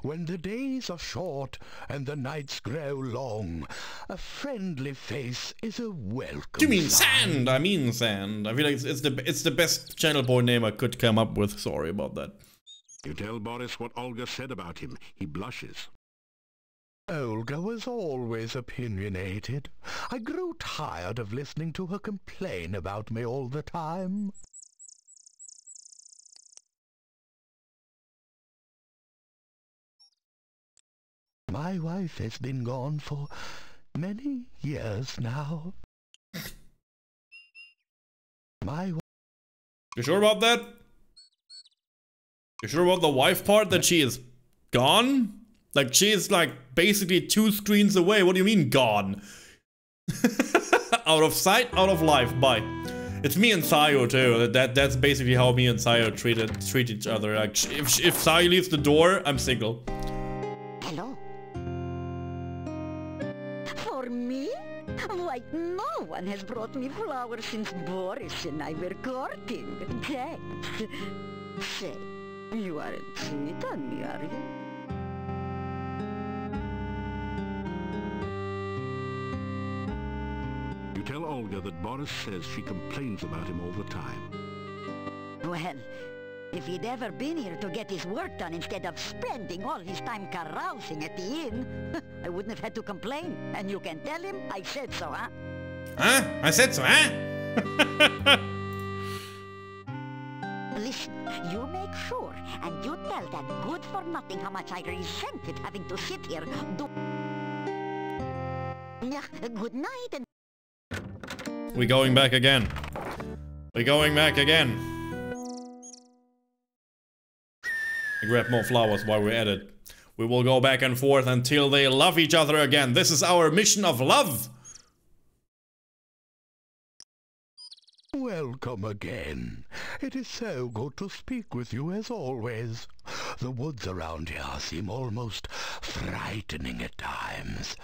When the days are short and the nights grow long, a friendly face is a welcome. You mean sign. sand? I mean sand. I feel like it's the best channel point name I could come up with. Sorry about that. You tell Boris what Olga said about him. He blushes. Olga was always opinionated. I grew tired of listening to her complain about me all the time. My wife has been gone for many years now. You sure about that? You sure about the wife part, that she is gone? Like, she is like basically 2 screens away. What do you mean gone? Out of sight, out of life. Bye. It's me and Sayo too. That's basically how me and Sayo treat each other. Like, if Sayo leaves the door, I'm single. Hello. For me? Why, no one has brought me flowers since Boris and I were courting. Thanks. Say, you aren't sweet on me, are you? You tell Olga that Boris says she complains about him all the time. Well, if he'd ever been here to get his work done instead of spending all his time carousing at the inn, I wouldn't have had to complain. And you can tell him I said so, huh? Huh? I said so, huh? Listen, you make sure, and you tell that good-for-nothing how much I resented having to sit here good night and... We're going back again. We're going back again. Grab more flowers while we're at it. We will go back and forth until they love each other again. This is our mission of love. Welcome again. It is so good to speak with you as always. The woods around here seem almost frightening at times.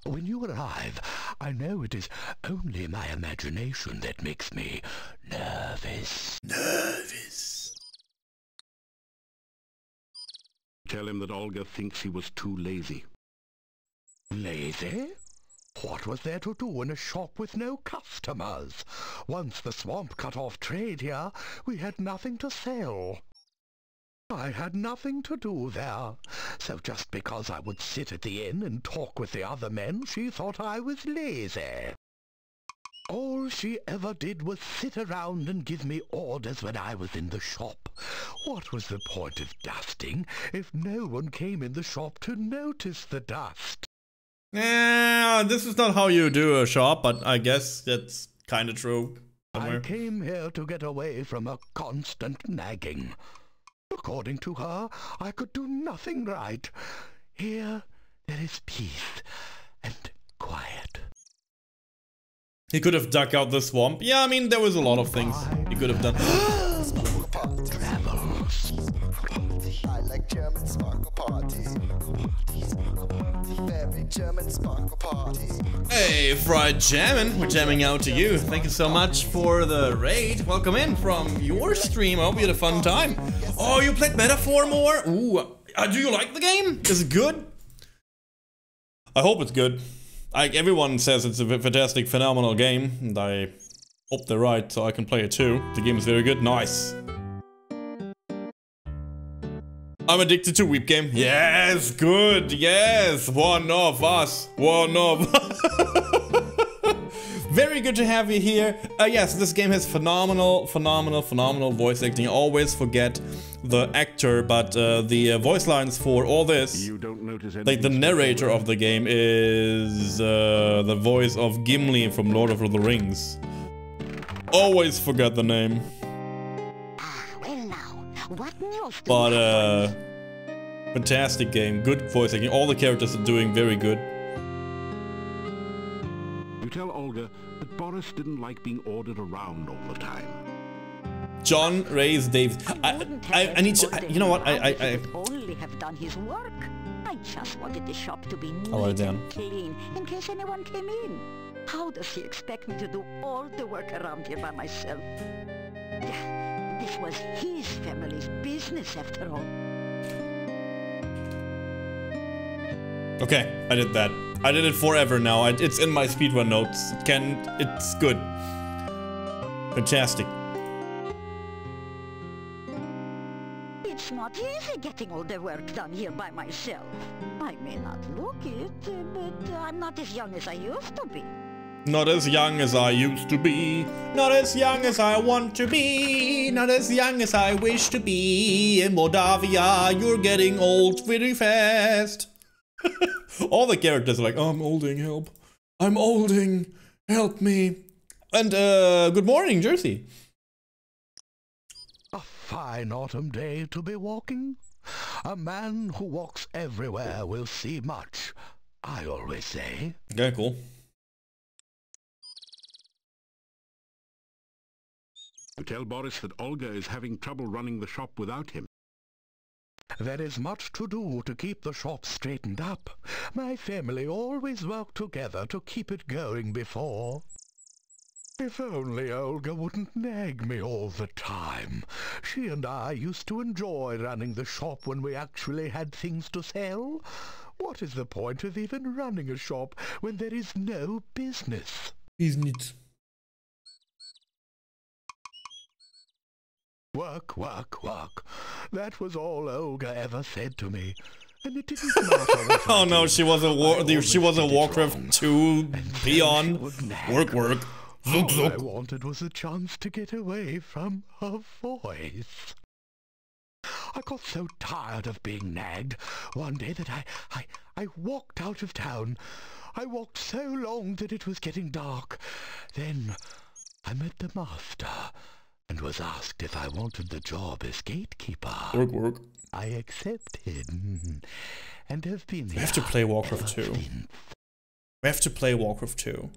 When you arrive, I know it is only my imagination that makes me nervous. Nervous. Tell him that Olga thinks he was too lazy. Lazy? What was there to do in a shop with no customers? Once the swamp cut off trade here, we had nothing to sell. I had nothing to do there, so just because I would sit at the inn and talk with the other men, she thought I was lazy. All she ever did was sit around and give me orders when I was in the shop. What was the point of dusting if no one came in the shop to notice the dust? This is not how you do a shop, but I guess that's kind of true. Somewhere. I came here to get away from her constant nagging. According to her, I could do nothing right. Here, there is peace and quiet. He could have dug out the swamp. Yeah, I mean, there was a lot of things he could have done. I like German sparkle party. Very German sparkle party. Hey, Fried Jammin', we're jamming out to you. Thank you so much for the raid. Welcome in from your stream. I hope you had a fun time. Oh, you played Metaphor more? Ooh, do you like the game? Is it good? I hope it's good. Everyone says it's a fantastic, phenomenal game, and I hope they're right, so I can play it too. The game is very good. Nice. I'm addicted to Weep Game. Yes, good. Yes, one of us. One of. Very good to have you here. Yes, this game has phenomenal voice acting. I always forget the actor, but the voice lines for all this, You don't notice like the narrator of the game is the voice of Gimli from Lord of the Rings. Always forget the name. What news? But fantastic game, good voice acting. All the characters are doing very good. tell Olga that Boris didn't like being ordered around all the time. John Ray's Davis. I need to. You know what? I only have done his work. I just wanted the shop to be neat and clean in case anyone came in. How does he expect me to do all the work around here by myself? This was his family's business after all. Okay, I did that. I did it forever now. It's in my speedrun notes. It's good. Fantastic. It's not easy getting all the work done here by myself. I may not look it, but I'm not as young as I used to be. Not as young as I used to be. Not as young as I want to be. Not as young as I wish to be. In Moldavia, you're getting old pretty fast. All the characters are like, oh, I'm olding, help. I'm olding, help me. And good morning, Jersey. A fine autumn day to be walking. A man who walks everywhere will see much, I always say. Okay, cool. You tell Boris that Olga is having trouble running the shop without him. There is much to do to keep the shop straightened up. My family always worked together to keep it going before. If only Olga wouldn't nag me all the time. She and I used to enjoy running the shop when we actually had things to sell. What is the point of even running a shop when there is no business? Business. Work, work, work. That was all Olga ever said to me. And it didn't matter what oh no, she was a Warcraft 2 peon. Work, work. All I wanted was a chance to get away from her voice. I got so tired of being nagged one day that I walked out of town. I walked so long that it was getting dark. Then I met the master and was asked if I wanted the job as gatekeeper. Work, work. I accepted and have been. We have to play Warcraft 2. We have to play Warcraft 2.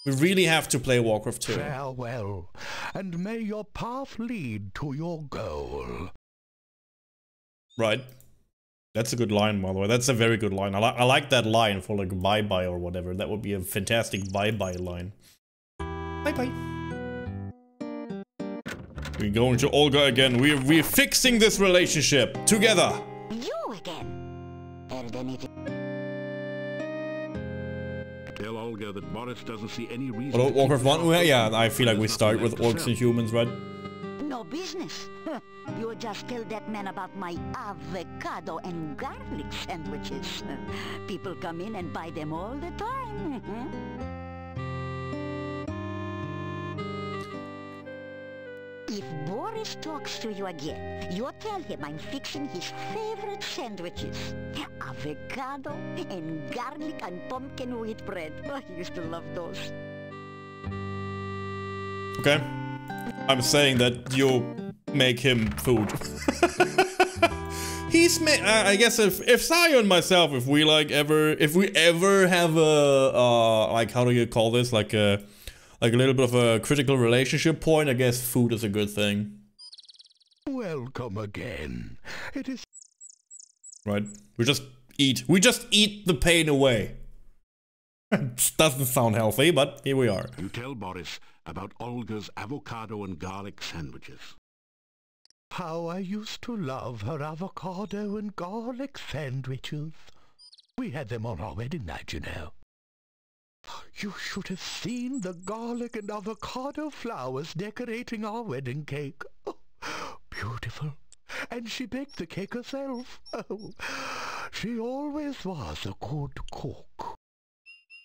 We really have to play Warcraft 2. Farewell, and may your path lead to your goal. Right. That's a good line, by the way. That's a very good line. I like that line for like bye-bye or whatever. That would be a fantastic bye-bye line. Bye-bye. We're going to Olga again. We're fixing this relationship together. You again. Heard anything? Tell Olga that Boris doesn't see any reason. Hello, Warcraft 1? Yeah, I feel like we start with orcs and humans, right? No business. You just tell that man about my avocado and garlic sandwiches. People come in and buy them all the time. If Boris talks to you again, you tell him I'm fixing his favorite sandwiches. Avocado and garlic and pumpkin wheat bread. Oh, he used to love those. Okay. I'm saying that you make him food. I guess if Sayo and myself, if we ever have a like, how do you call this, like a little bit of a critical relationship point, I guess food is a good thing. Welcome again. It is right. We just eat the pain away. It doesn't sound healthy, but here we are. You tell Boris about Olga's avocado and garlic sandwiches. How I used to love her avocado and garlic sandwiches. We had them on our wedding night, you know. You should have seen the garlic and avocado flowers decorating our wedding cake. Oh, beautiful. And she baked the cake herself. Oh, she always was a good cook.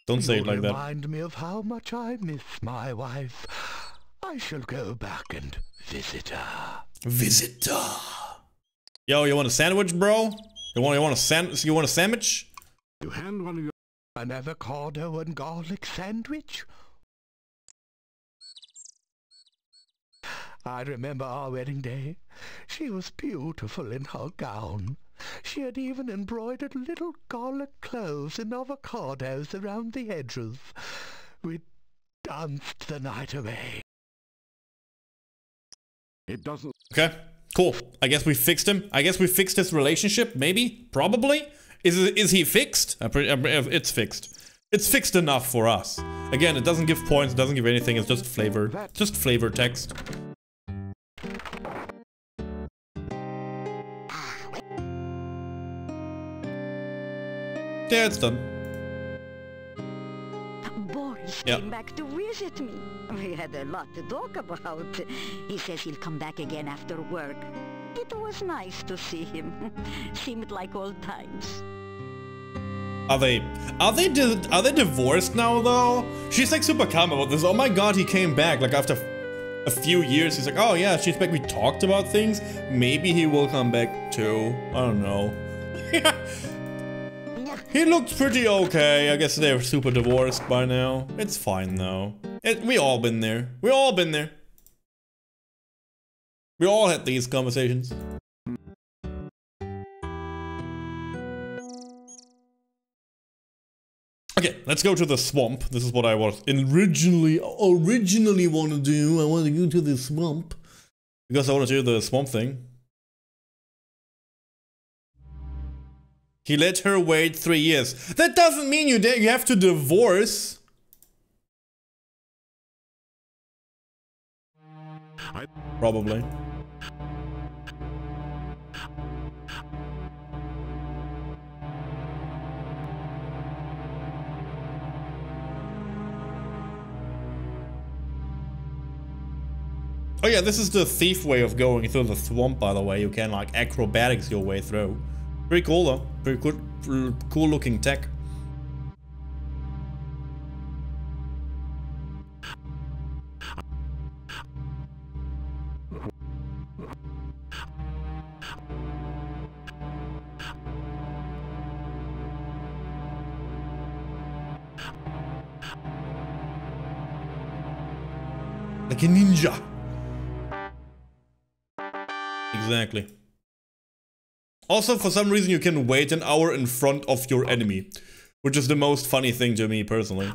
Don't say it like that. Remind me of how much I miss my wife. I shall go back and visit her. Visit her. Yo, you want a sandwich, bro? You want a sandwich? You hand one of your an avocado and garlic sandwich? I remember our wedding day. She was beautiful in her gown. She had even embroidered little garlic cloves and avocados around the edges. We danced the night away. It doesn't... Okay, cool. I guess we fixed him. I guess we fixed his relationship, maybe? Probably? Is he fixed? It's fixed. It's fixed enough for us. Again, it doesn't give points, it doesn't give anything, it's just flavor. Just flavor text. Yeah, it's done. Boris came back to visit me. We had a lot to talk about. He says he'll come back again after work. It was nice to see him. Seemed like old times. Are they divorced now though? She's like super calm about this. Oh my god, he came back. Like after a few years, he's like, oh yeah, she's back. We talked about things. Maybe he will come back too. I don't know. He looked pretty okay. I guess they're super divorced by now. It's fine though. We all been there. We all been there. We all had these conversations. Okay, let's go to the swamp. This is what I was originally want to do. I want to go to the swamp because I want to do the swamp thing. He let her wait 3 years. That doesn't mean you have to divorce. Probably. Oh yeah, this is the thief way of going through the swamp, by the way. You can like acrobatics your way through. Pretty cool though. Pretty good, cool looking tech. Like a ninja. Exactly. Also, for some reason, you can wait an hour in front of your enemy, which is the most funny thing to me personally.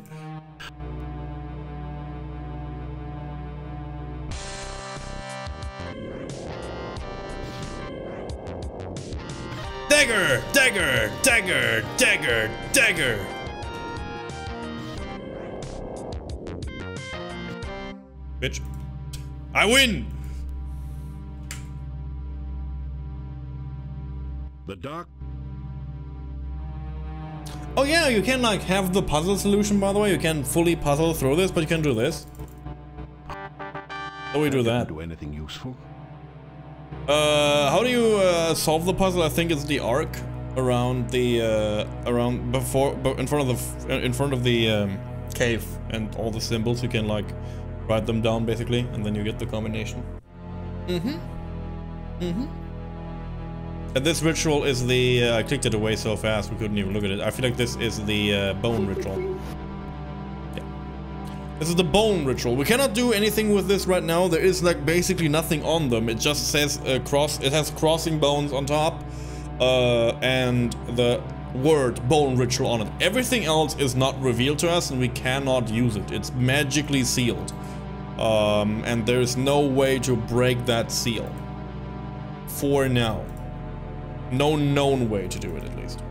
Dagger! Dagger! Dagger! Dagger! Dagger! Bitch. I win! The dark. Oh yeah, you can like have the puzzle solution, by the way. You can fully puzzle through this, but you can do this. How do we do that? Do anything useful? How do you solve the puzzle? I think it's the arc around the in front of the cave and all the symbols. You can like write them down basically, and then you get the combination. And this ritual is the I clicked it away so fast we couldn't even look at it. I feel like this is the bone ritual. Yeah. This is the bone ritual. We cannot do anything with this right now. There is like basically nothing on them. It just says cross. It has crossing bones on top, and the word bone ritual on it. Everything else is not revealed to us, and we cannot use it. It's magically sealed, and there is no way to break that seal. For now. No known way to do it, at least.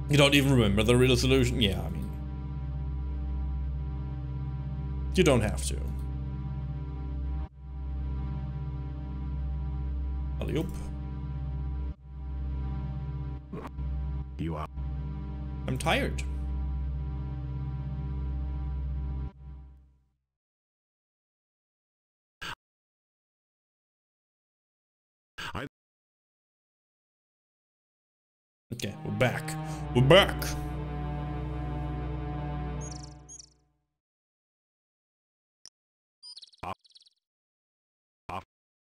You don't even remember the real solution? Yeah, I mean... You don't have to. Alley-oop. You are... I'm tired. Okay, we're back. We're back.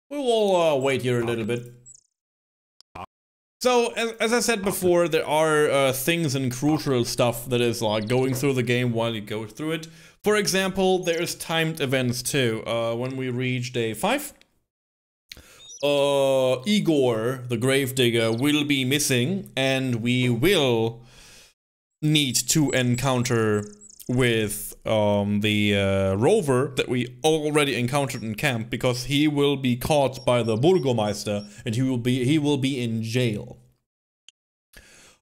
We will wait here a little bit. So, as I said before, there are things and crucial stuff that is like going through the game while you go through it. For example, there's timed events too. When we reach day 5, Igor, the gravedigger, will be missing, and we will need to encounter with the rover that we already encountered in camp, because he will be caught by the Burgomeister and he will be in jail.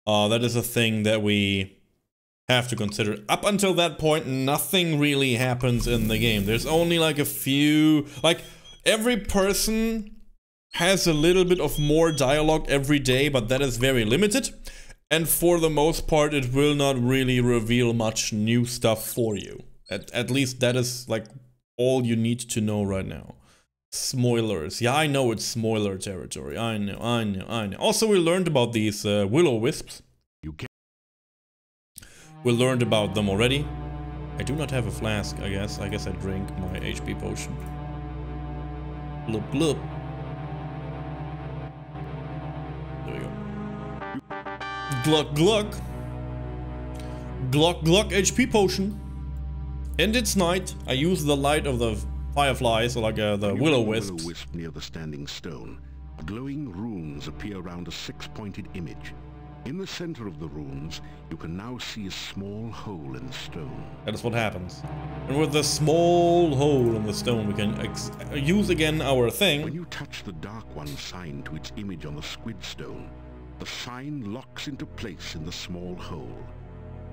That is a thing that we have to consider. Up until that point, nothing really happens in the game. There's only like a few, like every person has a little bit of more dialogue every day, but that is very limited. And for the most part, it will not really reveal much new stuff for you. At least that is like all you need to know right now. Spoilers. Yeah, I know it's spoiler territory. I know. Also, we learned about these will-o-wisps. We learned about them already. I do not have a flask, I guess. I guess I drink my HP potion. Bloop, bloop. There we go. Gluck, gluck. Gluck, gluck, HP potion. And it's night. I use the light of the fireflies, or like the will-o-wisps. Will-o-wisp near the standing stone. Glowing runes appear around a six-pointed image. In the center of the runes, you can now see a small hole in the stone. That is what happens. And with the small hole in the stone, we can use again our thing. When you touch the Dark One sign to its image on the squid stone, the sign locks into place in the small hole.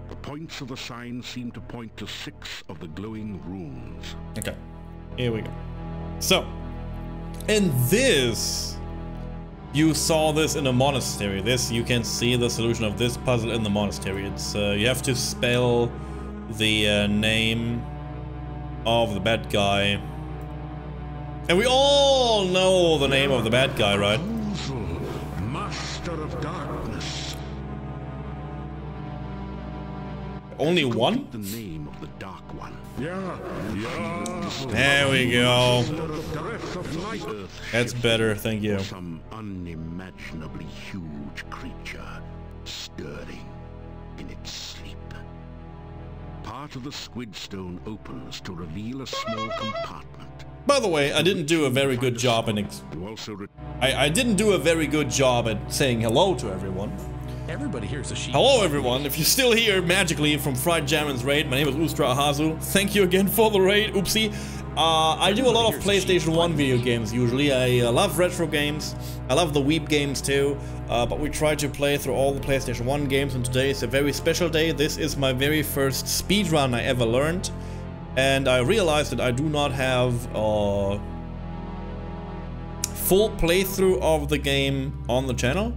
The points of the sign seem to point to 6 of the glowing runes. Okay, here we go. So, in this, you saw this in a monastery. This, you can see the solution of this puzzle in the monastery. It's you have to spell the name of the bad guy. And we all know the name of the bad guy, right? Master of Darkness. Only one? The name of the Dark One. There we go. That's better, thank you. Some unimaginably huge creature stirring in its sleep. Part of the squid stone opens to reveal a small compartment. By the way, I didn't do a very good job in I didn't do a very good job at saying hello to everyone. Everybody here's a sheep. Hello everyone, if you're still here magically from Fried Jammin's raid, my name is Ustra Ahazu. Thank you again for the raid, oopsie. I do a lot of PlayStation 1 video games usually. I love retro games, I love the Weep games too, but we try to play through all the PlayStation 1 games, and today is a very special day. This is my very first speedrun I ever learned, and I realized that I do not have a full playthrough of the game on the channel.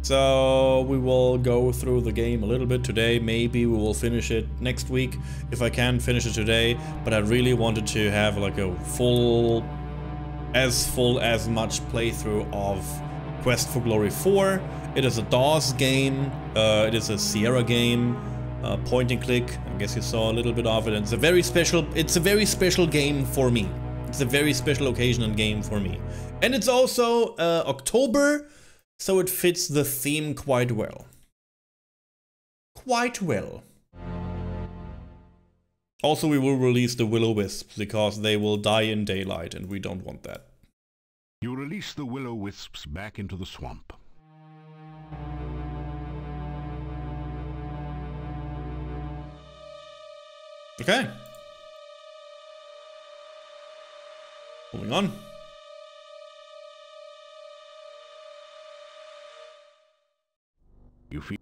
So we will go through the game a little bit today. Maybe we will finish it next week if I can finish it today. But I really wanted to have like a full as much playthrough of Quest for Glory 4. It is a DOS game. It is a Sierra game. Point and click. I guess you saw a little bit of it. It's a very special game for me. It's a very special occasion and game for me. And it's also October. So it fits the theme quite well. Quite well. Also, we will release the will-o-wisps because they will die in daylight and we don't want that. You release the will-o-wisps back into the swamp. Okay. Moving on. You feel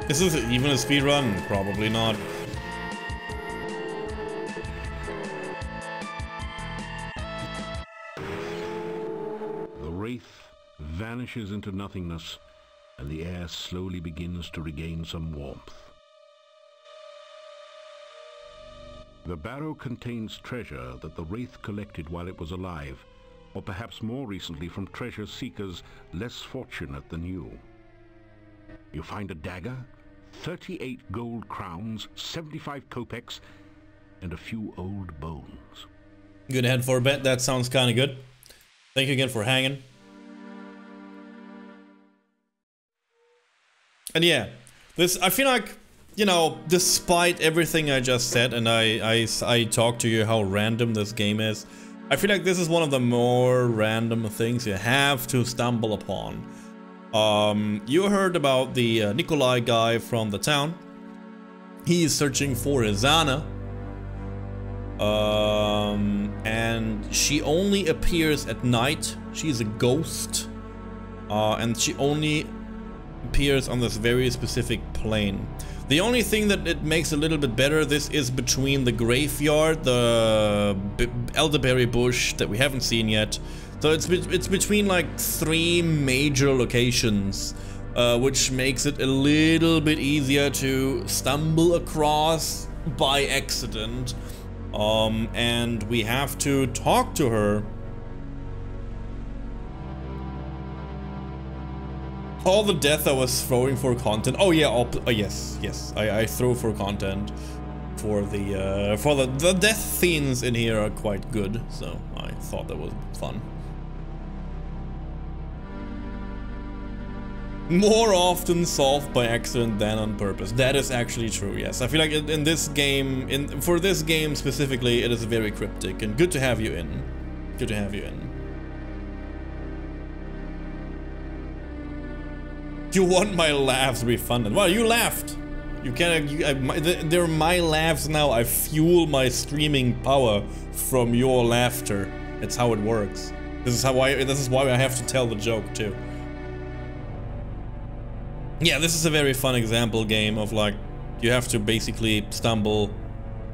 Is this even a speedrun? Probably not. The wraith vanishes into nothingness, and the air slowly begins to regain some warmth. The barrow contains treasure that the wraith collected while it was alive, or perhaps more recently from treasure seekers less fortunate than you. You find a dagger, 38 gold crowns, 75 kopecks, and a few old bones. Gonna head for a bet, that sounds kinda good. Thank you again for hanging. And yeah, I feel like, you know, despite everything I just said, and I talked to you how random this game is, I feel like this is one of the more random things you have to stumble upon. You heard about the Nikolai guy from the town. He is searching for Izana. And she only appears at night. She's a ghost. And she only appears on this very specific plane. The only thing that it makes a little bit better, this is between the graveyard, the elderberry bush that we haven't seen yet. So it's between like 3 major locations, which makes it a little bit easier to stumble across by accident. And we have to talk to her. All the death I was throwing for content. Oh yeah, yes. I throw for content. For the death scenes in here are quite good, so I thought that was fun. More often solved by accident than on purpose. That is actually true, yes. I feel like in this game, for this game specifically, it is very cryptic and good to have you in. Good to have you in. You want my laughs refunded. Well, you laughed. You can't. They're my laughs now. I fuel my streaming power from your laughter. That's how it works. This is why I have to tell the joke too. Yeah, this is a very fun example game of like you have to basically stumble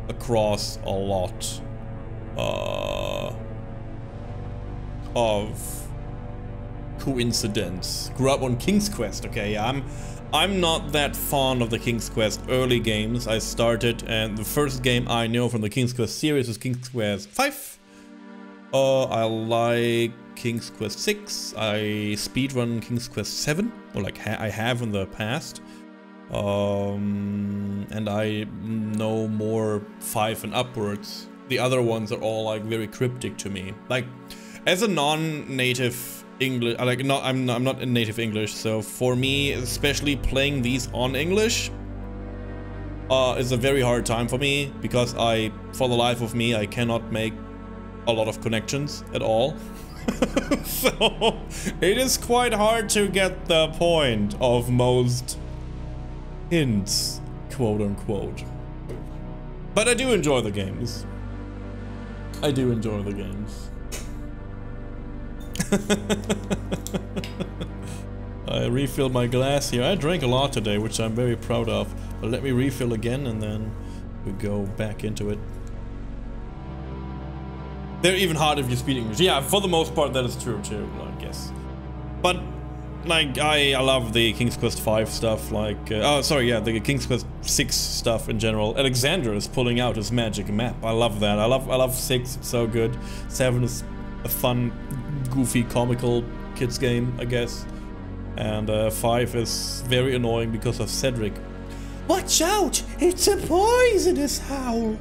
across a lot of coincidence. Grew up on King's Quest. Okay, yeah, I'm not that fond of the King's Quest early games. I started, and the first game I know from the King's Quest series was King's Quest 5. I like King's Quest 6. I speedrun King's Quest 7, or like I have in the past. And I know more 5 and upwards. The other ones are all like very cryptic to me. Like, as a non-native English, I'm not in native English, so for me, especially playing these on English, is a very hard time for me because for the life of me, I cannot make a lot of connections at all. So it is quite hard to get the point of most hints, quote unquote. But I do enjoy the games. I do enjoy the games. I refilled my glass here. I drank a lot today, which I'm very proud of. But let me refill again and then we go back into it. They're even hard if you speak English. Yeah, for the most part that is true too, I guess. But like I love the King's Quest 5 stuff, like oh sorry, yeah, the King's Quest 6 stuff in general. Alexander is pulling out his magic map. I love that. I love 6, it's so good. 7 is a fun, goofy, comical kids game, I guess. And 5 is very annoying because of Cedric. Watch out! It's a poisonous howl!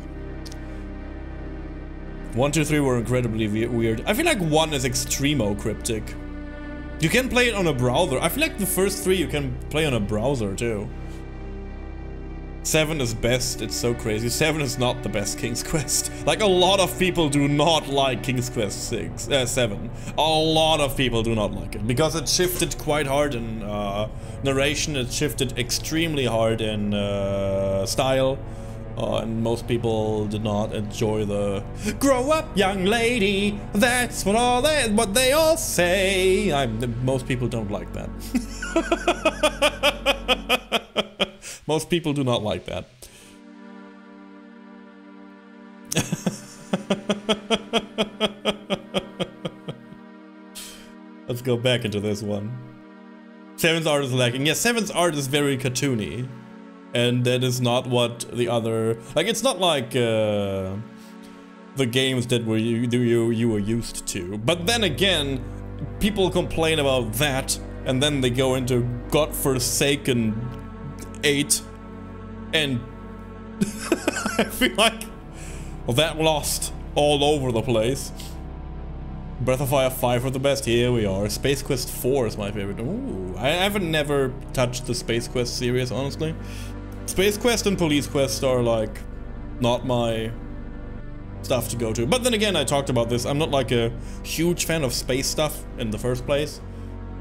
1, 2, 3 were incredibly weird. I feel like 1 is extremo cryptic. You can play it on a browser. I feel like the first 3 you can play on a browser too. 7 is best. It's so crazy. 7 is not the best King's Quest. Like, a lot of people do not like King's Quest 7. A lot of people do not like it because it shifted quite hard in narration. It shifted extremely hard in style. And most people did not enjoy the "grow up, young lady." That's what they all say. Most people don't like that. Most people do not like that. Let's go back into this one. 7's art is lacking. Yeah, 7's art is very cartoony. And that is not what the other... Like, it's not like the games that you were used to. But then again, people complain about that, and then they go into godforsaken 8, and I feel like that lost all over the place. Breath of Fire 5 are the best. Here we are. Space Quest 4 is my favorite. Ooh, I haven't never touched the Space Quest series, honestly. Space Quest and Police Quest are like not my stuff to go to. But then again, I talked about this. I'm not like a huge fan of space stuff in the first place.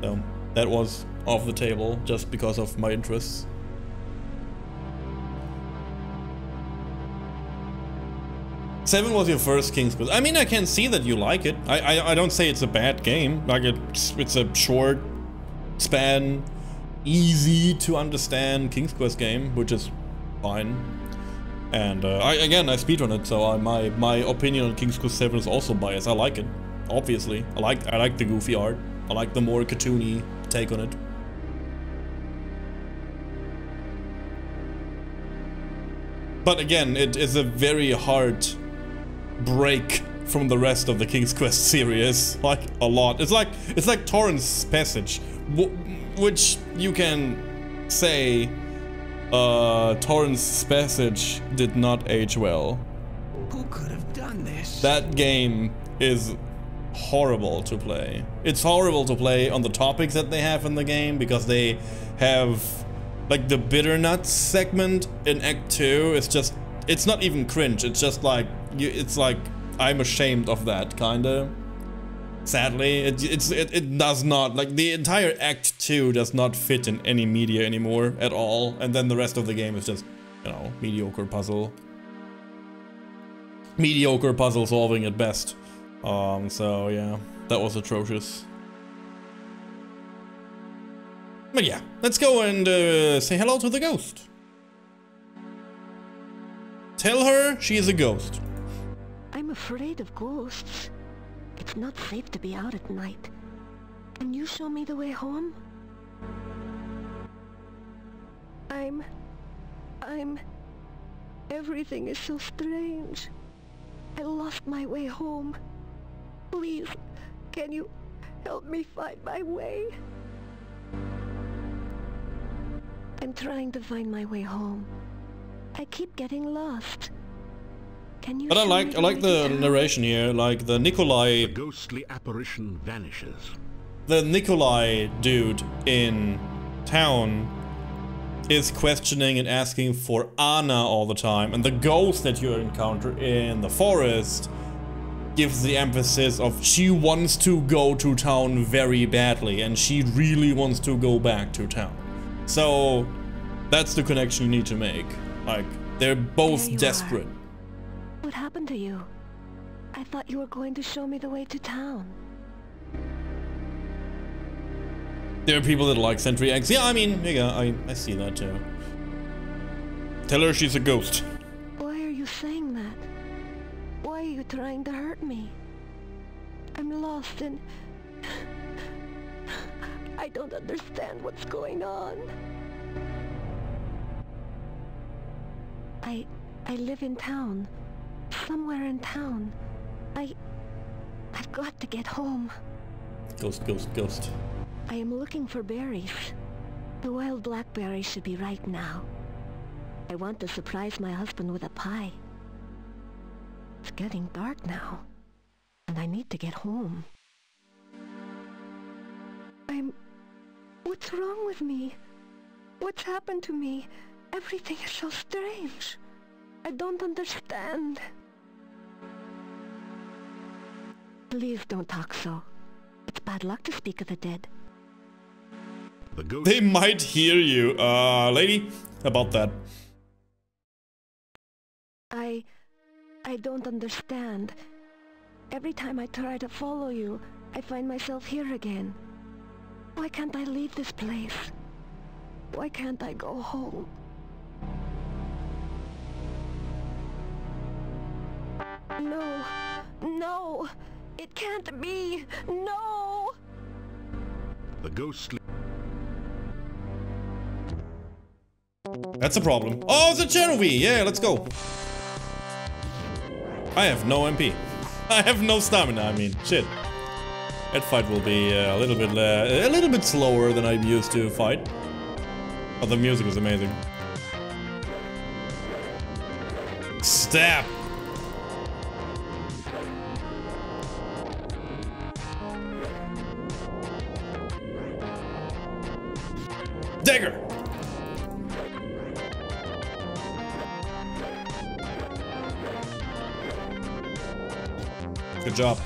So that was off the table just because of my interests. Seven was your first King's Quest. I mean, I can see that you like it. I don't say it's a bad game. Like it's a short span, easy to understand King's Quest game, which is fine. And I speedrun it, so my opinion on King's Quest 7 is also biased. I like it, obviously. I like the goofy art. I like the more cartoony take on it. But again, it is a very hard break from the rest of the King's Quest series, like a lot. It's like Torrent's Passage, which you can say Torrent's Passage did not age well. Who could have done this? That game is horrible to play. It's horrible to play on the topics that they have in the game, because they have like the bitter nuts segment in Act 2 is just, it's not even cringe, it's just like it's like I'm ashamed of that, kinda. Sadly, it does not, like, the entire Act 2 does not fit in any media anymore at all, and then the rest of the game is just, you know, mediocre puzzle solving at best. So yeah, that was atrocious. But yeah, let's go and say hello to the ghost. Tell her she is a ghost. I'm afraid of ghosts. It's not safe to be out at night. Can you show me the way home? Everything is so strange. I lost my way home. Please, can you help me find my way? I'm trying to find my way home. I keep getting lost. Can you? But I like the narration here, like the Nikolai. The ghostly apparition vanishes. The Nikolai dude in town is questioning and asking for Anna all the time, and the ghost that you encounter in the forest gives the emphasis of she wants to go to town very badly, and she really wants to go back to town. So that's the connection you need to make. Like, they're both desperate. What happened to you? I thought you were going to show me the way to town. There are people that like Sentry eggs. Yeah, I mean, yeah, I see that too. Tell her she's a ghost. Why are you saying that? Why are you trying to hurt me? I'm lost and I don't understand what's going on. I live in town. Somewhere in town. I've got to get home. Ghost, ghost, ghost. I am looking for berries. The wild blackberries should be ripe now. I want to surprise my husband with a pie. It's getting dark now, and I need to get home. What's wrong with me? What's happened to me? Everything is so strange. I don't understand. Please don't talk so. It's bad luck to speak of the dead. They might hear you, lady, about that. I don't understand. Every time I try to follow you, I find myself here again. Why can't I leave this place? Why can't I go home? No, no, it can't be, no! The ghostly... That's a problem. Oh, it's a Chernobyl! Yeah, let's go. I have no MP. I have no stamina, I mean, shit. That fight will be a little bit slower than I'm used to fight. But the music is amazing. Stab! Dagger! Good job.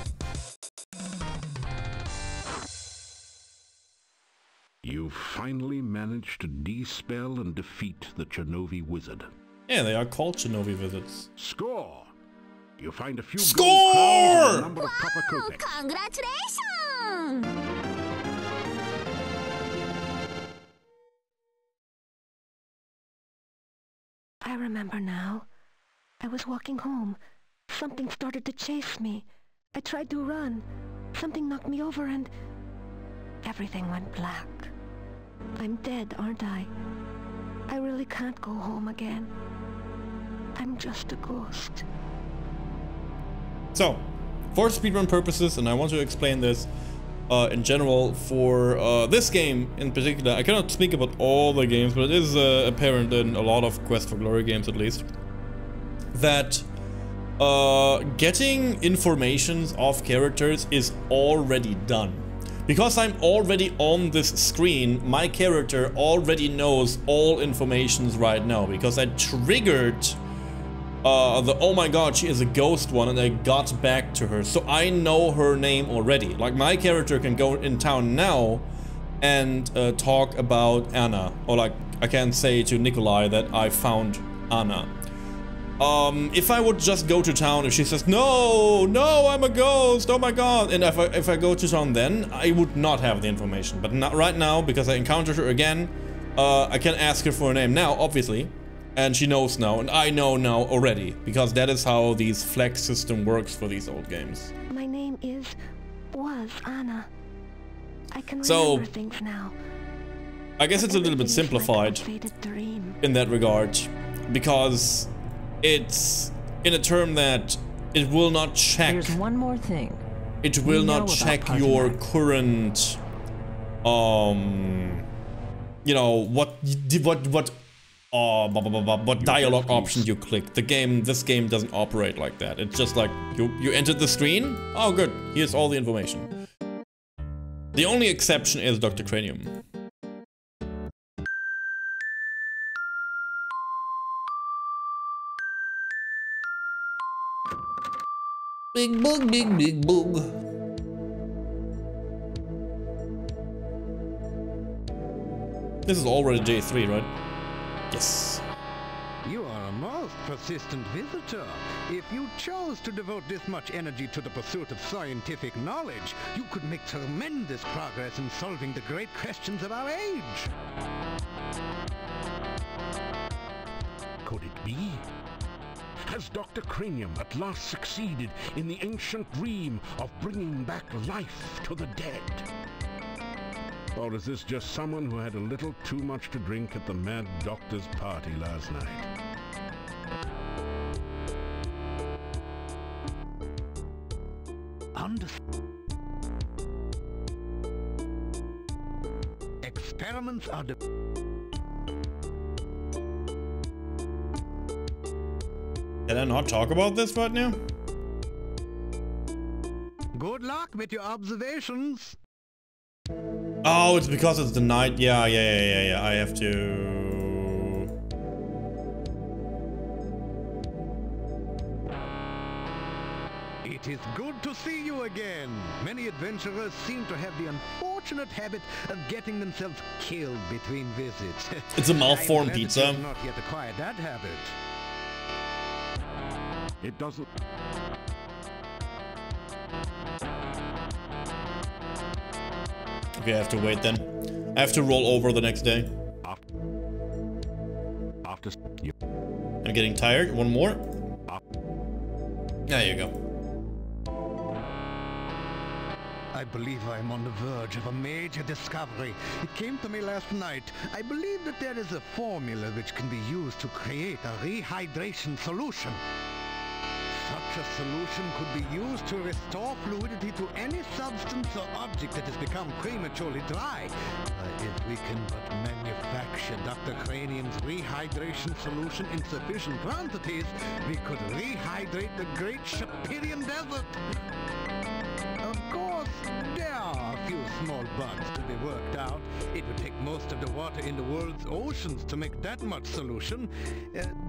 You finally managed to de-spell and defeat the Chernovi wizard. Yeah, they are called Chernovi wizards. Score! You find a few Score! gold crowns and a number of copper kopecks. Congratulations! I remember now. I was walking home. Something started to chase me. I tried to run. Something knocked me over and everything went black. I'm dead, aren't I? I really can't go home again. I'm just a ghost. So, for speedrun purposes, and I want to explain this in general, for this game in particular, I cannot speak about all the games, but it is apparent in a lot of Quest for Glory games at least, that getting informations of characters is already done. Because I'm already on this screen, my character already knows all informations right now, because I triggered the oh my god, she is a ghost one, and I got back to her, so I know her name already. Like, my character can go in town now and talk about Anna, or like I can say to Nikolai that I found Anna. If I would just go to town, if she says, no, I'm a ghost, oh my god, and if I go to town then, I would not have the information. But not right now, because I encountered her again, I can ask her for a name now, obviously, and she knows now, and I know now already, because that is how these flex system works for these old games. My name was Anna. I can remember things now. I guess it's a little bit simplified in that regard, because it's in a term that it will not check. There's one more thing. It will not check your current, you know, what dialogue option you click. This game doesn't operate like that. It's just like you entered the screen. Oh, good. Here's all the information. The only exception is Dr. Cranium. Big bug, big bug. This is already day 3, right? Yes. You are a most persistent visitor. If you chose to devote this much energy to the pursuit of scientific knowledge, you could make tremendous progress in solving the great questions of our age. Could it be? Has Dr. Cranium at last succeeded in the ancient dream of bringing back life to the dead? Or is this just someone who had a little too much to drink at the Mad Doctor's party last night? Experiments are Can I not talk about this right now? Good luck with your observations. Oh, it's because it's the night. Yeah. I have to. It is good to see you again. Many adventurers seem to have the unfortunate habit of getting themselves killed between visits. It's a malformed pizza. I have not yet acquired that habit. It doesn't. Okay, I have to wait then. I have to roll over the next day. After I'm getting tired. One more. There you go. I believe I am on the verge of a major discovery. It came to me last night. I believe that there is a formula which can be used to create a rehydration solution. Such a solution could be used to restore fluidity to any substance or object that has become prematurely dry. If we can but manufacture Dr. Cranium's rehydration solution in sufficient quantities, we could rehydrate the great Shapirian desert. Of course, there are a few small bugs to be worked out. It would take most of the water in the world's oceans to make that much solution.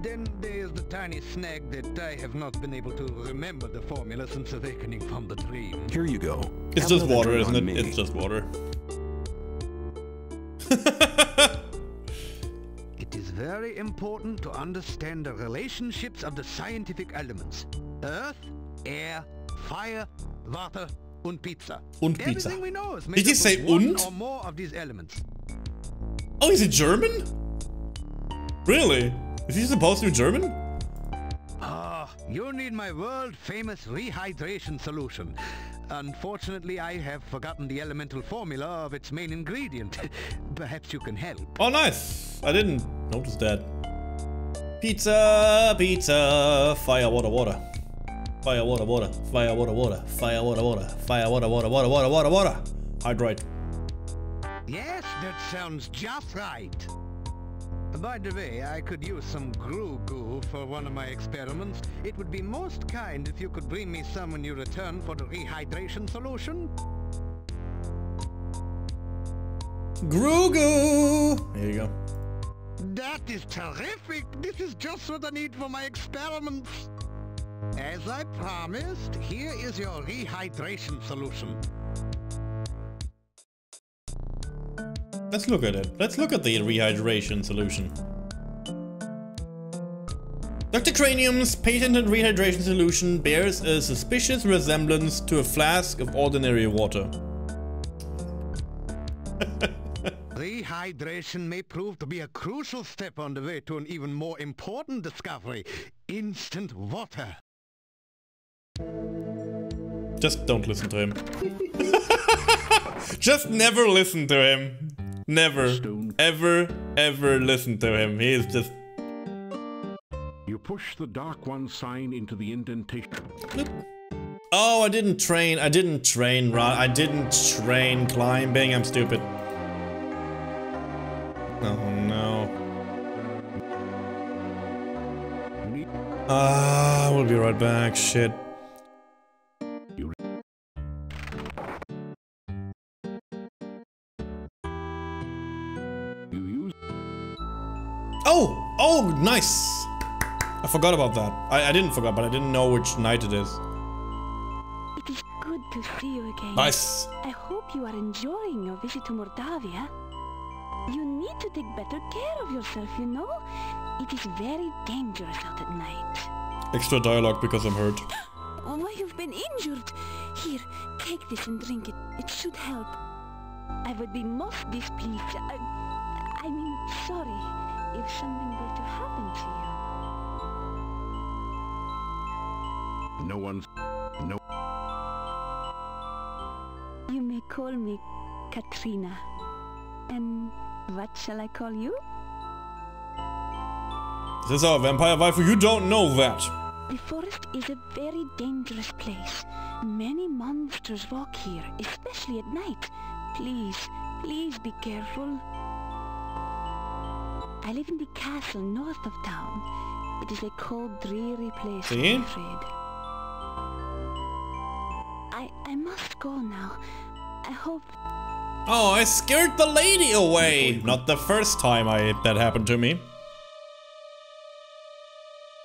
Then there's the tiny snag that I have not been able to remember the formula since awakening from the dream. Here you go. It's just water, isn't it? It's just water. It is very important to understand the relationships of the scientific elements. Earth, air, fire, water, and pizza. Und Pizza. Everything we know is made Did he up say of one und? or more of these elements. Oh, is he German? Really? Is he supposed to be German? You need my world-famous rehydration solution. Unfortunately, I have forgotten the elemental formula of its main ingredient. Perhaps you can help. Oh, nice. I didn't notice that. Pizza, pizza, fire, water, water. Fire, water, water. Fire, water, water. Fire, water, water. Fire, water, water, water, water, water, water. Hydrate. Yes, that sounds just right. By the way, I could use some goo for one of my experiments. It would be most kind if you could bring me some when you return for the rehydration solution. Goo. There you go. That is terrific! This is just what I need for my experiments. As I promised, here is your rehydration solution. Let's look at it. Let's look at the rehydration solution. Dr. Cranium's patented rehydration solution bears a suspicious resemblance to a flask of ordinary water. Rehydration may prove to be a crucial step on the way to an even more important discovery: instant water. Just don't listen to him. Just never listen to him. Never, ever listen to him. He is just... You push the Dark One sign into the indentation. Oh, I didn't train climbing. I'm stupid. Oh no. We'll be right back. Shit. Oh, nice! I forgot about that. I didn't forget, but I didn't know which night it is. It is good to see you again. Nice. I hope you are enjoying your visit to Mordavia. You need to take better care of yourself, you know? It is very dangerous out at night. Extra dialogue because I'm hurt. Oh, you've been injured. Here, take this and drink it. It should help. I would be most displeased. I mean, sorry, if something were to happen to you. No. You may call me Katrina. And what shall I call you? This is our vampire waifu. You don't know that. The forest is a very dangerous place. Many monsters walk here, especially at night. Please be careful. I live in the castle north of town. It is a cold, dreary place, See? I'm afraid. I must go now. I hope... Oh, I scared the lady away! Not the first time that happened to me.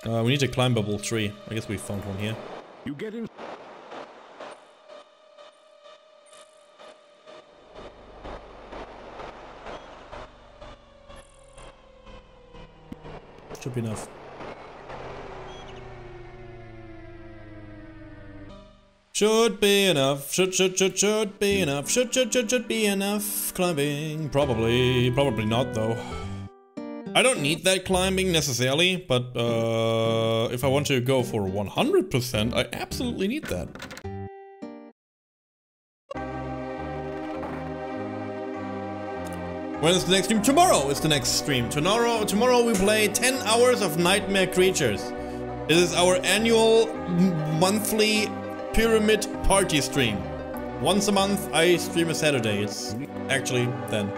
We need a climbable tree. I guess we found one here. You get in. Should be enough. Should be enough. Should be enough. Should be enough. Climbing. Probably not though. I don't need that climbing necessarily, but if I want to go for 100%, I absolutely need that. When is the next stream? Tomorrow is the next stream. Tomorrow we play 10 hours of Nightmare Creatures. It is our annual monthly pyramid party stream. Once a month I stream a Saturday. It's actually then.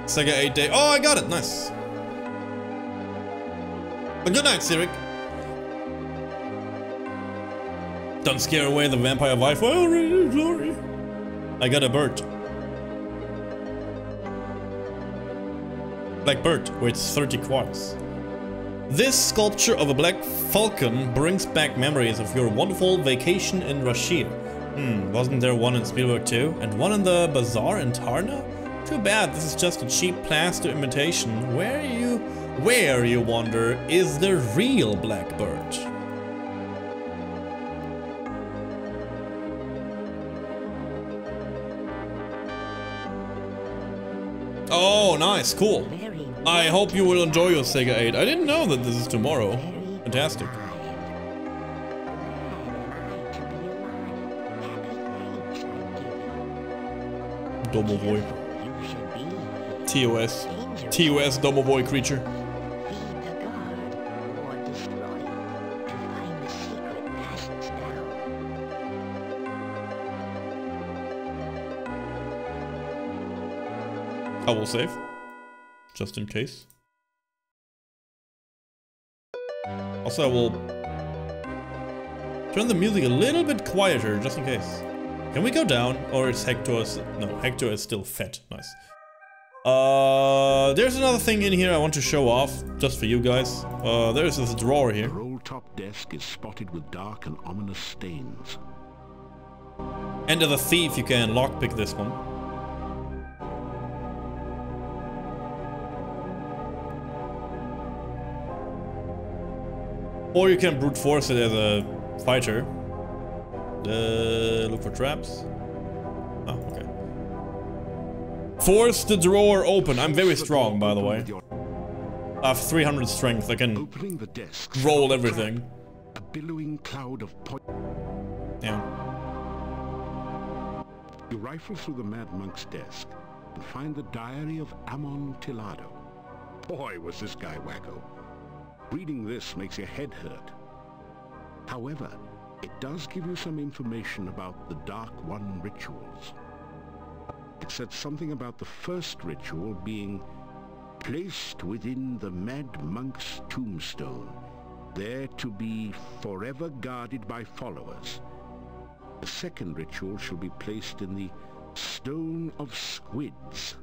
Sega 8 day. Oh, I got it. Nice. But good night, Sirik. Don't scare away the vampire wife. Oh, really, sorry. I got a bird. Black bird with 30 quartz. This sculpture of a black falcon brings back memories of your wonderful vacation in Rashir. Wasn't there one in Spielberg too? And one in the bazaar in Tarna? Too bad, this is just a cheap plaster imitation. Where you wonder, is the real black bird? Oh, nice, cool. I hope you will enjoy your Sega 8. I didn't know that this is tomorrow. Fantastic. Domovoy. TOS. TOS Domovoy creature. I will save. Just in case. Also, I will turn the music a little bit quieter, just in case. Can we go down? Or is Hector... No, Hector is still fat. Nice. There's another thing in here I want to show off, just for you guys. There's this drawer here. The roll-top desk is spotted with dark and ominous stains. Enter the thief, you can lockpick this one. Or you can brute force it as a fighter. Look for traps. Oh, okay. Force the drawer open. I'm very strong, by the way. I have 300 strength. I can roll everything. A billowing cloud of yeah. You rifle through the Mad Monk's desk and find the diary of Amontillado. Boy, was this guy wacko. Reading this makes your head hurt. However, it does give you some information about the Dark One rituals. It said something about the first ritual being placed within the Mad Monk's tombstone, there to be forever guarded by followers. The second ritual shall be placed in the Stone of Squids,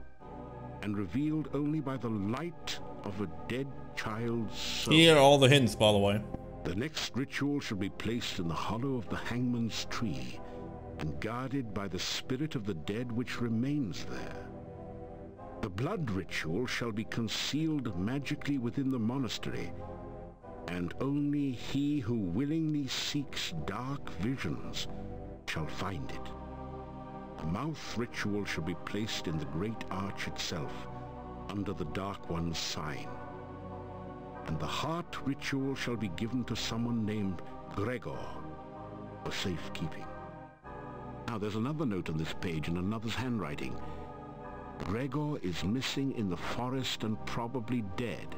and revealed only by the light of a dead child's soul. Here are all the hints, by the way. The next ritual shall be placed in the hollow of the hangman's tree, and guarded by the spirit of the dead which remains there. The blood ritual shall be concealed magically within the monastery, and only he who willingly seeks dark visions shall find it. The mouth ritual shall be placed in the great arch itself, under the Dark One's sign. And the heart ritual shall be given to someone named Gregor for safekeeping. Now there's another note on this page in another's handwriting. Gregor is missing in the forest and probably dead.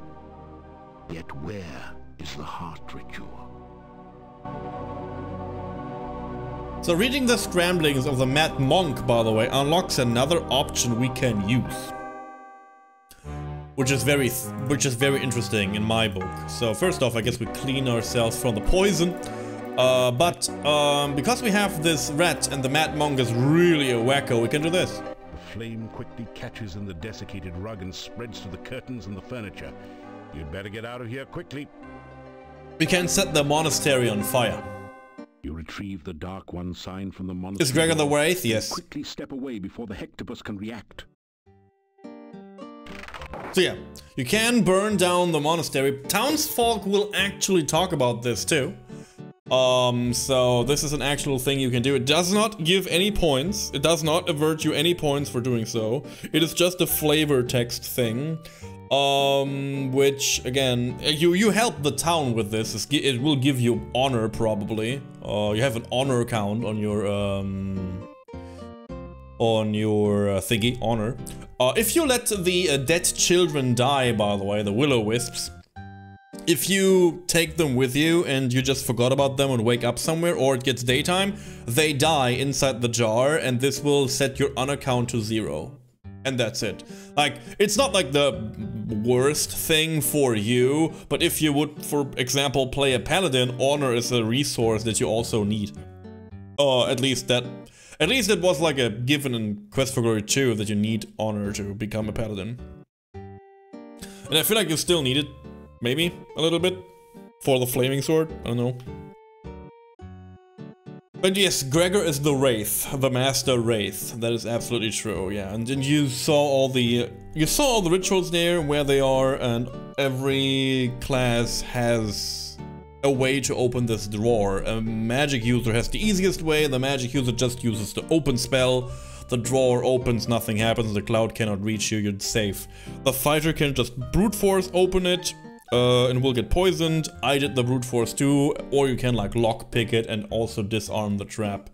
Yet where is the heart ritual? So reading the scramblings of the Mad Monk, by the way, unlocks another option we can use. Which is very interesting in my book. So first off, I guess we clean ourselves from the poison. But because we have this rat and the Mad Monk is really a wacko, we can do this. The flame quickly catches in the desiccated rug and spreads to the curtains and the furniture. You'd better get out of here quickly. We can set the monastery on fire. You retrieve the Dark One sign from the monastery. Is Gregor the Wraith? Yes. Quickly step away before the Hectopus can react. So yeah, you can burn down the monastery. Townsfolk will actually talk about this too. So this is an actual thing you can do. It does not give any points. It does not avert you any points for doing so. It is just a flavor text thing. Which again, you help the town with this. It will give you honor probably. You have an honor count on your thingy, honor. If you let the dead children die, by the way, the will-o-wisps, if you take them with you and you just forgot about them and wake up somewhere, or it gets daytime, they die inside the jar, and this will set your honor count to 0. And that's it. Like, it's not like the worst thing for you, but if you would, for example, play a paladin, honor is a resource that you also need. At least it was like a given in Quest for Glory 2 that you need honor to become a paladin. And I feel like you still need it, maybe, a little bit, for the flaming sword, I don't know. But yes, Gregor is the Wraith, the Master Wraith. That is absolutely true, yeah. And then you saw all the rituals there, where they are, and every class has a way to open this drawer. A magic user has the easiest way, the magic user just uses the open spell. The drawer opens, nothing happens, the cloud cannot reach you, you're safe. The fighter can just brute force open it, and will get poisoned. I did the brute force too, or you can like lockpick it and also disarm the trap,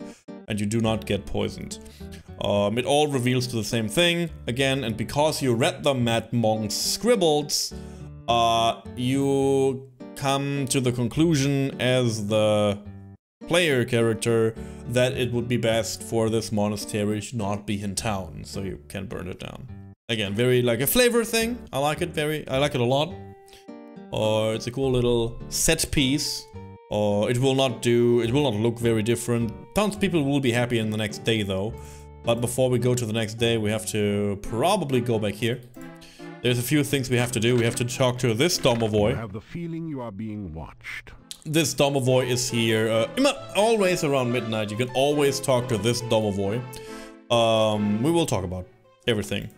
and you do not get poisoned. It all reveals to the same thing again, and because you read the Mad Monk's scribbles, you come to the conclusion as the player character that it would be best for this monastery to not be in town, so you can burn it down. Again, very like a flavor thing. I like it a lot. It's a cool little set piece. It will not look very different. Townspeople will be happy in the next day though. But before we go to the next day, we have to probably go back here. There's a few things we have to do. We have to talk to this domovoy. I have the feeling you are being watched. This domovoy is here always around midnight. You can always talk to this domovoy. We will talk about everything.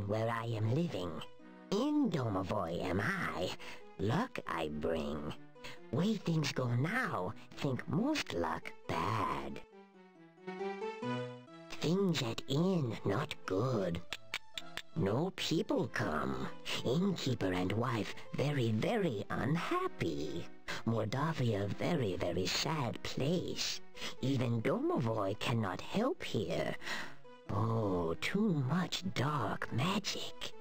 Where I am living. In Domovoy am I. Luck I bring. Way things go now, think most luck bad. Things at inn not good. No people come. Innkeeper and wife very, very unhappy. Mordavia very, very sad place. Even Domovoy cannot help here. Oh, too much dark magic.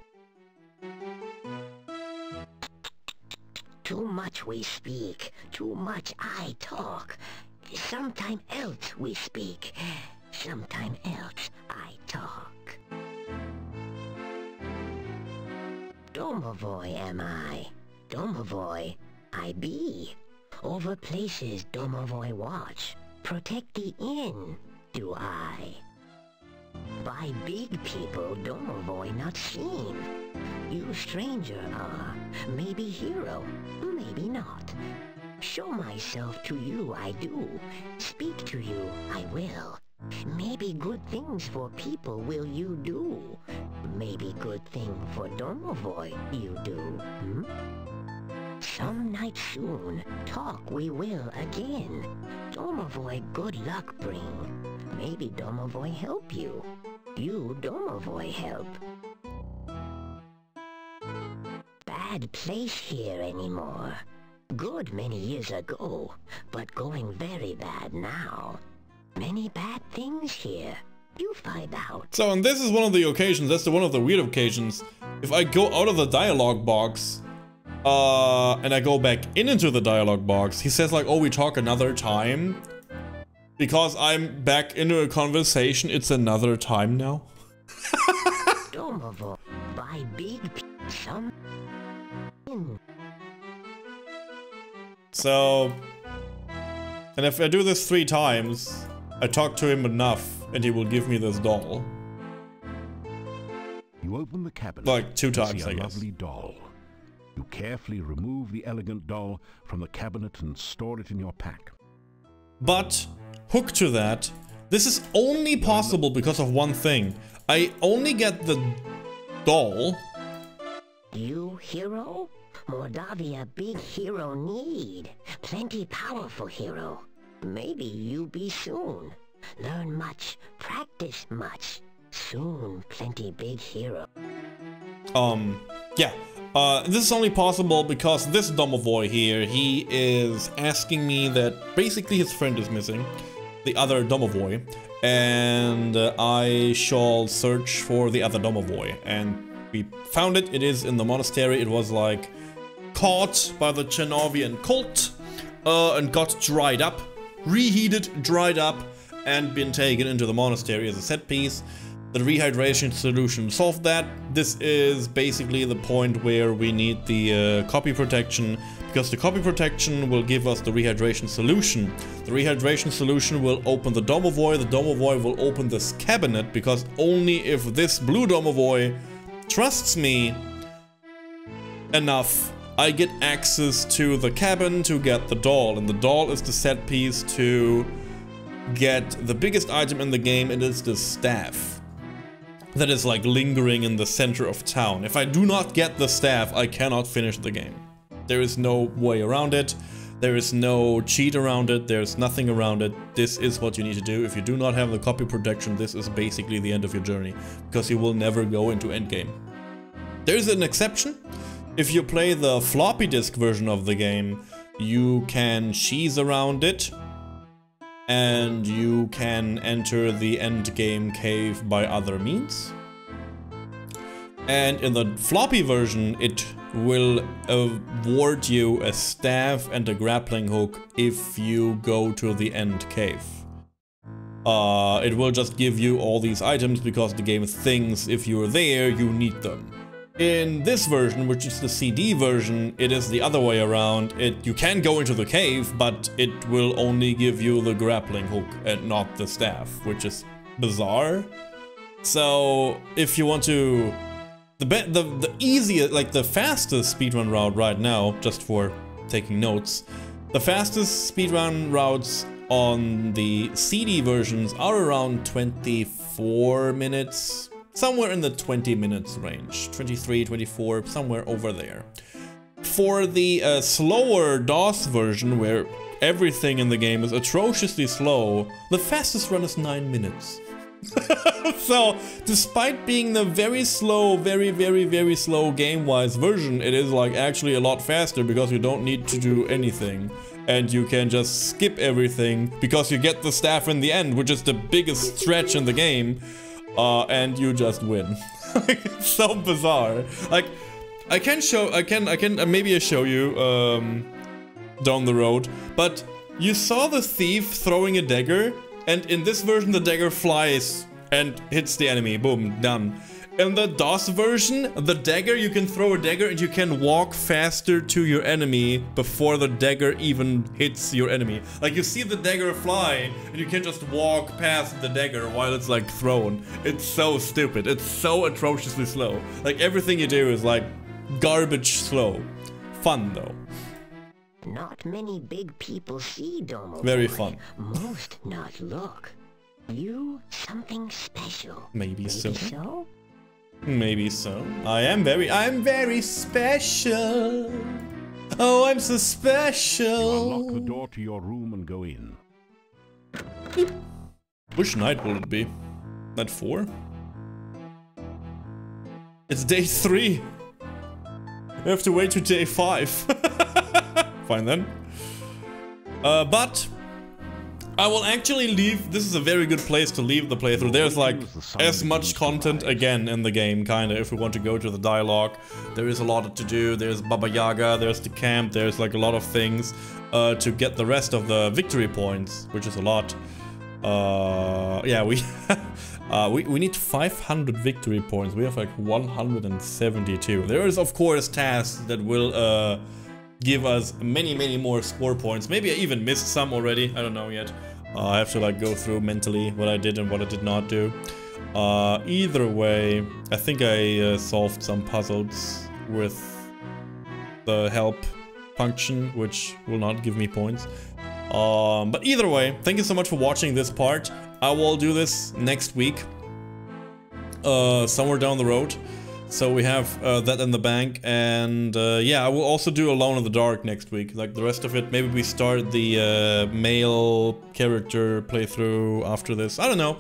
Too much we speak, too much I talk. Sometime else we speak, sometime else I talk. Domovoy am I, Domovoy I be. Over places Domovoy watch, protect the inn do I. By big people Domovoy not seen. You stranger are, maybe hero, maybe not. Show myself to you I do, speak to you I will. Maybe good things for people will you do. Maybe good thing for Domovoy you do, hmm? Some night soon, talk we will again. Domovoy good luck bring. Maybe Domovoy help you. You Domovoy help. Bad place here anymore. Good many years ago, but going very bad now. Many bad things here. You find out. So, and this is one of the occasions, that's one of the weird occasions. If I go out of the dialogue box, and I go back into the dialogue box, he says like, oh, we talk another time. Because I'm back into a conversation, it's another time now. Domovoy, by big some. So, and if I do this 3 times, I talk to him enough, and he will give me this doll. You open the cabinet. Like 2 times, I guess. Lovely doll. You carefully remove the elegant doll from the cabinet and store it in your pack. But, hooked to that, this is only possible because of one thing. I only get the doll. You hero? Mordavia big hero need. Plenty powerful hero. Maybe you be soon. Learn much, practice much. Soon plenty big hero. Yeah. This is only possible because this domovoy here, he is asking me that basically his friend is missing, the other domovoy, and I shall search for the other domovoy. And we found it. It is in the monastery. It was like caught by the Chernovian cult and got dried up, reheated, dried up, and been taken into the monastery as a set piece. The rehydration solution solved that. This is basically the point where we need the copy protection, because the copy protection will give us the rehydration solution. The rehydration solution will open the Domovoy. The Domovoy will open this cabinet, because only if this blue Domovoy trusts me enough, I get access to the cabin to get the doll. And the doll is the set piece to get the biggest item in the game. It is the staff that is like lingering in the center of town. If I do not get the staff, I cannot finish the game. There is no way around it. There is no cheat around it. There's nothing around it. This is what you need to do. If you do not have the copy protection, this is basically the end of your journey, because you will never go into endgame. There's an exception. If you play the floppy disk version of the game, you can cheese around it, and you can enter the endgame cave by other means. And in the floppy version, it will award you a staff and a grappling hook if you go to the end cave. It will just give you all these items because the game thinks if you're there, you need them. In this version, which is the CD version, it is the other way around. You can go into the cave, but it will only give you the grappling hook and not the staff, which is bizarre. So if you want to, the easiest, like the fastest speedrun route right now, just for taking notes, the fastest speedrun routes on the CD versions are around 24 minutes. Somewhere in the 20 minutes range, 23, 24, somewhere over there. For the slower DOS version, where everything in the game is atrociously slow, the fastest run is 9 minutes. So, despite being the very slow, very slow game-wise version, it is like actually a lot faster because you don't need to do anything. And you can just skip everything because you get the staff in the end, which is the biggest stretch in the game. And you just win. It's so bizarre. Like, I can maybe show you down the road, but you saw the thief throwing a dagger, and in this version the dagger flies and hits the enemy. Boom, done. In the DOS version, the dagger, you can throw a dagger and you can walk faster to your enemy before the dagger even hits your enemy. Like, you see the dagger fly and you can just walk past the dagger while it's like thrown. It's so stupid. It's so atrociously slow. Like, everything you do is like garbage slow. Fun though. Not many big people see Domo. Very fun. Most not look. You something special. Maybe so. So? Maybe so. I'm very special. Oh, I'm so special. Unlock the door to your room and go in. Beep. Which night will it be? Night 4? It's day 3. We have to wait to day 5. Fine then. But I will actually leave. This is a very good place to leave the playthrough. There's like as much content again in the game, kinda, if we want to go to the dialogue. There is a lot to do. There's Baba Yaga, there's the camp, there's like a lot of things to get the rest of the victory points, which is a lot. Yeah, we need 500 victory points. We have like 172. There is of course tasks that will give us many more score points. Maybe I even missed some already. I don't know yet. I have to like go through mentally what I did and what I did not do. Either way, I think I solved some puzzles with the help function, which will not give me points. But either way, thank you so much for watching this part. I will do this next week, somewhere down the road. So we have that in the bank, and yeah, I will also do Alone in the Dark next week. Like the rest of it, maybe we start the male character playthrough after this. I don't know.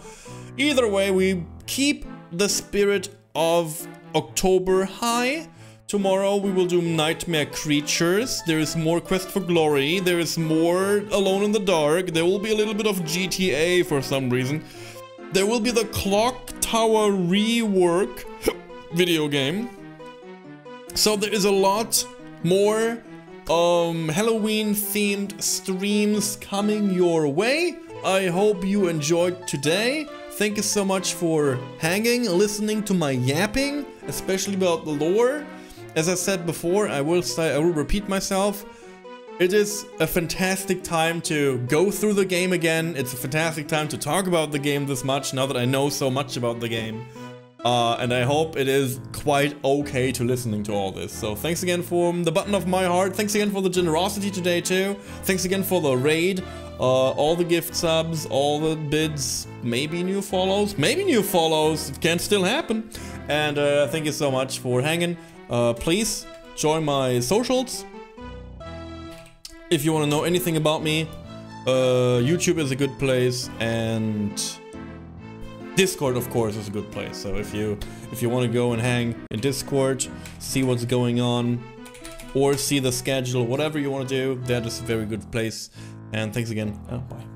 Either way, we keep the spirit of October high. Tomorrow we will do Nightmare Creatures. There is more Quest for Glory. There is more Alone in the Dark. There will be a little bit of GTA for some reason. There will be the Clock Tower rework video game. So there is a lot more Halloween themed streams coming your way. I hope you enjoyed today. Thank you so much for hanging, listening to my yapping, especially about the lore. As I said before, I will repeat myself. It is a fantastic time to go through the game again. It's a fantastic time to talk about the game this much, now that I know so much about the game. And I hope it is quite okay to listening to all this. So thanks again from the bottom of my heart. Thanks again for the generosity today too. Thanks again for the raid. All the gift subs, all the bids, maybe new follows. Maybe new follows. It can still happen. And thank you so much for hanging. Please join my socials. If you want to know anything about me, YouTube is a good place, and Discord, of course, is a good place. So if you want to go and hang in Discord, see what's going on, or see the schedule, whatever you want to do, that is a very good place. And thanks again. Bye.